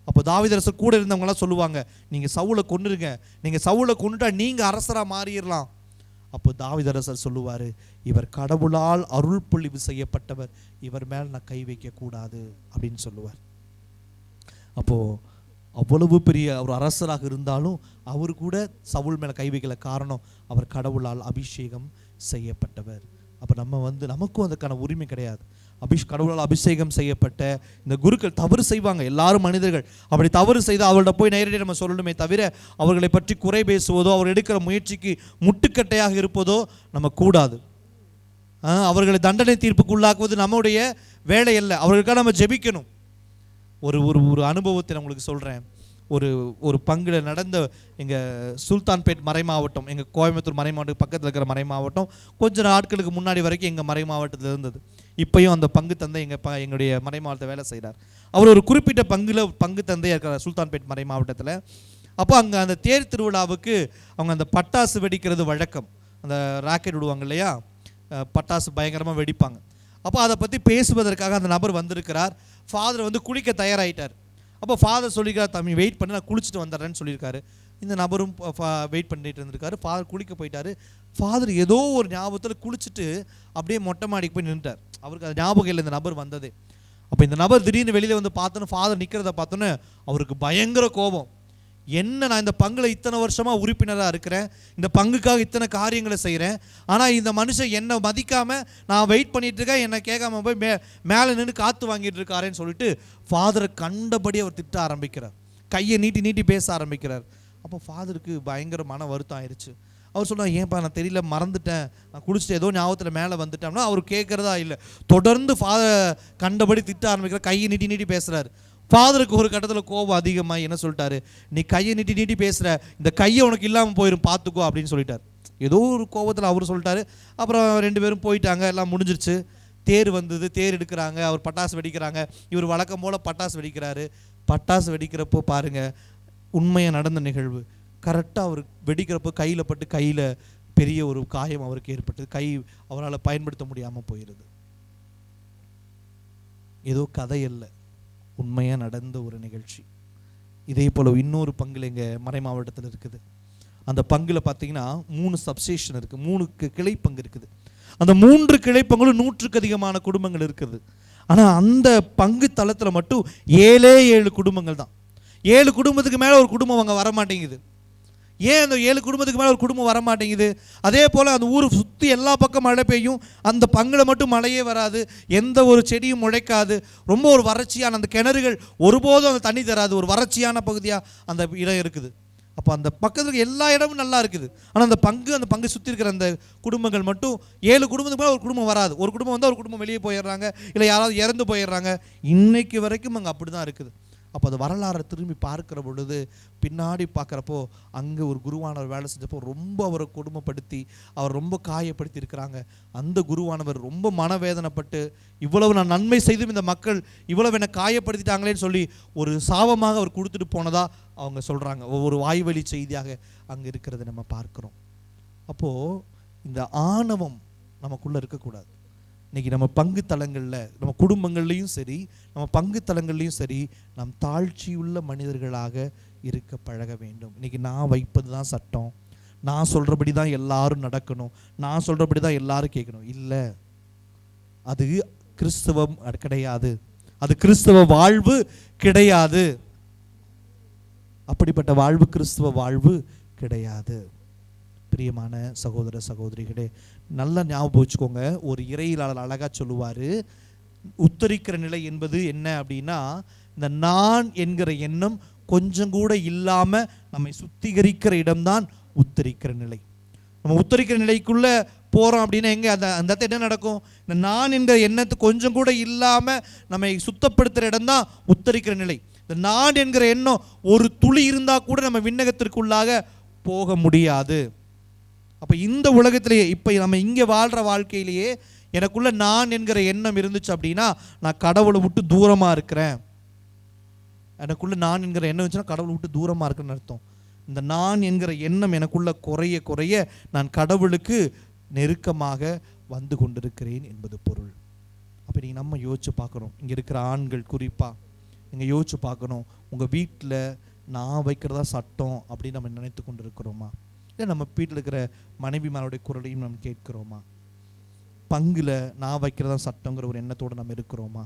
அப்போ தாவீது அரசர் கூட இருந்தவங்களாம் சொல்லுவாங்க, நீங்கள் சவுலை கொன்னுருங்க, நீங்கள் சவுலை கொன்னுட்டா நீங்கள் அரசராக மாறிடலாம். அப்போ தாவீது அரசர் சொல்லுவார், இவர் கடவுளால் அருள் பொழிவு செய்யப்பட்டவர், இவர் மேல் நான் கை வைக்கக்கூடாது அப்படின்னு சொல்லுவார். அப்போது அவ்வளவு பெரிய ஒரு அரசராக இருந்தாலும் அவர் கூட சவுல் மேலே கை வைக்கல. காரணம், அவர் கடவுளால் அபிஷேகம் செய்யப்பட்டவர். அப்போ நமக்கும் அதுக்கான உரிமை கிடையாது. கடவுளால் அபிஷேகம் செய்யப்பட்ட இந்த குருக்கள் தவறு செய்வாங்க, எல்லாரும் மனிதர்கள். அப்படி தவறு செய்தால் அவர்கள்ட்ட போய் நேரடியாக நம்ம சொல்லணுமே தவிர அவர்களை பற்றி குறை பேசுவதோ அவர் எடுக்கிற முயற்சிக்கு முட்டுக்கட்டையாக இருப்பதோ நம்ம கூடாது. அவர்களை தண்டனை தீர்ப்புக்கு உள்ளாக்குவது நம்முடைய வேலை அல்ல, அவர்களுக்காக நம்ம ஜெபிக்கணும். ஒரு அனுபவத்தை நான் உங்களுக்கு சொல்கிறேன். ஒரு பங்கில் நடந்த எங்கள் சுல்தான்பேட் மறை மாவட்டம், எங்கள் கோயம்புத்தூர் மறை மாவட்டம் பக்கத்தில் இருக்கிற மறை மாவட்டம் கொஞ்சம் நாட்களுக்கு முன்னாடி வரைக்கும் எங்கள் மறை மாவட்டத்தில் இருந்தது. இப்போயும் அந்த பங்கு தந்தை எங்களுடைய மறை மாவட்டத்தை வேலை செய்கிறார். அவர் ஒரு குறிப்பிட்ட பங்கு தந்தையாக இருக்கிறார் சுல்தான்பேட் மறை மாவட்டத்தில். அப்போ அங்கே அந்த தேர் திருவிழாவுக்கு அவங்க அந்த பட்டாசு வெடிக்கிறது வழக்கம். அந்த ராக்கெட் விடுவாங்க இல்லையா, பட்டாசு பயங்கரமாக வெடிப்பாங்க. அப்போ அதை பற்றி பேசுவதற்காக அந்த நபர் வந்திருக்கிறார். ஃபாதர் குளிக்க தயாராகிட்டார். அப்போ ஃபாதர் சொல்லியிருக்கார், தம்பி வெயிட் பண்ணி நான் குளிச்சுட்டு வந்துடுறேன்னு சொல்லியிருக்காரு. இந்த நபரும் வெயிட் பண்ணிட்டு இருந்திருக்காரு. ஃபாதர் குளிக்க போயிட்டாரு. ஃபாதர் ஏதோ ஒரு ஞாபகத்தில் குளிச்சுட்டு அப்படியே மொட்டை மாடிக்கு போய் நின்றுட்டார். அவருக்கு அது ஞாபகம் இல்லை இந்த நபர் வந்தது. அப்போ இந்த நபர் திடீர்னு வெளியில் வந்து பார்த்தோன்னு ஃபாதர் நிற்கிறத பார்த்தோன்னே அவருக்கு பயங்கர கோபம். என்ன, நான் இந்த பங்கில் இத்தனை வருஷமாக உறுப்பினராக இருக்கிறேன், இந்த பங்குக்காக இத்தனை காரியங்களை செய்கிறேன், ஆனால் இந்த மனுஷன் என்னை மதிக்காமல் நான் வெயிட் பண்ணிட்டு இருக்கேன், என்னை கேட்காம போய் மேலே நின்று காற்று வாங்கிட்டு இருக்காருன்னு சொல்லிட்டு ஃபாதரை கண்டபடி அவர் திட்ட ஆரம்பிக்கிறார். கையை நீட்டி நீட்டி பேச ஆரம்பிக்கிறார். அப்போ ஃபாதருக்கு பயங்கர மன வருத்தம் ஆயிடுச்சு. அவர் சொன்னார், ஏன்ப்பா நான் தெரியல, மறந்துட்டேன், நான் குளிச்சுட்டு ஏதோ ஞாபகத்தில் மேலே வந்துட்டேன்னா அவர் கேட்குறதா இல்லை. தொடர்ந்து ஃபாதர் கண்டபடி திட்ட ஆரம்பிக்கிறார், கையை நீட்டி நீட்டி பேசுகிறார். ஃபாதருக்கு ஒரு கட்டத்தில் கோபம் அதிகமாக என்ன சொல்லிட்டாரு, நீ கையை நீட்டி நீட்டி பேசுகிற, இந்த கையை உனக்கு இல்லாமல் போயிடும் பார்த்துக்கோ அப்படின்னு சொல்லிட்டார். ஏதோ ஒரு கோபத்தில் அவர் சொல்லிட்டாரு. அப்புறம் 2 பேரும் போயிட்டாங்க, எல்லாம் முடிஞ்சிருச்சு. தேர் வந்தது, தேர் எடுக்கிறாங்க, அவர் பட்டாசு வெடிக்கிறாங்க. இவர் வழக்கம் போல் பட்டாசு வெடிக்கிறாரு. பட்டாசு வெடிக்கிறப்போ பாருங்கள், உண்மையாக நடந்த நிகழ்வு. கரெக்டாக அவர் வெடிக்கிறப்போ கையில் பட்டு கையில் பெரிய ஒரு காயம் அவருக்கு ஏற்பட்டது. கை அவரால் பயன்படுத்த முடியாமல் போயிடுது. ஏதோ கதை இல்லை, உண்மையாக நடந்த ஒரு நிகழ்ச்சி. இதே போல் இன்னொரு பங்கில் எங்கள் மறை மாவட்டத்தில் இருக்குது. அந்த பங்கில் பார்த்தீங்கன்னா 3 சப்ஸ்டேஷன் இருக்குது, 3 கிளை பங்கு இருக்குது. அந்த 3 கிளை பங்குகளும் 100க்கு அதிகமான குடும்பங்கள் இருக்குது. ஆனால் அந்த பங்கு தளத்தில் மட்டும் 7 குடும்பங்கள் தான். 7 குடும்பத்துக்கு மேலே ஒரு குடும்பம் அங்கே வரமாட்டேங்குது. ஏன் அந்த 7 குடும்பத்துக்கு மேலே ஒரு குடும்பம் வரமாட்டேங்குது? அதே போல் அந்த ஊர் சுற்றி எல்லா பக்கம் மழை பெய்யும், அந்த பங்கில் மட்டும் மழையே வராது, எந்த ஒரு செடியும் முளைக்காது, ரொம்ப ஒரு வறட்சியான, அந்த கிணறுகள் ஒருபோதும் அந்த தண்ணி தராது, ஒரு வறட்சியான பகுதியாக அந்த இடம் இருக்குது. அப்போ அந்த பக்கத்துக்கு எல்லா இடமும் நல்லா இருக்குது. ஆனால் அந்த பங்கு சுற்றி இருக்கிற அந்த குடும்பங்கள் மட்டும் 7 குடும்பத்துக்கு மேலே ஒரு குடும்பம் வராது. ஒரு குடும்பம் வந்தால் ஒரு குடும்பம் வெளியே போயிடுறாங்க, இல்லை யாராவது இறந்து போயிடுறாங்க. இன்னைக்கு வரைக்கும் அங்கே அப்படி தான் இருக்குது. அப்போ அது வரலாறை திரும்பி பார்க்குற பொழுது பின்னாடி பார்க்குறப்போ அங்கே ஒரு குருவானவர் வேலை செஞ்சப்போ ரொம்ப அவரை கொடுமைப்படுத்தி அவர் ரொம்ப காயப்படுத்தி இருக்கிறாங்க. அந்த குருவானவர் ரொம்ப மனவேதனைப்பட்டு, இவ்வளவு நான் நன்மை செய்தும் இந்த மக்கள் இவ்வளவு என்னை காயப்படுத்திட்டாங்களேன்னு சொல்லி ஒரு சாபமாக அவர் கொடுத்துட்டு போனதா அவங்க சொல்கிறாங்க. ஒவ்வொரு வாய்வழி செய்தியாக அங்கே இருக்கிறத நம்ம பார்க்குறோம். அப்போது இந்த ஆணவம் நமக்குள்ளே இருக்கக்கூடாது. இன்றைக்கி நம்ம பங்கு தலங்களில், நம்ம குடும்பங்கள்லேயும் சரி, நம்ம பங்கு தலங்கள்லேயும் சரி, நாம் தாழ்ச்சியுள்ள மனிதர்களாக இருக்க பழக வேண்டும். இன்றைக்கி நான் வைப்பது தான் சட்டம், நான் சொல்கிறபடி தான் எல்லாரும் நடக்கணும், நான் சொல்கிறபடி தான் எல்லாரும் கேட்கணும். இல்லை, அது கிறிஸ்தவம் கிடையாது, அது கிறிஸ்தவ வாழ்வு கிடையாது. அப்படிப்பட்ட வாழ்வு கிறிஸ்தவ வாழ்வு கிடையாது. பிரியமான சகோதர சகோதரிகளே, நல்லா ஞாபகம் வச்சுக்கோங்க. ஒரு இறையியலாளர் அழகாக சொல்லுவார், உத்தரிக்கிற நிலை என்பது என்ன அப்படின்னா, இந்த நான் என்கிற எண்ணம் கொஞ்சம் கூட இல்லாமல் நம்மை சுத்திகரிக்கிற இடம்தான் உத்தரிக்கிற நிலை. நம்ம உத்தரிக்கிற நிலைக்குள்ளே போகிறோம் அப்படின்னா எங்கே அந்த என்ன நடக்கும்? இந்த நான் என்கிற எண்ணத்தை கொஞ்சம் கூட இல்லாமல் நம்மை சுத்தப்படுத்துகிற இடம்தான் உத்தரிக்கிற நிலை. இந்த நான் என்கிற எண்ணம் ஒரு துளி இருந்தால் கூட நம்ம விண்ணகத்திற்குள்ளாக போக முடியாது. அப்போ இந்த உலகத்திலேயே, இப்போ நம்ம இங்கே வாழ்கிற வாழ்க்கையிலேயே எனக்குள்ள நான் என்கிற எண்ணம் இருந்துச்சு அப்படின்னா நான் கடவுளை விட்டு தூரமாக இருக்கிறேன். எனக்குள்ள நான் என்கிற எண்ணம் இருந்துச்சுன்னா கடவுளை விட்டு தூரமாக இருக்கிறேன்னு அர்த்தம். இந்த நான் என்கிற எண்ணம் எனக்குள்ள குறைய குறைய நான் கடவுளுக்கு நெருக்கமாக வந்து கொண்டிருக்கிறேன் என்பது பொருள். அப்போ நீங்கள் நம்ம யோசிச்சு பார்க்குறோம். இங்கே இருக்கிற ஆண்கள் குறிப்பாக நீங்கள் யோசிச்சு பார்க்கணும், உங்கள் வீட்டில் நான் வைக்கிறதா சட்டம் அப்படின்னு நம்ம நினைத்து கொண்டு இருக்கிறோமா? இல்லை நம்ம வீட்டில் இருக்கிற மனைவிமாருடைய குரலையும் நம்ம கேட்கிறோமா? பங்குல நான் வைக்கிறதா சட்டங்கிற ஒரு எண்ணத்தோடு நம்ம இருக்கிறோமா?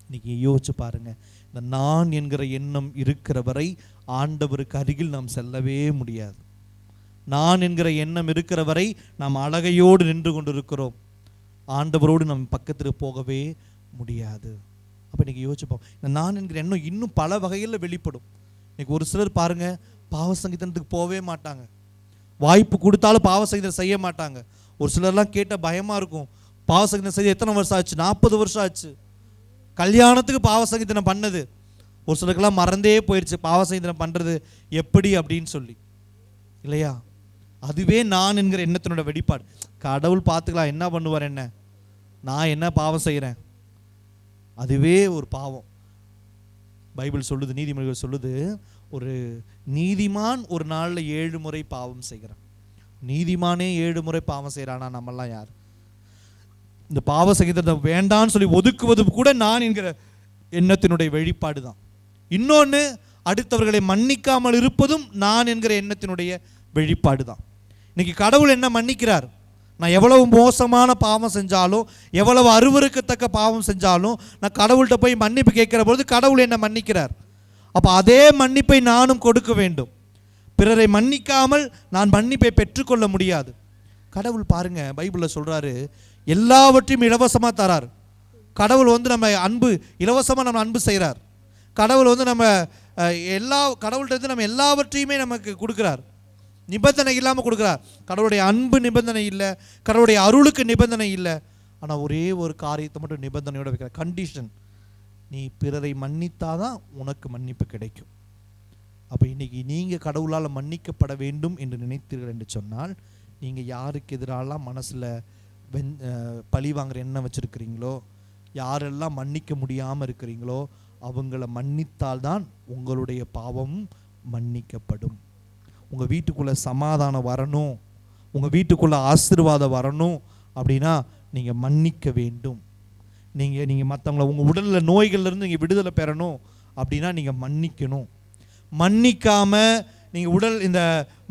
இன்னைக்கு யோசிச்சு பாருங்க. இந்த நான் என்கிற எண்ணம் இருக்கிற வரை ஆண்டவருக்கு அருகில் நாம் செல்லவே முடியாது. நான் என்கிற எண்ணம் இருக்கிற வரை நாம் அழகையோடு நின்று கொண்டு இருக்கிறோம். ஆண்டவரோடு நம்ம பக்கத்துக்கு போகவே முடியாது. அப்போ இன்னைக்கு யோசிச்சுப்போம், இந்த நான் என்கிற எண்ணம் இன்னும் பல வகையில் வெளிப்படும். இன்னைக்கு ஒரு சிலர் பாருங்க, பாவ சங்கீதத்துக்கு போகவே மாட்டாங்க. வாய்ப்பு கொடுத்தாலும் பாவ சங்கீதம் செய்ய மாட்டாங்க. ஒரு சிலர்லாம் கேட்ட பயமா இருக்கும், பாவ சங்கீதம் செய்ய எத்தனை வருஷம் ஆச்சு? 40 வருஷம் ஆச்சு. கல்யாணத்துக்கு பாவ சங்கீதனம் பண்ணது. ஒரு சிலருக்கெல்லாம் மறந்தே போயிடுச்சு பாவ சங்கீதனம் பண்றது எப்படி அப்படின்னு சொல்லி, இல்லையா? அதுவே நான் என்கிற எண்ணத்தினோட வெளிப்பாடு. கடவுள் பார்த்துக்கலாம், என்ன பண்ணுவார், என்ன நான் என்ன பாவம் செய்கிறேன், அதுவே ஒரு பாவம். பைபிள் சொல்லுது, நீதிமொழிகள் சொல்லுது, ஒரு நீதிமான் ஒரு நாளில் 7 முறை பாவம் செய்கிறான். நீதிமானே 7 முறை பாவம் செய்கிறானா நம்மெல்லாம் யார்? இந்த பாவ சங்கீதத்தை வேண்டான்னு சொல்லி ஒதுக்குவது கூட நான் என்கிற எண்ணத்தினுடைய வெளிப்பாடு தான். இன்னொன்று, அடுத்தவர்களை மன்னிக்காமல் இருப்பதும் நான் என்கிற எண்ணத்தினுடைய வெளிப்பாடு தான். இன்னைக்கு கடவுள் என்ன மன்னிக்கிறார்? நான் எவ்வளவு மோசமான பாவம் செஞ்சாலும், எவ்வளவு அருவருக்கத்தக்க பாவம் செஞ்சாலும், நான் கடவுள்கிட்ட போய் மன்னிப்பு கேட்கிற பொழுது கடவுள் என்ன மன்னிக்கிறார். அப்போ அதே மன்னிப்பை நானும் கொடுக்க வேண்டும். பிறரை மன்னிக்காமல் நான் மன்னிப்பை பெற்றுக்கொள்ள முடியாது. கடவுள் பாருங்க, பைபிளில் சொல்றாரு, எல்லாவற்றையும் இலவசமாக தரார். கடவுள் வந்து நம்ம அன்பு இலவசமாக நம்ம அன்பு செய்கிறார். கடவுள் வந்து நம்ம கடவுள்கிட்ட நம்ம எல்லாவற்றையுமே நமக்கு கொடுக்குறார். நிபந்தனை இல்லாமல் கொடுக்குறார். கடவுளுடைய அன்பு நிபந்தனை இல்லை, கடவுளுடைய அருளுக்கு நிபந்தனை இல்லை. ஆனால் ஒரே ஒரு காரியத்தை மட்டும் நிபந்தனையோட வைக்கிறார், கண்டிஷன். நீ பிறரை மன்னித்தாதான் உனக்கு மன்னிப்பு கிடைக்கும். அப்போ இன்னைக்கு நீங்கள் கடவுளால் மன்னிக்கப்பட வேண்டும் என்று நினைத்தீர்கள் என்று சொன்னால், நீங்கள் யாருக்கு எதிராலாம் மனசில் பழி வாங்குற எண்ணம் வச்சுருக்கிறீங்களோ, யாரெல்லாம் மன்னிக்க முடியாமல் இருக்கிறீங்களோ, அவங்கள மன்னித்தால்தான் உங்களுடைய பாவம் மன்னிக்கப்படும். உங்கள் வீட்டுக்குள்ளே சமாதானம் வரணும், உங்கள் வீட்டுக்குள்ளே ஆசீர்வாதம் வரணும் அப்படின்னா நீங்கள் மன்னிக்க வேண்டும். நீங்கள் மற்றவங்கள உங்கள் உடலில் நோய்கள்லேருந்து நீங்கள் விடுதலை பெறணும் அப்படின்னா நீங்கள் மன்னிக்கணும். மன்னிக்காமல் நீங்கள் இந்த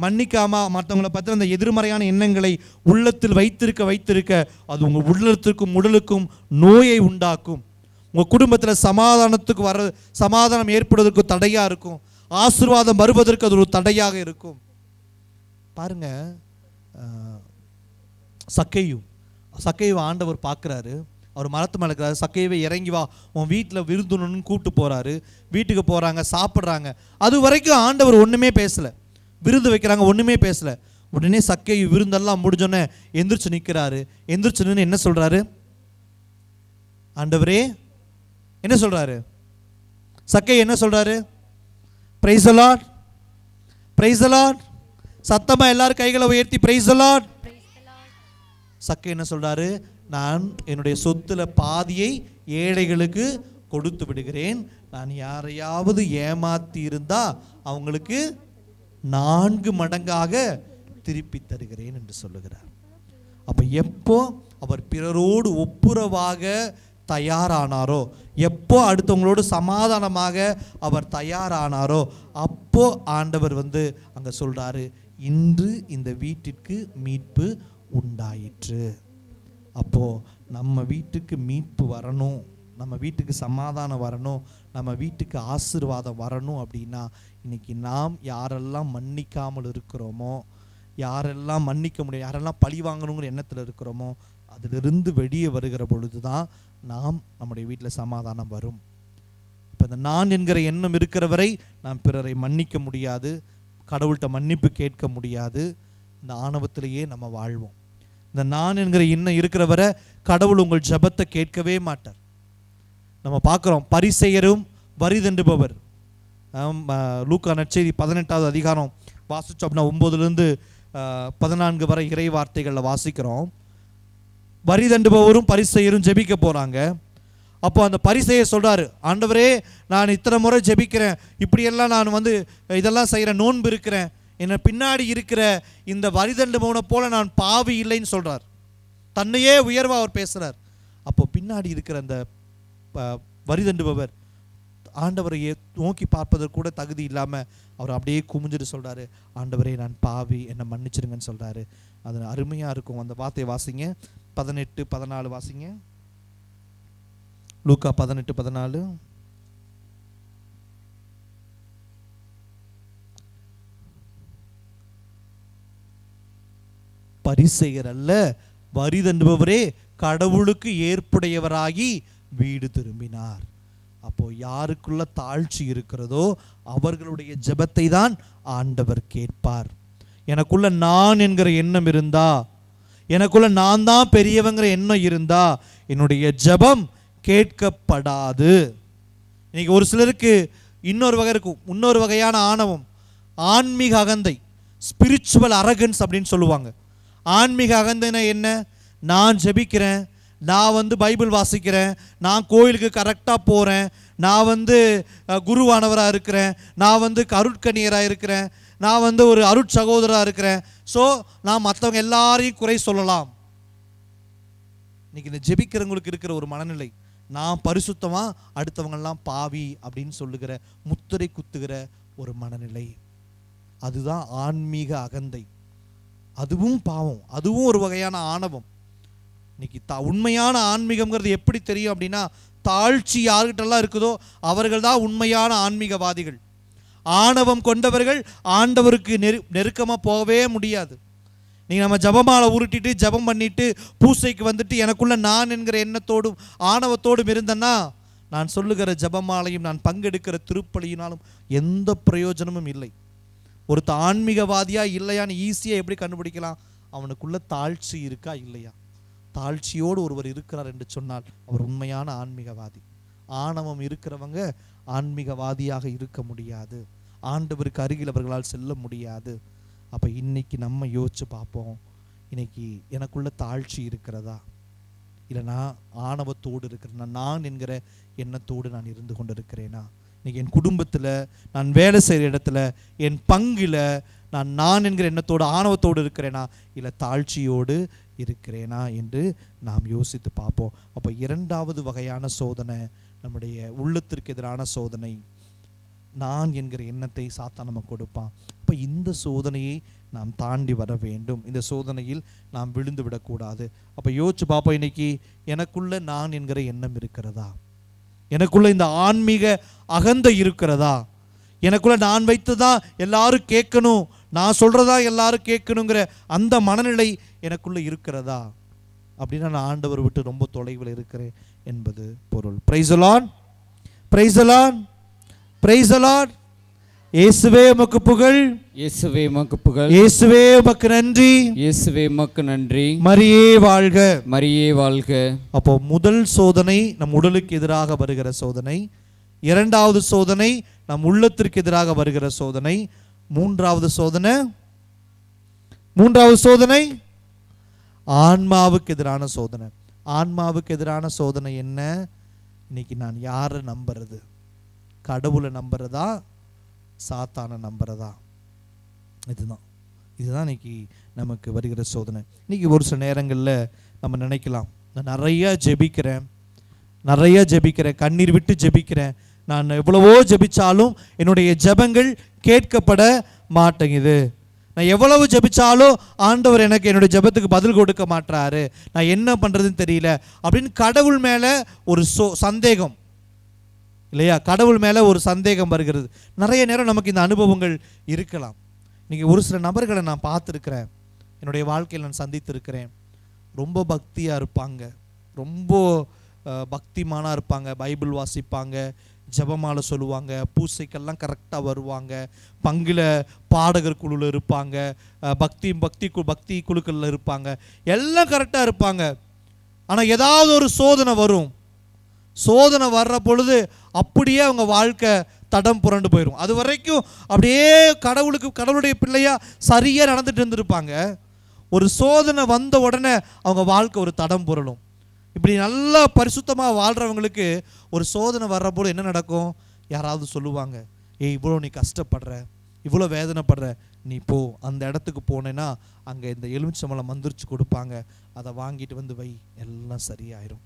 மன்னிக்காமல் மற்றவங்களை பற்றி அந்த எதிர்மறையான எண்ணங்களை உள்ளத்தில் வைத்திருக்க அது உங்கள் உள்ளத்திற்கும் உடலுக்கும் நோயை உண்டாக்கும். உங்கள் குடும்பத்தில் சமாதானம் ஏற்படுவதற்கு தடையாக இருக்கும். ஆசீர்வாதம் வருவதற்கு அது ஒரு தடையாக இருக்கும். பாருங்க, சக்கையு ஆண்டவர் பார்க்குறாரு. அவர் மரத்து மேலே இருக்கிறாரு. சக்கையவே இறங்கி வா, உன் வீட்டில் விருந்துன்னு கூப்பிட்டு போகிறாரு. வீட்டுக்கு போகிறாங்க, சாப்பிட்றாங்க. அது வரைக்கும் ஆண்டவர் ஒன்றுமே பேசலை. விருந்து வைக்கிறாங்க, ஒன்றுமே பேசலை. உடனே சக்கையு விருந்தெல்லாம் முடிஞ்சோன்னே எந்திரிச்சு நிற்கிறாரு. எந்திரிச்சு நின்று என்ன சொல்கிறாரு? ஆண்டவரே என்ன சொல்கிறாரு? சக்கையு என்ன சொல்கிறாரு? Price the lord, praise the Lord. சத்தமாக எல்லாரும் கைகளை உயர்த்தி பிரைஸ் தி லார்ட். சக்கையு என்ன சொல்கிறாரு? நான் என்னுடைய சொத்துல பாதியை ஏழைகளுக்கு கொடுத்து விடுகிறேன். நான் யாரையாவது ஏமாத்தி இருந்தா அவங்களுக்கு 4 மடங்காக திருப்பி தருகிறேன் என்று சொல்லுகிறார். அப்ப எப்போ அவர் பிறரோடு ஒப்புரவாக தயாரானாரோ, எப்போ அடுத்தவங்களோடு சமாதானமாக அவர் தயாரானாரோ, அப்போ ஆண்டவர் வந்து அங்க சொல்றாரு, இன்று இந்த வீட்டிற்கு மீட்பு உண்டாயிற்று. அப்போது நம்ம வீட்டுக்கு மீட்பு வரணும், நம்ம வீட்டுக்கு சமாதானம் வரணும், நம்ம வீட்டுக்கு ஆசீர்வாதம் வரணும் அப்படின்னா இன்னைக்கு நாம் யாரெல்லாம் மன்னிக்காமல் இருக்கிறோமோ, யாரெல்லாம் மன்னிக்க முடியும், யாரெல்லாம் பழி வாங்கணுங்கிற எண்ணத்தில் இருக்கிறோமோ, அதிலிருந்து வெளியே வருகிற பொழுது தான் நம்முடைய வீட்டில் சமாதானம் வரும். இப்போ இந்த நான் என்கிற எண்ணம் இருக்கிற வரை நாம் பிறரை மன்னிக்க முடியாது, கடவுள்கிட்ட மன்னிப்பு கேட்க முடியாது. இந்த ஆணவத்திலேயே நம்ம வாழ்வோம். இந்த நான் என்கிற எண்ணம் இருக்கிற வரை கடவுள் உங்கள் ஜெபத்தை கேட்கவே மாட்டார். நம்ம பார்க்குறோம், பரிசேயரும் வரி தண்டுபவர். லூக்கா நற்செய்தி 18வது அதிகாரம் வாசிச்சோம் அப்படின்னா 9லேருந்து 14 வரை இறை வார்த்தைகளில் வாசிக்கிறோம். வரி தண்டுபவரும் பரிசேயரும் ஜெபிக்க போகிறாங்க. அப்போ அந்த பரிசேயர் சொல்கிறாரு, ஆண்டவரே நான் இத்தனை முறை ஜெபிக்கிறேன், இப்படியெல்லாம் நான் வந்து இதெல்லாம் செய்கிறேன், நோன்பு இருக்கிறேன், என்ன பின்னாடி இருக்கிற இந்த வரிதண்டு மௌனை போல நான் பாவி இல்லைன்னு சொல்றார். தன்னையே உயர்வா அவர் பேசுறார். அப்போ பின்னாடி இருக்கிற அந்த வரிதண்டுபவர், ஆண்டவரை நோக்கி பார்ப்பதற்கு கூட தகுதி இல்லாமல் அவர் அப்படியே குமிஞ்சிட்டு சொல்கிறாரு, ஆண்டவரே நான் பாவி, என்னை மன்னிச்சிருங்கன்னு சொல்கிறாரு. அது அருமையாக இருக்கும். அந்த வார்த்தையை வாசிங்க, 18-14 வாசிங்க. லூக்கா 18-14. பரிசேயர் அல்ல, வரி தண்டுபவரே கடவுளுக்கு ஏற்புடையவராகி வீடு திரும்பினார். அப்போ யாருக்குள்ள தாழ்ச்சி இருக்கிறதோ அவர்களுடைய ஜெபத்தை தான் ஆண்டவர் கேட்பார். எனக்குள்ள நான் என்கிற எண்ணம் இருந்தா, எனக்குள்ள நான் தான் பெரியவங்கிற எண்ணம் இருந்தா என்னுடைய ஜெபம் கேட்கப்படாது. இன்னைக்கு ஒரு சிலருக்கு இன்னொரு வகை இருக்கும், இன்னொரு வகையான ஆணவம், ஆன்மீக அகந்தை, ஸ்பிரிச்சுவல் அரகன்ஸ் அப்படின்னு சொல்லுவாங்க. ஆன்மீக அகந்தைனா என்ன? நான் ஜெபிக்கிறேன், நான் பைபிள் வாசிக்கிறேன், நான் கோயிலுக்கு கரெக்டாக போகிறேன், நான் குருவானவராக இருக்கிறேன், நான் அருட்கணியராக இருக்கிறேன், நான் ஒரு அருட்சகோதராக இருக்கிறேன், ஸோ நான் மற்றவங்க எல்லாரையும் குறை சொல்லலாம். இன்னைக்கு இந்த ஜெபிக்கிறவங்களுக்கு இருக்கிற ஒரு மனநிலை, நான் பரிசுத்தமாக அடுத்தவங்கெல்லாம் பாவி அப்படின்னு சொல்லுகிற முத்திரை குத்துகிற ஒரு மனநிலை. அதுதான் ஆன்மீக அகந்தை. அதுவும் பாவம், அதுவும் ஒரு வகையான ஆணவம். இன்னைக்கு உண்மையான ஆன்மீகம்ங்கிறது எப்படி தெரியும் அப்படின்னா, தாழ்ச்சி யார்கிட்டலாம் இருக்குதோ அவர்கள் தான் உண்மையான ஆன்மீகவாதிகள். ஆணவம் கொண்டவர்கள் ஆண்டவருக்கு நெருக்கமாக போகவே முடியாது. நீங்கள் நம்ம ஜபமாலை உருட்டிட்டு ஜபம் பண்ணிட்டு பூசைக்கு வந்துட்டு எனக்குள்ள நான் என்கிற எண்ணத்தோடும் ஆணவத்தோடும் இருந்தேன்னா நான் சொல்லுகிற ஜபமாலையும் நான் பங்கெடுக்கிற திருப்பலியினாலும் எந்த பிரயோஜனமும் இல்லை. ஒருத்த ஆன்மீகவாதியா இல்லையான்னு ஈஸியாக எப்படி கண்டுபிடிக்கலாம்? அவனுக்குள்ள தாழ்ச்சி இருக்கா இல்லையா. தாழ்ச்சியோடு ஒருவர் இருக்கிறார் என்று சொன்னால் அவர் உண்மையான ஆன்மீகவாதி. ஆணவம் இருக்கிறவங்க ஆன்மீகவாதியாக இருக்க முடியாது, ஆண்டவருக்கு அருகில் அவர்களால் செல்ல முடியாது. அப்போ இன்னைக்கு நம்ம யோசிச்சு பார்ப்போம், இன்னைக்கு எனக்குள்ள தாழ்ச்சி இருக்கிறதா, இல்லைனா ஆணவத்தோடு இருக்கிறேன்னா, நான் என்கிற எண்ணத்தோடு நான் இருந்து கொண்டு இருக்கிறேனா? இன்னைக்கு என் குடும்பத்தில், நான் வேலை செய்கிற இடத்துல, என் பங்கில் நான் என்கிற எண்ணத்தோடு ஆணவத்தோடு இருக்கிறேனா, இல்லை தாழ்ச்சியோடு இருக்கிறேனா என்று நாம் யோசித்து பார்ப்போம். அப்போ இரண்டாவது வகையான சோதனை நம்முடைய உள்ளத்திற்கு எதிரான சோதனை. நான் என்கிற எண்ணத்தை சாத்தான் நமக்கு கொடுப்பான். அப்போ இந்த சோதனையை நாம் தாண்டி வர வேண்டும். இந்த சோதனையில் நாம் விழுந்து விடக்கூடாது. அப்போ யோசிச்சு பார்ப்போம், இன்னைக்கு எனக்குள்ள நான் என்கிற எண்ணம் இருக்கிறதா, எனக்குள்ள இந்த ஆன்மீக அகந்தை இருக்கிறதா, எனக்குள்ள நான் வைத்துதான் எல்லாரும் கேட்கணும், நான் சொல்றதா எல்லாரும் கேட்கணுங்கிற அந்த மனநிலை எனக்குள்ள இருக்கிறதா அப்படின்னா நான் ஆண்டவர் விட்டு ரொம்ப தொலைவில் இருக்கிறேன் என்பது பொருள். Price the lord, praise the lord, praise the Lord. இயேசுவே உமக்கு புகழ், இயேசுவே உமக்கு புகழ், இயேசுவே உமக்கு நன்றி, இயேசுவே உமக்கு நன்றி. மரியே வாழ்க, மரியே வாழ்க. அப்போ முதல் சோதனை நம் உடலுக்கு எதிராக வருகிற சோதனை, இரண்டாவது சோதனை நம் உள்ளத்திற்கு எதிராக வருகிற சோதனை, மூன்றாவது சோதனை ஆன்மாவுக்கு எதிரான சோதனை. ஆன்மாவுக்கு எதிரான சோதனை என்ன? இன்னைக்கு நான் யாரை நம்புறது? கடவுளை நம்புறதா, சாத்தானை நம்புறதா? இதுதான் இன்னைக்கு நமக்கு வருகிற சோதனை. இன்னைக்கு ஒரு சில நேரங்களில் நம்ம நினைக்கலாம், நான் நிறைய ஜெபிக்கிறேன், கண்ணீர் விட்டு ஜெபிக்கிறேன், நான் எவ்வளவோ ஜெபிச்சாலும் என்னுடைய ஜெபங்கள் கேட்கப்பட மாட்டேங்குது, நான் எவ்வளவு ஜெபிச்சாலும் ஆண்டவர் எனக்கு என்னுடைய ஜெபத்துக்கு பதில் கொடுக்க மாட்டாரு, நான் என்ன பண்ணுறதுன்னு தெரியல அப்படின்னு கடவுள் மேலே ஒரு சந்தேகம் இல்லையா? கடவுள் மேலே ஒரு சந்தேகம் வருகிறது. நிறைய நேரம் நமக்கு இந்த அனுபவங்கள் இருக்கலாம். இன்றைக்கி ஒரு சில நபர்களை நான் பார்த்துருக்கிறேன், என்னுடைய வாழ்க்கையில் நான் சந்தித்திருக்கிறேன். ரொம்ப பக்தியாக இருப்பாங்க, ரொம்ப பக்திமானாக இருப்பாங்க, பைபிள் வாசிப்பாங்க, ஜெபமாலை சொல்லுவாங்க, பூசைக்கெல்லாம் கரெக்டாக வருவாங்க, பங்கில் பாடகர் குழுவில் இருப்பாங்க, பக்தி குழுக்களில் இருப்பாங்க, எல்லாம் கரெக்டாக இருப்பாங்க. ஆனால் ஏதாவது ஒரு சோதனை வரும். சோதனை வர்ற பொழுது அப்படியே அவங்க வாழ்க்கை தடம் புரண்டு போயிடும். அது வரைக்கும் அப்படியே கடவுளுடைய பிள்ளையா சரியாக நடந்துட்டு இருந்திருப்பாங்க. ஒரு சோதனை வந்த உடனே அவங்க வாழ்க்கை ஒரு தடம் புரளும். இப்படி நல்லா பரிசுத்தமாக வாழ்கிறவங்களுக்கு ஒரு சோதனை வர்றபோது என்ன நடக்கும்? யாராவது சொல்லுவாங்க, இவ்வளோ நீ கஷ்டப்படுற, இவ்வளோ வேதனைப்படுற, நீ போ, அந்த இடத்துக்கு போனேன்னா அங்கே இந்த எலுமிச்சம்பழம் மந்திரிச்சு கொடுப்பாங்க, அதை வாங்கிட்டு வை, எல்லாம் சரியாயிரும்.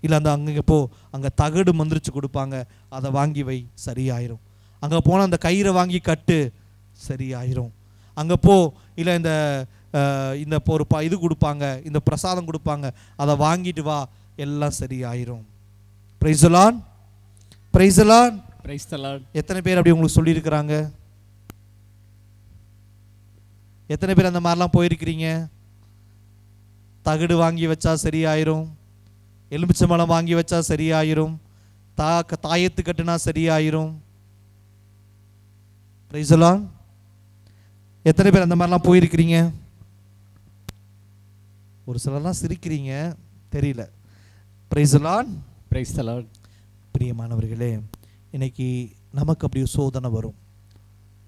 இல்லை அந்த அங்கே போ, அங்கே தகடு மந்திரிச்சு கொடுப்பாங்க, அதை வாங்கி வை, சரியாயிரும். அங்கே போனால் அந்த கயிறை வாங்கி கட்டு, சரியாயிரும். அங்கே போ, இல்லை இந்த ஒரு இது கொடுப்பாங்க, இந்த பிரசாதம் கொடுப்பாங்க, அதை வாங்கிட்டு வா, எல்லாம் சரியாயிரும். Price the lord, praise the lord, praise the Lord. எத்தனை பேர் அப்படி உங்களுக்கு சொல்லியிருக்கிறாங்க? எத்தனை பேர் அந்த மாதிரிலாம் போயிருக்கிறீங்க? தகடு வாங்கி வச்சா சரியாயிரும், எலுமிச்சம்பழம் வாங்கி வச்சா சரியாயிரும், தாயத்து கட்டுனா சரியாயிரும். Price the Lord. எத்தனை பேர் அந்த மாதிரிலாம் போயிருக்கிறீங்க? ஒரு சிலர்லாம் சிரிக்கிறீங்க, தெரியல. Price the lord, praise the Lord. பிரியமானவர்களே, இன்னைக்கு நமக்கு அப்படி ஒரு சோதனை வரும்.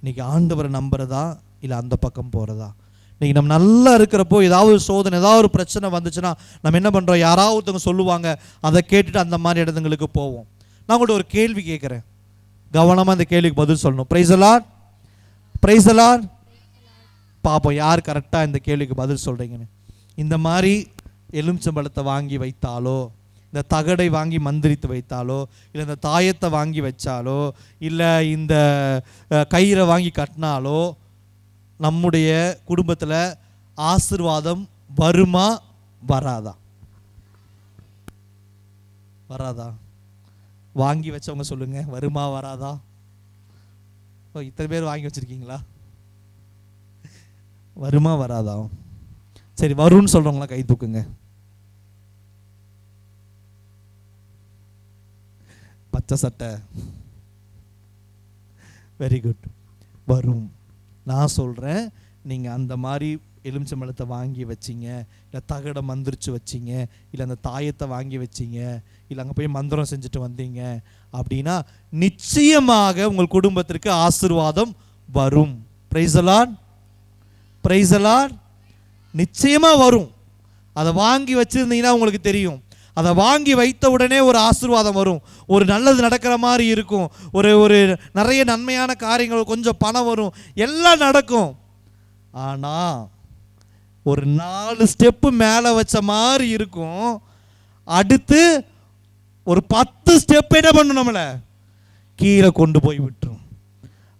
இன்னைக்கு ஆண்டவரை நம்புறதா இல்லை அந்த பக்கம் போகிறதா? இன்னைக்கு நம்ம நல்லா இருக்கிறப்போ ஏதாவது ஒரு சோதனை, ஏதாவது ஒரு பிரச்சனை வந்துச்சுன்னா நம்ம என்ன பண்ணுறோம்? யாராவது ஒருத்தவங்க சொல்லுவாங்க, அதை கேட்டுட்டு அந்த மாதிரி இடத்துங்களுக்கு போவோம். நான் உங்கள்கிட்ட ஒரு கேள்வி கேட்குறேன், கவனமாக அந்த கேள்விக்கு பதில் சொல்லணும். Price the lord, praise the Lord. பார்ப்போம் யார் கரெக்டாக இந்த கேள்விக்கு பதில் சொல்கிறீங்கன்னு. இந்த மாதிரி எலுமிச்சம்பழத்தை வாங்கி வைத்தாலோ, இந்த தகடை வாங்கி மந்திரித்து வைத்தாலோ, இல்லை இந்த தாயத்தை வாங்கி வச்சாலோ, இல்லை இந்த கயிறை வாங்கி கட்டினாலோ நம்முடைய குடும்பத்தில் ஆசீர்வாதம் வருமா வராதா? வராதா? வாங்கி வச்சவங்க சொல்லுங்க, வருமா வராதா? இத்தனை பேர் வாங்கி வச்சிருக்கீங்களா? வருமா வராதா? சரி, வரும்னு சொல்றவங்களா கை தூக்குங்க. பச்சை சட்டை, வெரி குட், வரும். நான் சொல்கிறேன், நீங்கள் அந்த மாதிரி எலுமிச்சம்பழத்தை வாங்கி வச்சிங்க, இல்லை தகடை மந்திரிச்சு வச்சிங்க, இல்லை அந்த தாயத்தை வாங்கி வச்சிங்க, இல்லை அங்கே போய் மந்திரம் செஞ்சுட்டு வந்தீங்க அப்படின்னா நிச்சயமாக உங்கள் குடும்பத்திற்கு ஆசீர்வாதம் வரும். Price the lord, praise the Lord. நிச்சயமாக வரும். அதை வாங்கி வச்சுருந்தீங்கன்னா உங்களுக்கு தெரியும், அதை வாங்கி வைத்த உடனே ஒரு ஆசீர்வாதம் வரும், ஒரு நல்லது நடக்கிற மாதிரி இருக்கும், ஒரு நிறைய நன்மையான காரியங்கள், கொஞ்சம் பணம் வரும், எல்லாம் நடக்கும். ஆனால் ஒரு 4 ஸ்டெப்பு மேலே வச்ச மாதிரி இருக்கும், அடுத்து ஒரு 10 ஸ்டெப் என்ன பண்ணும், நம்மளை கீழே கொண்டு போய் விட்டுரும்.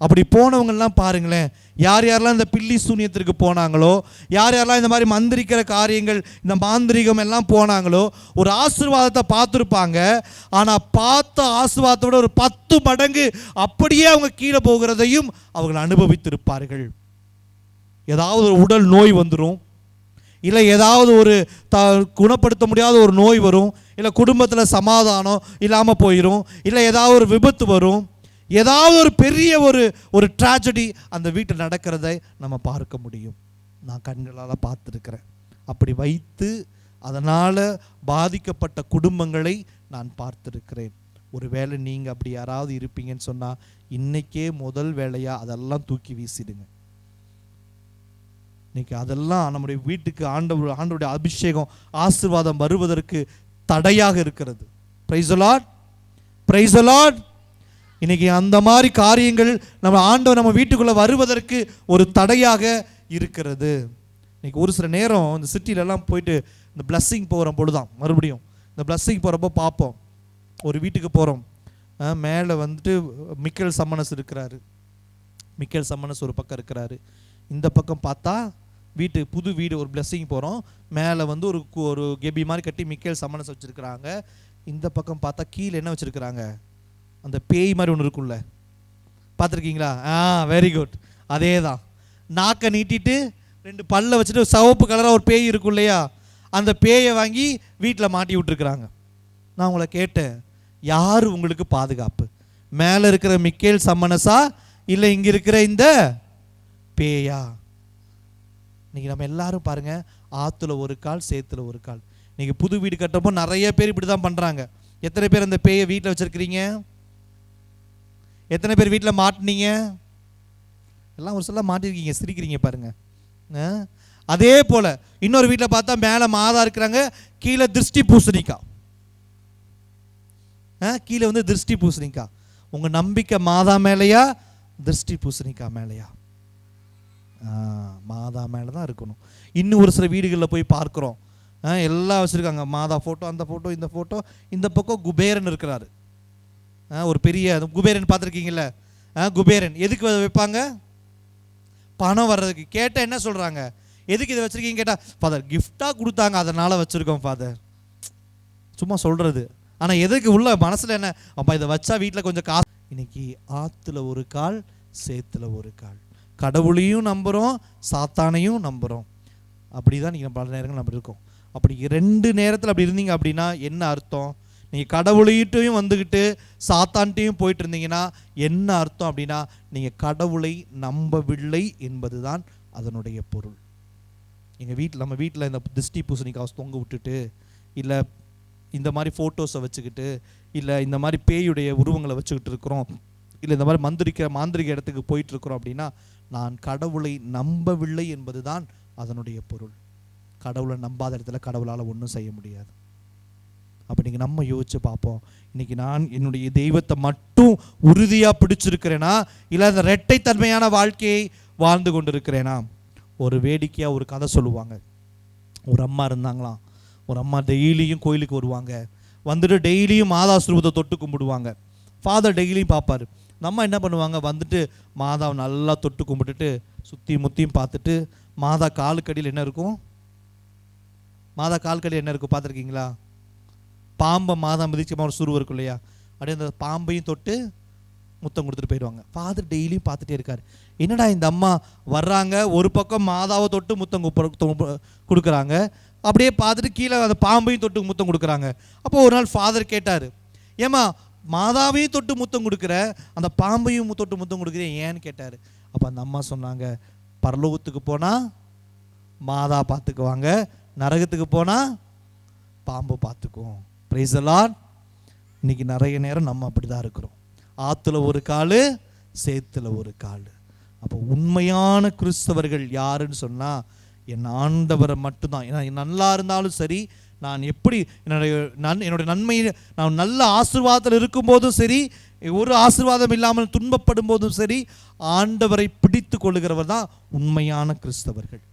அப்படி போனவங்கெல்லாம் பாருங்களேன், யார் யாரெல்லாம் இந்த பில்லி சூனியத்திற்கு போனாங்களோ, யார் யாரெல்லாம் இந்த மாதிரி மந்திரிக்கிற காரியங்கள், இந்த மாந்திரிகம் எல்லாம் போனாங்களோ, ஒரு ஆசீர்வாதத்தை பார்த்துருப்பாங்க. ஆனால் பார்த்த ஆசீர்வாதத்தை விட ஒரு 10 மடங்கு அப்படியே அவங்க கீழே போகிறதையும் அவர்கள் அனுபவித்திருப்பார்கள். ஏதாவது ஒரு உடல் நோய் வந்துடும், இல்லை ஏதாவது ஒரு குணப்படுத்த முடியாத ஒரு நோய் வரும், இல்லை குடும்பத்தில் சமாதானம் இல்லாமல் போயிடும், இல்லை ஏதாவது ஒரு விபத்து வரும், ஏதாவது ஒரு பெரிய ஒரு ட்ராஜடி அந்த வீட்டில் நடக்கிறதை நம்ம பார்க்க முடியும். நான் கண்களால் பார்த்துருக்கிறேன். அப்படி வைத்து அதனால் பாதிக்கப்பட்ட குடும்பங்களை நான் பார்த்துருக்கிறேன். ஒரு வேளை நீங்கள் அப்படி யாராவது இருப்பீங்கன்னு சொன்னால் இன்றைக்கே முதல் வேலையாக அதெல்லாம் தூக்கி வீசிடுங்க. இன்னைக்கு அதெல்லாம் நம்முடைய வீட்டுக்கு ஆண்டவருடைய அபிஷேகம் ஆசீர்வாதம் வருவதற்கு தடையாக இருக்கிறது. Price the lord, praise the Lord. இன்னைக்கு அந்த மாதிரி காரியங்கள் நம்ம ஆண்டவர் நம்ம வீட்டுக்குள்ளே வருவதற்கு ஒரு தடையாக இருக்கிறது. இன்னைக்கு ஒரு சில நேரம் இந்த சிட்டிலெல்லாம் போயிட்டு இந்த பிளஸ்ஸிங் போகிற பொழுதுதான், மறுபடியும் இந்த பிளஸ்ஸிங் போகிறப்போ பார்ப்போம், ஒரு வீட்டுக்கு போகிறோம், மேலே வந்துட்டு மிக்கேல் சம்மனஸ் இருக்கிறாரு, மிக்கேல் சம்மனஸ் ஒரு பக்கம் இருக்கிறாரு, இந்த பக்கம் பார்த்தா புது வீடு ஒரு பிளஸ்ஸிங் போகிறோம், மேலே வந்து ஒரு கெபி மாதிரி கட்டி மிக்கேல் சம்மனஸ் வச்சுருக்கிறாங்க. இந்த பக்கம் பார்த்தா கீழே என்ன வச்சுருக்கிறாங்க, அந்த பேய் மாதிரி ஒன்று இருக்குல்ல, பார்த்துருக்கீங்களா? வெரி குட், அதே தான். நாக்கை நீட்டிட்டு 2 பல்ல வச்சுட்டு சிவப்பு கலராக ஒரு பேய் இருக்கும் இல்லையா, அந்த பேயை வாங்கி வீட்டில் மாட்டி விட்டுருக்குறாங்க. நான் உங்களை கேட்டேன், யார் உங்களுக்கு பாதுகாப்பு? மேலே இருக்கிற மிக்கேல் சம்மனஸா இல்லை இங்கே இருக்கிற இந்த பேயா? இன்னைக்கு நம்ம எல்லாரும் பாருங்க, ஆற்றுல ஒரு கால் சேத்துல ஒரு கால். இன்னைக்கு புது வீடு கட்டுறப்போ நிறைய பேர் இப்படி தான் பண்ணுறாங்க. எத்தனை பேர் அந்த பேயை வீட்டில் வச்சுருக்கிறீங்க? எத்தனை பேர் வீட்டில் மாட்டினீங்க? எல்லாம் ஒரு சில மாட்டிருக்கீங்க, சிரிக்கிறீங்க பாருங்க. அதே போல் இன்னொரு வீட்டில் பார்த்தா மேலே மாதா இருக்கிறாங்க, கீழே திருஷ்டி பூசணிக்கா, கீழே வந்து திருஷ்டி பூசணிக்கா. உங்கள் நம்பிக்கை மாதா மேலையா திருஷ்டி பூசணிக்கா மேலையா? மாதா மேலே தான் இருக்கணும். இன்னும் ஒரு சில வீடுகளில் போய் பார்க்குறோம், எல்லாம் வச்சுருக்காங்க. மாதா ஃபோட்டோ, அந்த ஃபோட்டோ, இந்த ஃபோட்டோ. இந்த பக்கம் குபேரன் இருக்கிறாரு. ஒரு பெரிய குபேரன் பார்த்துருக்கீங்கள? குபேரன் எதுக்கு வைப்பாங்க? பணம் வர்றதுக்கு. கேட்டால் என்ன சொல்கிறாங்க? எதுக்கு இதை வச்சுருக்கீங்க கேட்டால், ஃபாதர் கிஃப்டாக கொடுத்தாங்க அதனால் வச்சுருக்கோம் ஃபாதர். சும்மா சொல்கிறது. ஆனால் எதுக்கு உள்ள மனசில் என்ன? அப்போ இதை வச்சா வீட்டில் கொஞ்சம் காசு. இன்னைக்கு ஆற்றுல ஒரு கால், சேத்துல ஒரு கால். கடவுளையும் நம்புகிறோம், சாத்தானையும் நம்புகிறோம். அப்படி தான் நீங்கள் பல நேரங்கள் நம்ம இருக்கோம். அப்படி 2 நேரத்தில் அப்படி இருந்தீங்க அப்படின்னா என்ன அர்த்தம்? நீங்கள் கடவுளையிட்டையும் வந்துக்கிட்டு சாத்தான்ட்டையும் போயிட்டு இருந்தீங்கன்னா என்ன அர்த்தம் அப்படின்னா, நீங்கள் கடவுளை நம்பவில்லை என்பது தான் அதனுடைய பொருள். நம்ம வீட்டில் இந்த திருஷ்டி பூசணிக்காய் தொங்க விட்டுட்டு, இல்லை இந்த மாதிரி ஃபோட்டோஸை வச்சுக்கிட்டு, இல்லை இந்த மாதிரி பேயுடைய உருவங்களை வச்சுக்கிட்டு இருக்கிறோம், இல்லை இந்த மாதிரி மாந்திரிக இடத்துக்கு போயிட்டு இருக்கிறோம் அப்படின்னா, நான் கடவுளை நம்பவில்லை என்பது தான் அதனுடைய பொருள். கடவுளை நம்பாத இடத்துல கடவுளால் ஒன்றும் செய்ய முடியாது. அப்போ நீங்கள் நம்ம யோசிச்சு பார்ப்போம். இன்னைக்கு நான் என்னுடைய தெய்வத்தை மட்டும் உறுதியாக பிடிச்சிருக்கிறேனா, இல்லை அந்த இரட்டைத்தன்மையான வாழ்க்கையை வாழ்ந்து கொண்டு இருக்கிறேனா? ஒரு வேடிக்கையாக ஒரு கதை சொல்லுவாங்க. ஒரு அம்மா இருந்தாங்களாம். ஒரு அம்மா டெய்லியும் கோயிலுக்கு வருவாங்க. வந்துட்டு டெய்லியும் மாதா ஸ்வரூபத்தை தொட்டு கும்பிடுவாங்க. ஃபாதர் டெய்லியும் பார்ப்பார். நம்ம என்ன பண்ணுவாங்க? வந்துட்டு மாதாவை நல்லா தொட்டு கும்பிட்டுட்டு சுற்றி முத்தியும் பார்த்துட்டு, மாதா காலுக்கடியில் என்ன இருக்கும்? மாதா காலுக்கடியில் என்ன இருக்கும் பார்த்துருக்கீங்களா? பாம்பை மாதா மிதிச்சமாக ஒரு சுருவம் இருக்கும் இல்லையா? அப்படியே அந்த பாம்பையும் தொட்டு முத்தம் கொடுத்துட்டு போயிடுவாங்க. ஃபாதர் டெய்லியும் பார்த்துட்டே இருக்கார். என்னடா இந்த அம்மா வர்றாங்க, ஒரு பக்கம் மாதாவை தொட்டு முத்தம் கொடுக்குறாங்க, அப்படியே பார்த்துட்டு கீழே அந்த பாம்பையும் தொட்டு முத்தம் கொடுக்குறாங்க. அப்போ ஒரு நாள் ஃபாதர் கேட்டார், ஏம்மா மாதாவையும் தொட்டு முத்தம் கொடுக்குற, அந்த பாம்பையும் தொட்டு முத்தம் கொடுக்குறேன் ஏன்னு கேட்டார். அப்போ அந்த அம்மா சொன்னாங்க, பரலோகத்துக்கு போனால் மாதா பார்த்துக்குவாங்க, நரகத்துக்கு போனால் பாம்பு பார்த்துக்குவோம். Price the Lord. இன்னைக்கு நிறைய நேரம் நம்ம அப்படி தான் இருக்கிறோம். ஆற்றுல ஒரு கால், சேத்துல ஒரு கால். அப்போ உண்மையான கிறிஸ்தவர்கள் யாருன்னு சொன்னால் என் ஆண்டவரை மட்டும்தான். ஏன்னா நல்லா இருந்தாலும் சரி, நான் எப்படி என்னுடைய நன்மை, நான் நல்ல ஆசீர்வாதத்தில் இருக்கும்போதும் சரி, ஒரு ஆசீர்வாதம் இல்லாமல் துன்பப்படும் போதும் சரி, ஆண்டவரை பிடித்து கொள்ளுகிறவர் தான் உண்மையான கிறிஸ்தவர்கள்.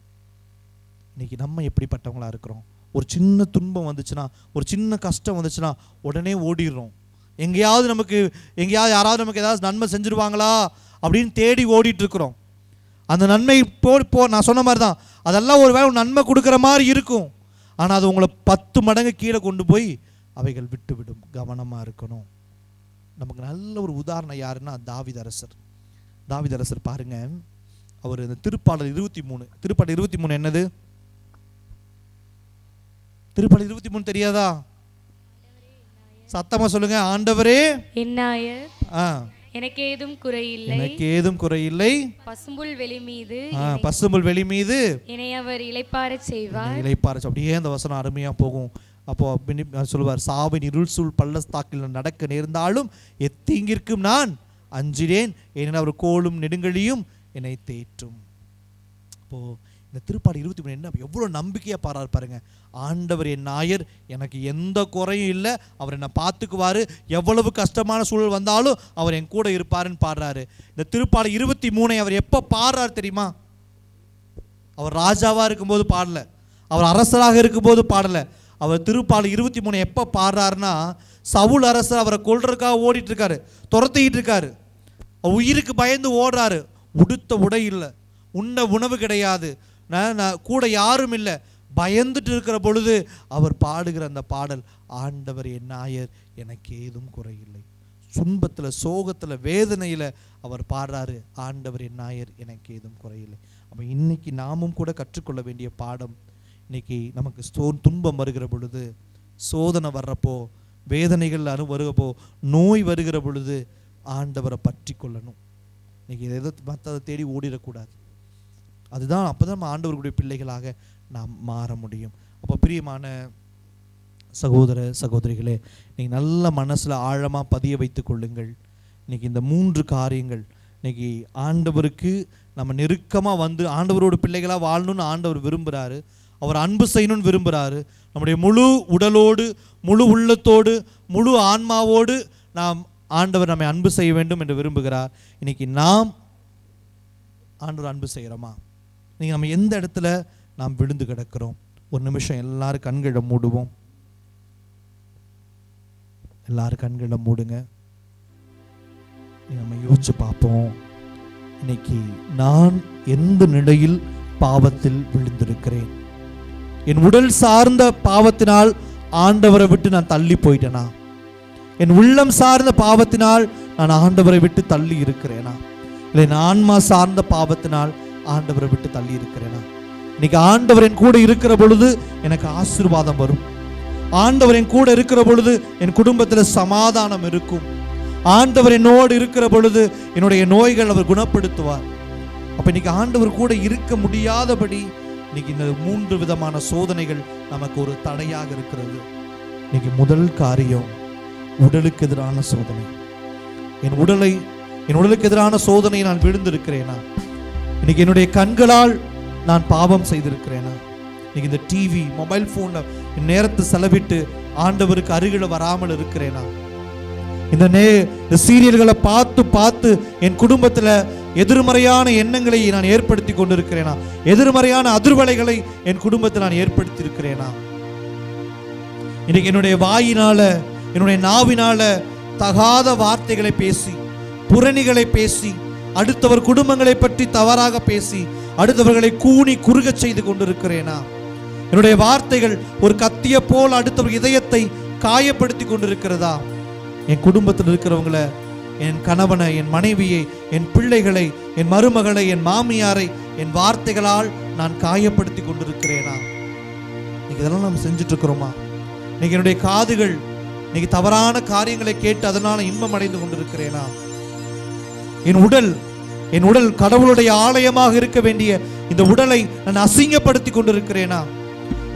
இன்னைக்கு நம்ம எப்படிப்பட்டவங்களா இருக்கிறோம்? ஒரு சின்ன துன்பம் வந்துச்சுன்னா, ஒரு சின்ன கஷ்டம் வந்துச்சுன்னா உடனே ஓடிடுறோம். எங்கேயாவது யாராவது நமக்கு ஏதாவது நன்மை செஞ்சுருவாங்களா அப்படின்னு தேடி ஓடிட்டு இருக்கிறோம். அந்த நன்மை நான் சொன்ன மாதிரி தான், அதெல்லாம் ஒரு வேளை நன்மை கொடுக்குற மாதிரி இருக்கும். ஆனால் அது உங்களை 10 மடங்கு கீழே கொண்டு போய் அவைகள் விட்டுவிடும். கவனமாக இருக்கணும். நமக்கு நல்ல ஒரு உதாரணம் யாருன்னா தாவீதரசர். தாவீதரசர் பாருங்க, அவர் இந்த திருப்பாடல் 23 என்னது? திருப்பாடல் 23 தெரியாதா? சத்தமா சொல்லுங்க. ஆண்டவரே என்னாயர், எனக்கு ஏதும் குறையில்லை, பசும்புல் வெளி மீது என்னை அவர் இளைப்பாறச் செய்வார். அப்படியே அந்த வசனம் அருமையா போகும். அப்போ சொல்லுவார், சாவின் இருள் சூழ் பள்ளத்தாக்கில் நடக்க நேர்ந்தாலும் எத்தீங்கிற்கும் நான் அஞ்சினேன், ஏனெனில் அவர் கோலும் நெடுங்கலியும் என்னை தேற்றும். அப்போ இந்த திருப்பாடல் 23 என்ன எவ்வளோ நம்பிக்கையாக பாடுறாரு பாருங்க. ஆண்டவர் என் நாயர், எனக்கு எந்த குறையும் இல்லை, அவர் என்னை பார்த்துக்குவார், எவ்வளவு கஷ்டமான சூழல் வந்தாலும் அவர் என் கூட இருப்பாருன்னு பாடுறாரு. இந்த திருப்பாடல் 23 அவர் எப்போ பாடுறாரு தெரியுமா? அவர் ராஜாவாக இருக்கும்போது பாடலை, அவர் அரசராக இருக்கும்போது பாடலை. அவர் திருப்பாடல் 23 எப்போ பாடுறாருன்னா, சவுல் அரசர் அவரை கொல்றதுக்காக ஓடிட்டு இருக்காரு, துரத்திக்கிட்டு இருக்காரு, உயிருக்கு பயந்து ஓடுறாரு. உடுத்த உடை இல்லை, உண்ண உணவு கிடையாது, கூட யாரும் இல்லை, பயந்துட்டு இருக்கிற பொழுது அவர் பாடுகிற அந்த பாடல், ஆண்டவர் என் நாயர், எனக்கு ஏதும் குறையில்லை. துன்பத்தில், சோகத்தில், வேதனையில் அவர் பாடுறாரு, ஆண்டவர் என் நாயர், எனக்கு ஏதும் குறையில்லை. அப்போ இன்னைக்கு நாமும் கூட கற்றுக்கொள்ள வேண்டிய பாடம். இன்னைக்கு நமக்கு துன்பம் வருகிற பொழுது, சோதனை வர்றப்போ, வேதனைகள் வருகிறப்போ, நோய் வருகிற பொழுது ஆண்டவரை பற்றி கொள்ளணும். இன்னைக்கு எதோ மற்றதை தேடி ஓடிடக்கூடாது. அதுதான், அப்போ தான் நம்ம ஆண்டவர்களுடைய பிள்ளைகளாக நாம் மாற முடியும். அப்போ பிரியமான சகோதர சகோதரிகளே, நீங்கள் நல்ல மனசில் ஆழமாக பதிய வைத்து கொள்ளுங்கள். இன்றைக்கி இந்த 3 காரியங்கள், இன்றைக்கி ஆண்டவருக்கு நம்ம நெருக்கமாக வந்து ஆண்டவரோட பிள்ளைகளாக வாழணும்னு ஆண்டவர் விரும்புகிறாரு. அவர் அன்பு செய்யணும்னு விரும்புகிறாரு. நம்முடைய முழு உடலோடு, முழு உள்ளத்தோடு, முழு ஆன்மாவோடு நாம் ஆண்டவர் நம்மை அன்பு செய்ய வேண்டும் என்று விரும்புகிறார். இன்றைக்கி நாம் ஆண்டவர் அன்பு செய்கிறோமா? நீங்கள் நம்ம எந்த இடத்துல நாம் விழுந்து கிடக்கிறோம்? ஒரு நிமிஷம் எல்லாரும் கண்களை மூடுவோம். எல்லாரும் கண்களை மூடுங்க. நம்ம யோசிச்சு பார்ப்போம், இன்னைக்கு நான் எந்த நிலையில் பாவத்தில் விழுந்திருக்கிறேன்? என் உடல் சார்ந்த பாவத்தினால் ஆண்டவரை விட்டு நான் தள்ளி போயிட்டேனா? என் உள்ளம் சார்ந்த பாவத்தினால் நான் ஆண்டவரை விட்டு தள்ளி இருக்கிறேனா? இல்லை என் ஆன்மா சார்ந்த பாவத்தினால் ஆண்டவரை விட்டு தள்ளி இருக்கிறேனா? இன்னைக்கு ஆண்டவர் என் கூட இருக்கிற பொழுது எனக்கு ஆசீர்வாதம் வரும். ஆண்டவர் என் கூட இருக்கிற பொழுது என் குடும்பத்தில் சமாதானம் இருக்கும். ஆண்டவர் என்னோடு இருக்கிற பொழுது என்னுடைய நோய்கள் அவர் குணப்படுத்துவார். அப்ப இன்னைக்கு ஆண்டவர் கூட இருக்க முடியாதபடி இன்னைக்கு இந்த 3 விதமான சோதனைகள் நமக்கு ஒரு தடையாக இருக்கிறது. இன்னைக்கு முதல் காரியம் உடலுக்கு எதிரான சோதனை. என் உடலுக்கு எதிரான சோதனை நான் விழுந்திருக்கிறேனா? இன்னைக்கு என்னுடைய கண்களால் நான் பாவம் செய்திருக்கிறேனா? இன்னைக்கு இந்த டிவி மொபைல் போன்ல நேரத்தை செலவிட்டு ஆண்டவருக்கு அருகில் வராமல் இருக்கிறேனா? இந்த சீரியல்களை பார்த்து பார்த்து என் குடும்பத்தில் எதிர்மறையான எண்ணங்களை நான் ஏற்படுத்தி கொண்டிருக்கிறேனா? எதிர்மறையான அதிர்வலைகளை என் குடும்பத்தில் நான் ஏற்படுத்தி இருக்கிறேனா? இன்னைக்கு என்னுடைய வாயினால, என்னுடைய நாவினால தகாத வார்த்தைகளை பேசி, புரணிகளை பேசி, அடுத்தவர் குடும்பங்களை பற்றி தவறாக பேசி அடுத்தவர்களை கூனி குறுக செய்து கொண்டிருக்கிறேனா? என்னுடைய வார்த்தைகள் ஒரு கத்திய போல் அடுத்தவர் இதயத்தை காயப்படுத்தி கொண்டிருக்கிறதா? என் குடும்பத்தில் இருக்கிறவங்களை, என் கணவனை, என் மனைவியை, என் பிள்ளைகளை, என் மருமகளை, என் மாமியாரை என் வார்த்தைகளால் நான் காயப்படுத்தி கொண்டிருக்கிறேனா? இன்னைக்கு இதெல்லாம் நம்ம செஞ்சுட்டு இருக்கிறோமா? இன்னைக்கு என்னுடைய காதுகள் இன்னைக்கு தவறான காரியங்களை கேட்டு அதனால இன்பம் அடைந்து கொண்டிருக்கிறேனா? என் உடல் கடவுளுடைய ஆலயமாக இருக்க வேண்டிய இந்த உடலை நான் அசிங்கப்படுத்தி கொண்டிருக்கிறேனா?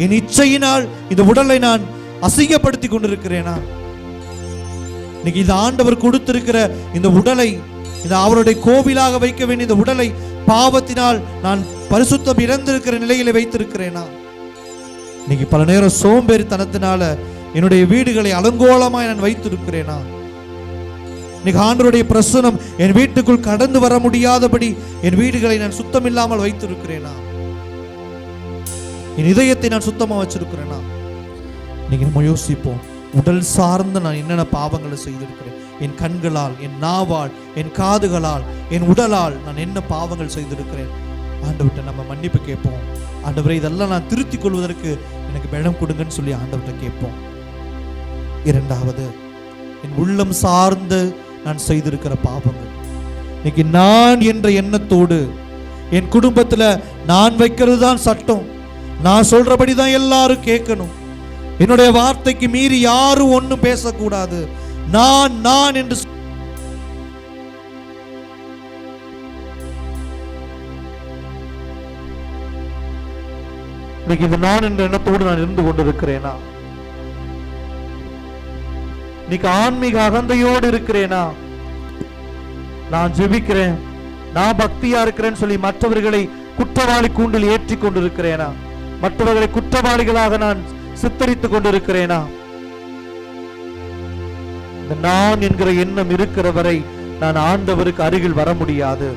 என் இச்சையினால் இந்த உடலை நான் அசிங்கப்படுத்தி கொண்டிருக்கிறேனா? இன்னைக்கு இந்த ஆண்டவர் கொடுத்திருக்கிற இந்த உடலை, இந்த அவருடைய கோவிலாக வைக்க வேண்டிய இந்த உடலை பாவத்தினால் நான் பரிசுத்தம் இழந்திருக்கிற நிலையில வைத்திருக்கிறேனா? இன்னைக்கு பல நேரம் சோம்பேறித்தனத்தினால என்னுடைய வீடுகளை அலங்கோலமாய் நான் வைத்திருக்கிறேனா? இன்னைக்கு ஆண்டவருடைய பிரசன்னம் என் வீட்டுக்குள் கடந்து வர முடியாதபடி என் வீடுகளை நான் சுத்தம் இல்லாமல் வைத்திருக்கிறேனா? என் இதயத்தை நான் சுத்தமா வச்சிருக்கிறேனா? இன்னைக்கு நம்ம யோசிப்போம், உடல் சார்ந்த நான் என்னென்ன பாவங்களை செய்திருக்கிறேன்? என் கண்களால், என் நாவால், என் காதுகளால், என் உடலால் நான் என்ன பாவங்கள் செய்திருக்கிறேன்? ஆண்டவர்கிட்ட நம்ம மன்னிப்பு கேட்போம். ஆண்டவரே, இதெல்லாம் நான் திருத்திக் கொள்வதற்கு எனக்கு பலம் கொடுங்கன்னு சொல்லி ஆண்டவர்கிட்ட கேட்போம். இரண்டாவது, என் உள்ளம் சார்ந்து நான் செய்திருக்கிற பாவங்கள். இன்னைக்கு நான் என்ற எண்ணத்தோடு என் குடும்பத்துல நான் வைக்கிறது தான் சட்டம், நான் சொல்றபடி தான் எல்லாரும் கேட்கணும், என்னுடைய வார்த்தைக்கு மீறி யாரும் ஒன்னும் பேசக்கூடாது, நான் என்று இன்னைக்கு இது நான் என்ற எண்ணத்தோடு நான் இருந்து கொண்டிருக்கிறேனா? இன்னைக்கு ஆன்மீக அகந்தையோடு இருக்கிறேனா? நான் ஜெபிக்கிறேன், நான் பக்தியா இருக்கிறேன்னு சொல்லி மற்றவர்களை குற்றவாளி கூண்டில் ஏற்றி கொண்டிருக்கிறேனா? மற்றவர்களை குற்றவாளிகளாக நான் சித்தரித்துக் கொண்டிருக்கிறேனா? இந்த நான் என்கிற எண்ணம் இருக்கிற வரை நான் ஆண்டவருக்கு அருகில் வர முடியாது.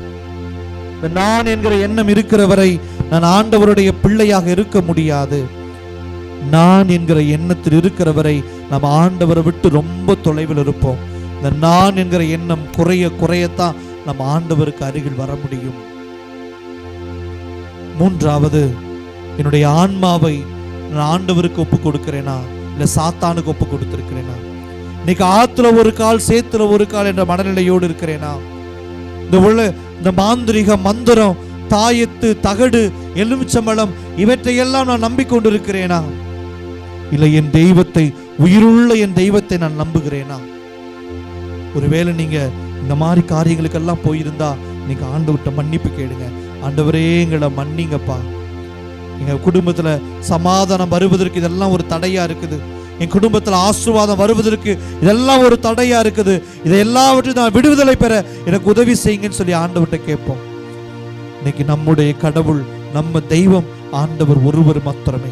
இந்த நான் என்கிற எண்ணம் இருக்கிற வரை நான் ஆண்டவருடைய பிள்ளையாக இருக்க முடியாது. நான் என்கிற எண்ணத்தில் இருக்கிற வரை நம்ம ஆண்டவரை விட்டு ரொம்ப தொலைவில் இருப்போம். இந்த நான் என்கிற எண்ணம் குறையத்தான் நம்ம ஆண்டவருக்கு அருகில் வர முடியும். மூன்றாவது, என்னுடைய ஆன்மாவை நான் ஆண்டவருக்கு ஒப்பு கொடுக்கிறேனா இல்ல சாத்தானுக்கு ஒப்பு கொடுத்திருக்கிறேனா? இன்னைக்கு ஆத்துல ஒரு கால் சேத்துல ஒரு கால் என்ற மனநிலையோடு இருக்கிறேனா? இந்த மாந்திரிக மந்திரம், தாயத்து, தகடு, எலுமிச்சம்பழம் இவற்றையெல்லாம் நான் நம்பிக்கொண்டிருக்கிறேனா? இல்லை என் தெய்வத்தை, உயிருள்ள என் தெய்வத்தை நான் நம்புகிறேனா? ஒருவேளை நீங்க இந்த மாதிரி காரியங்களுக்கெல்லாம் போயிருந்தா நீங்க ஆண்டவர்கிட்ட மன்னிப்பு கேளுங்க. ஆண்டவரே, எங்களை மன்னிங்கப்பா. எங்க குடும்பத்துல சமாதானம் வருவதற்கு இதெல்லாம் ஒரு தடையா இருக்குது. என் குடும்பத்துல ஆசீர்வாதம் வருவதற்கு இதெல்லாம் ஒரு தடையா இருக்குது. இதை எல்லாவற்றையும் நான் விடுதலை பெற எனக்கு உதவி செய்யுங்கன்னு சொல்லி ஆண்டவர்கிட்ட கேட்போம். இன்னைக்கு நம்முடைய கடவுள், நம்ம தெய்வம் ஆண்டவர் ஒருவர் மாத்திரமே.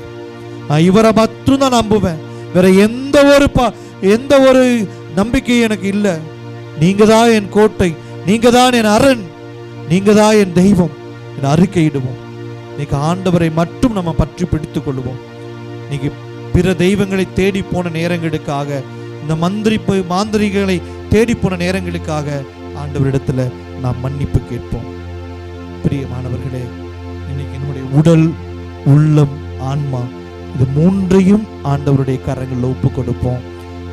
நான் இவரை மட்டும் தான் நம்புவேன், வேற எந்த ஒரு நம்பிக்கை எனக்கு இல்லை. நீங்க தான் என் கோட்டை, நீங்க தான் என் அரண், நீங்க தான் என் தெய்வம் என் அறிக்கையிடுவோம். இன்னைக்கு ஆண்டவரை மட்டும் நம்ம பற்றி பிடித்துக் கொள்வோம். இன்னைக்கு பிற தெய்வங்களை தேடி போன நேரங்களுக்காக, இந்த மாந்திரிகளை தேடி போன நேரங்களுக்காக ஆண்டவரிடத்துல நாம் மன்னிப்பு கேட்போம். பிரியமானவர்களே, இன்னைக்கு நம்முடைய உடல், உள்ளம், ஆன்மா இது மூன்றையும் ஆண்டவருடைய கரங்களில் ஒப்பு கொடுப்போம்.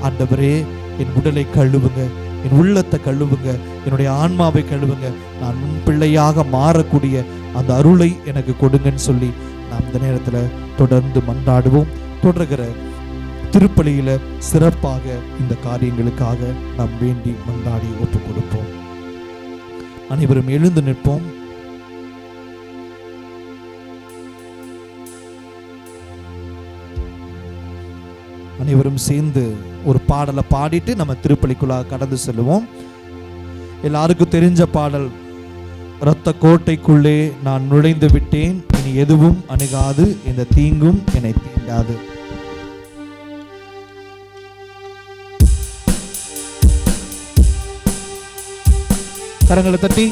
ஆண்டவரே, என் உடலை கழுவுங்க, என் உள்ளத்தை கழுவுங்க, என்னுடைய ஆன்மாவை கழுவுங்க, நான் உன் பிள்ளையாக மாறக்கூடிய அந்த அருளை எனக்கு கொடுங்கன்னு சொல்லி நாம் இந்த நேரத்தில் தொடர்ந்து மன்றாடுவோம். தொடர்கிற திருப்பலியில சிறப்பாக இந்த காரியங்களுக்காக நாம் வேண்டி மன்றாடி ஒப்பு கொடுப்போம். அனைவரும் எழுந்து நிற்போம். அனைவரும் சேர்ந்து ஒரு பாடலை பாடிட்டு நம்ம திருப்பலிக்குள்ளாக கடந்து செல்லுவோம். எல்லாருக்கும் தெரிஞ்ச பாடல், இரத்த கோட்டைக்குள்ளே நான் நுழைந்து விட்டேன், இனி எதுவும் அணுகாது, இந்த தீங்கும் என்னை தீண்டாது. கரங்களை தட்டி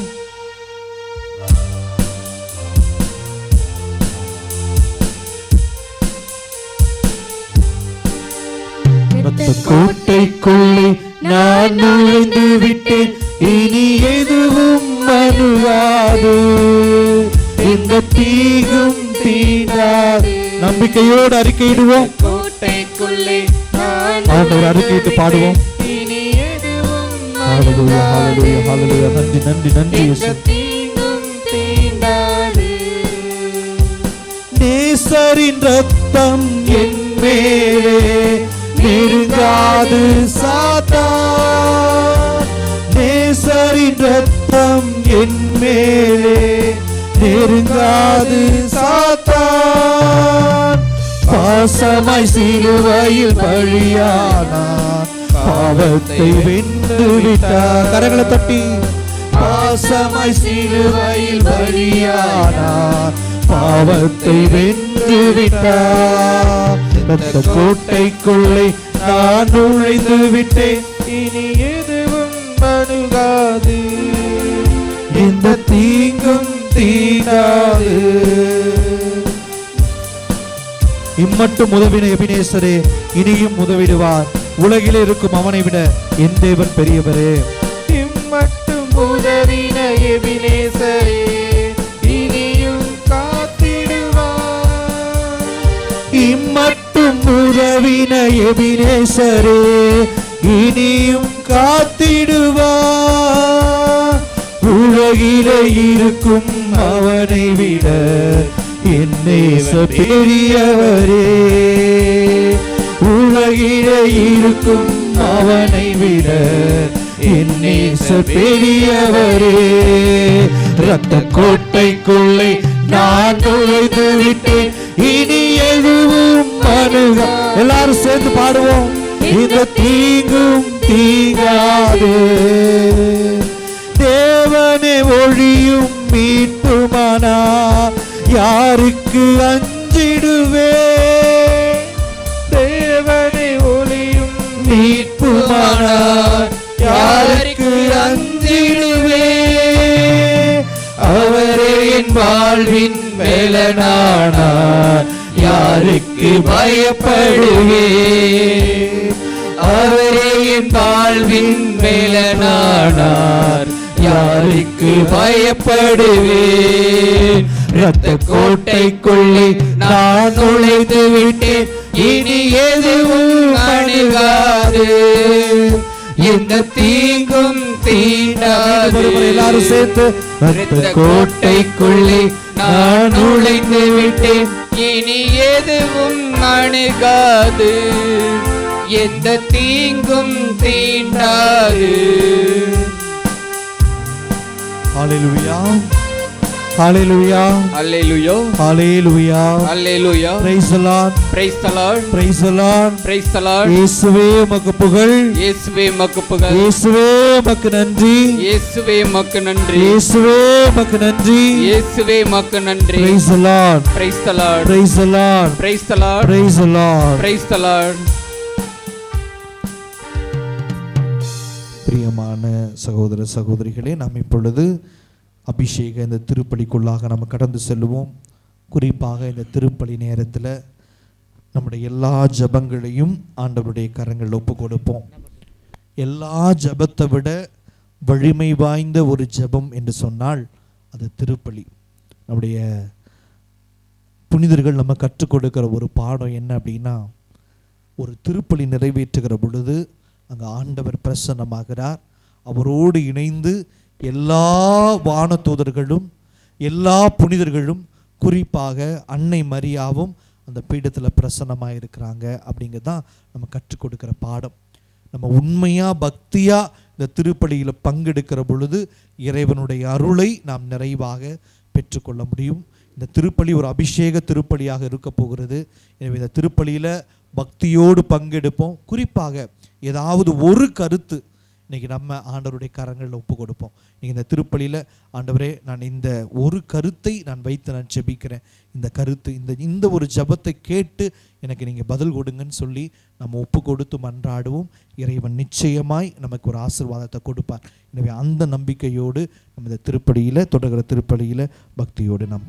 கோட்டைக்குள்ளே நான் நுழைந்து விட்டேன், இனி எதுவும் அணுகாது, இந்த தீங்கும் தீண்டாது. நம்பிக்கையோடு அறிக்கையிடுவோம். கோட்டைக்குள்ளே ஆண்டவர் அறிக்கையிட்டு பாடுவோம். இனி எதுவும் ஹalleluya ஹalleluya ஹalleluya. நன்றி நன்றி நன்றி இயேசு. தீங்கும் தீண்டாது. நேசரின் ரத்தம் என் மேலே நெருங்காது சாத்தான், நேசரின் ரத்தம் என் மேலே நெருங்காது சாத்தான், பாசமாய் சிலுவையில் பலியானார், பாவத்தை வென்று விட்டார். கரங்களை தட்டி பாசமாய் சிலுவையில் பலியானார், பாவத்தை வென்று விட்டார். அந்த கோட்டைக்குள்ளே நான் நுழைந்து விட்டேன், இனி எதுவும் அணுகாது, இந்த தீங்கும் தீண்டாது. இம்மட்டும் உதவின எபினேசரே இனியும் உதவிடுவார், உலகில் இருக்கும் அவனை விட என் தேவன் பெரியவரே. இம்மட்டும் உதவின எபினேசரே இனியும் காத்திடுவார், இம்மட்டும் உதவின எபினேசரே இனியும் காத்திடுவார், உலகிலே இருக்கும் அவனை விட என் நேச பெரியவரே, உலகிலே இருக்கும் அவனை விட என் நேச பெரியவரே. இரத்த கோட்டைக்குள்ளே நான் நுழைந்து விட்டேன், இனி எதுவும் அணுகா. எல்லாரும் சேர்ந்து பாடுவோம். இந்த தீங்கும் தீங்காது, தேவனே ஒழியும் மீட்புமானா யாருக்கு அஞ்சிடுவே, தேவனை ஒளியும் மீட்புமானா யாருக்கு அஞ்சிடுவே, அவரே என் வாழ்வின் மேலனானார், யாருக்கு பயப்படுவே, அவரே என் வாழ்வின் மேலனானார், யாருக்கு பயப்படுவே. இரத்த கோட்டைக்குள்ளே நான் நுழைந்து விட்டேன், இனி எதுவும் அணுகாது, எந்த தீங்கும் தீண்டாது. எல்லாரும் சேர்த்து இரத்த கோட்டைக்குள்ளே நான் நுழைந்து விட்டேன், இனி எதுவும் அணுகாது, எந்த தீங்கும் தீண்டாது. ஹalleluya ஹalleluya Hallelujah. Hallelujah Hallelujah. praise the lord Praise the Lord. praise the lord Praise the Lord. இயேசுவே உமக்கு புகழ், இயேசுவே உமக்கு புகழ். இயேசுவே உமக்கு நன்றி, இயேசுவே உமக்கு நன்றி. இயேசுவே உமக்கு நன்றி. இயேசுவே உமக்கு நன்றி. praise the lord Praise the Lord. praise the lord Praise the Lord. praise the lord. Praise the Lord. பிரியமான சகோதர சகோதரிகளே, நாம் இப்பொழுது அபிஷேக இந்த திருப்பலிக்குள்ளாக நாம் கடந்து செல்லுவோம். குறிப்பாக இந்த திருப்பலி நேரத்தில் நம்முடைய எல்லா ஜபங்களையும் ஆண்டவருடைய கரங்களில் ஒப்பு கொடுப்போம். எல்லா ஜபத்தை விட வலிமை வாய்ந்த ஒரு ஜபம் என்று சொன்னால் அது திருப்பலி. நம்முடைய புனிதர்கள் நம்ம கற்றுக் கொடுக்கிற ஒரு பாடம் என்ன அப்படின்னா, ஒரு திருப்பலி நிறைவேற்றுகிற பொழுது அங்கே ஆண்டவர் பிரசன்னமாகிறார். அவரோடு இணைந்து எல்லா வானதூதர்களும் எல்லா புனிதர்களும் குறிப்பாக அன்னை மரியாவும் அந்த பீடத்தில் பிரசன்னமாக இருக்கிறாங்க. அப்படிங்கிறது தான் நம்ம கற்றுக் கொடுக்கிற பாடம். நம்ம உண்மையாக பக்தியாக இந்த திருப்பலியில் பங்கெடுக்கிற பொழுது இறைவனுடைய அருளை நாம் நிறைவாக பெற்றுக்கொள்ள முடியும். இந்த திருப்பலி ஒரு அபிஷேக திருப்பலியாக இருக்க போகிறது. எனவே இந்த திருப்பலியில் பக்தியோடு பங்கெடுப்போம். குறிப்பாக ஏதாவது ஒரு கருத்து இன்றைக்கி நம்ம ஆண்டவருடைய கரங்களில் ஒப்பு கொடுப்போம். நீங்கள் இந்த திருப்பலியில், ஆண்டவரே நான் இந்த ஒரு கருத்தை நான் வைத்து நான் ஜெபிக்கிறேன், இந்த கருத்து இந்த ஒரு ஜபத்தை கேட்டு எனக்கு நீங்கள் பதில் கொடுங்கன்னு சொல்லி நம்ம ஒப்பு கொடுத்து மன்றாடுவோம். இறைவன் நிச்சயமாய் நமக்கு ஒரு ஆசீர்வாதத்தை கொடுப்பார். எனவே அந்த நம்பிக்கையோடு நம்ம இந்த திருப்பலியில் தொடர்கிற திருப்பலியில் பக்தியோடு நாம்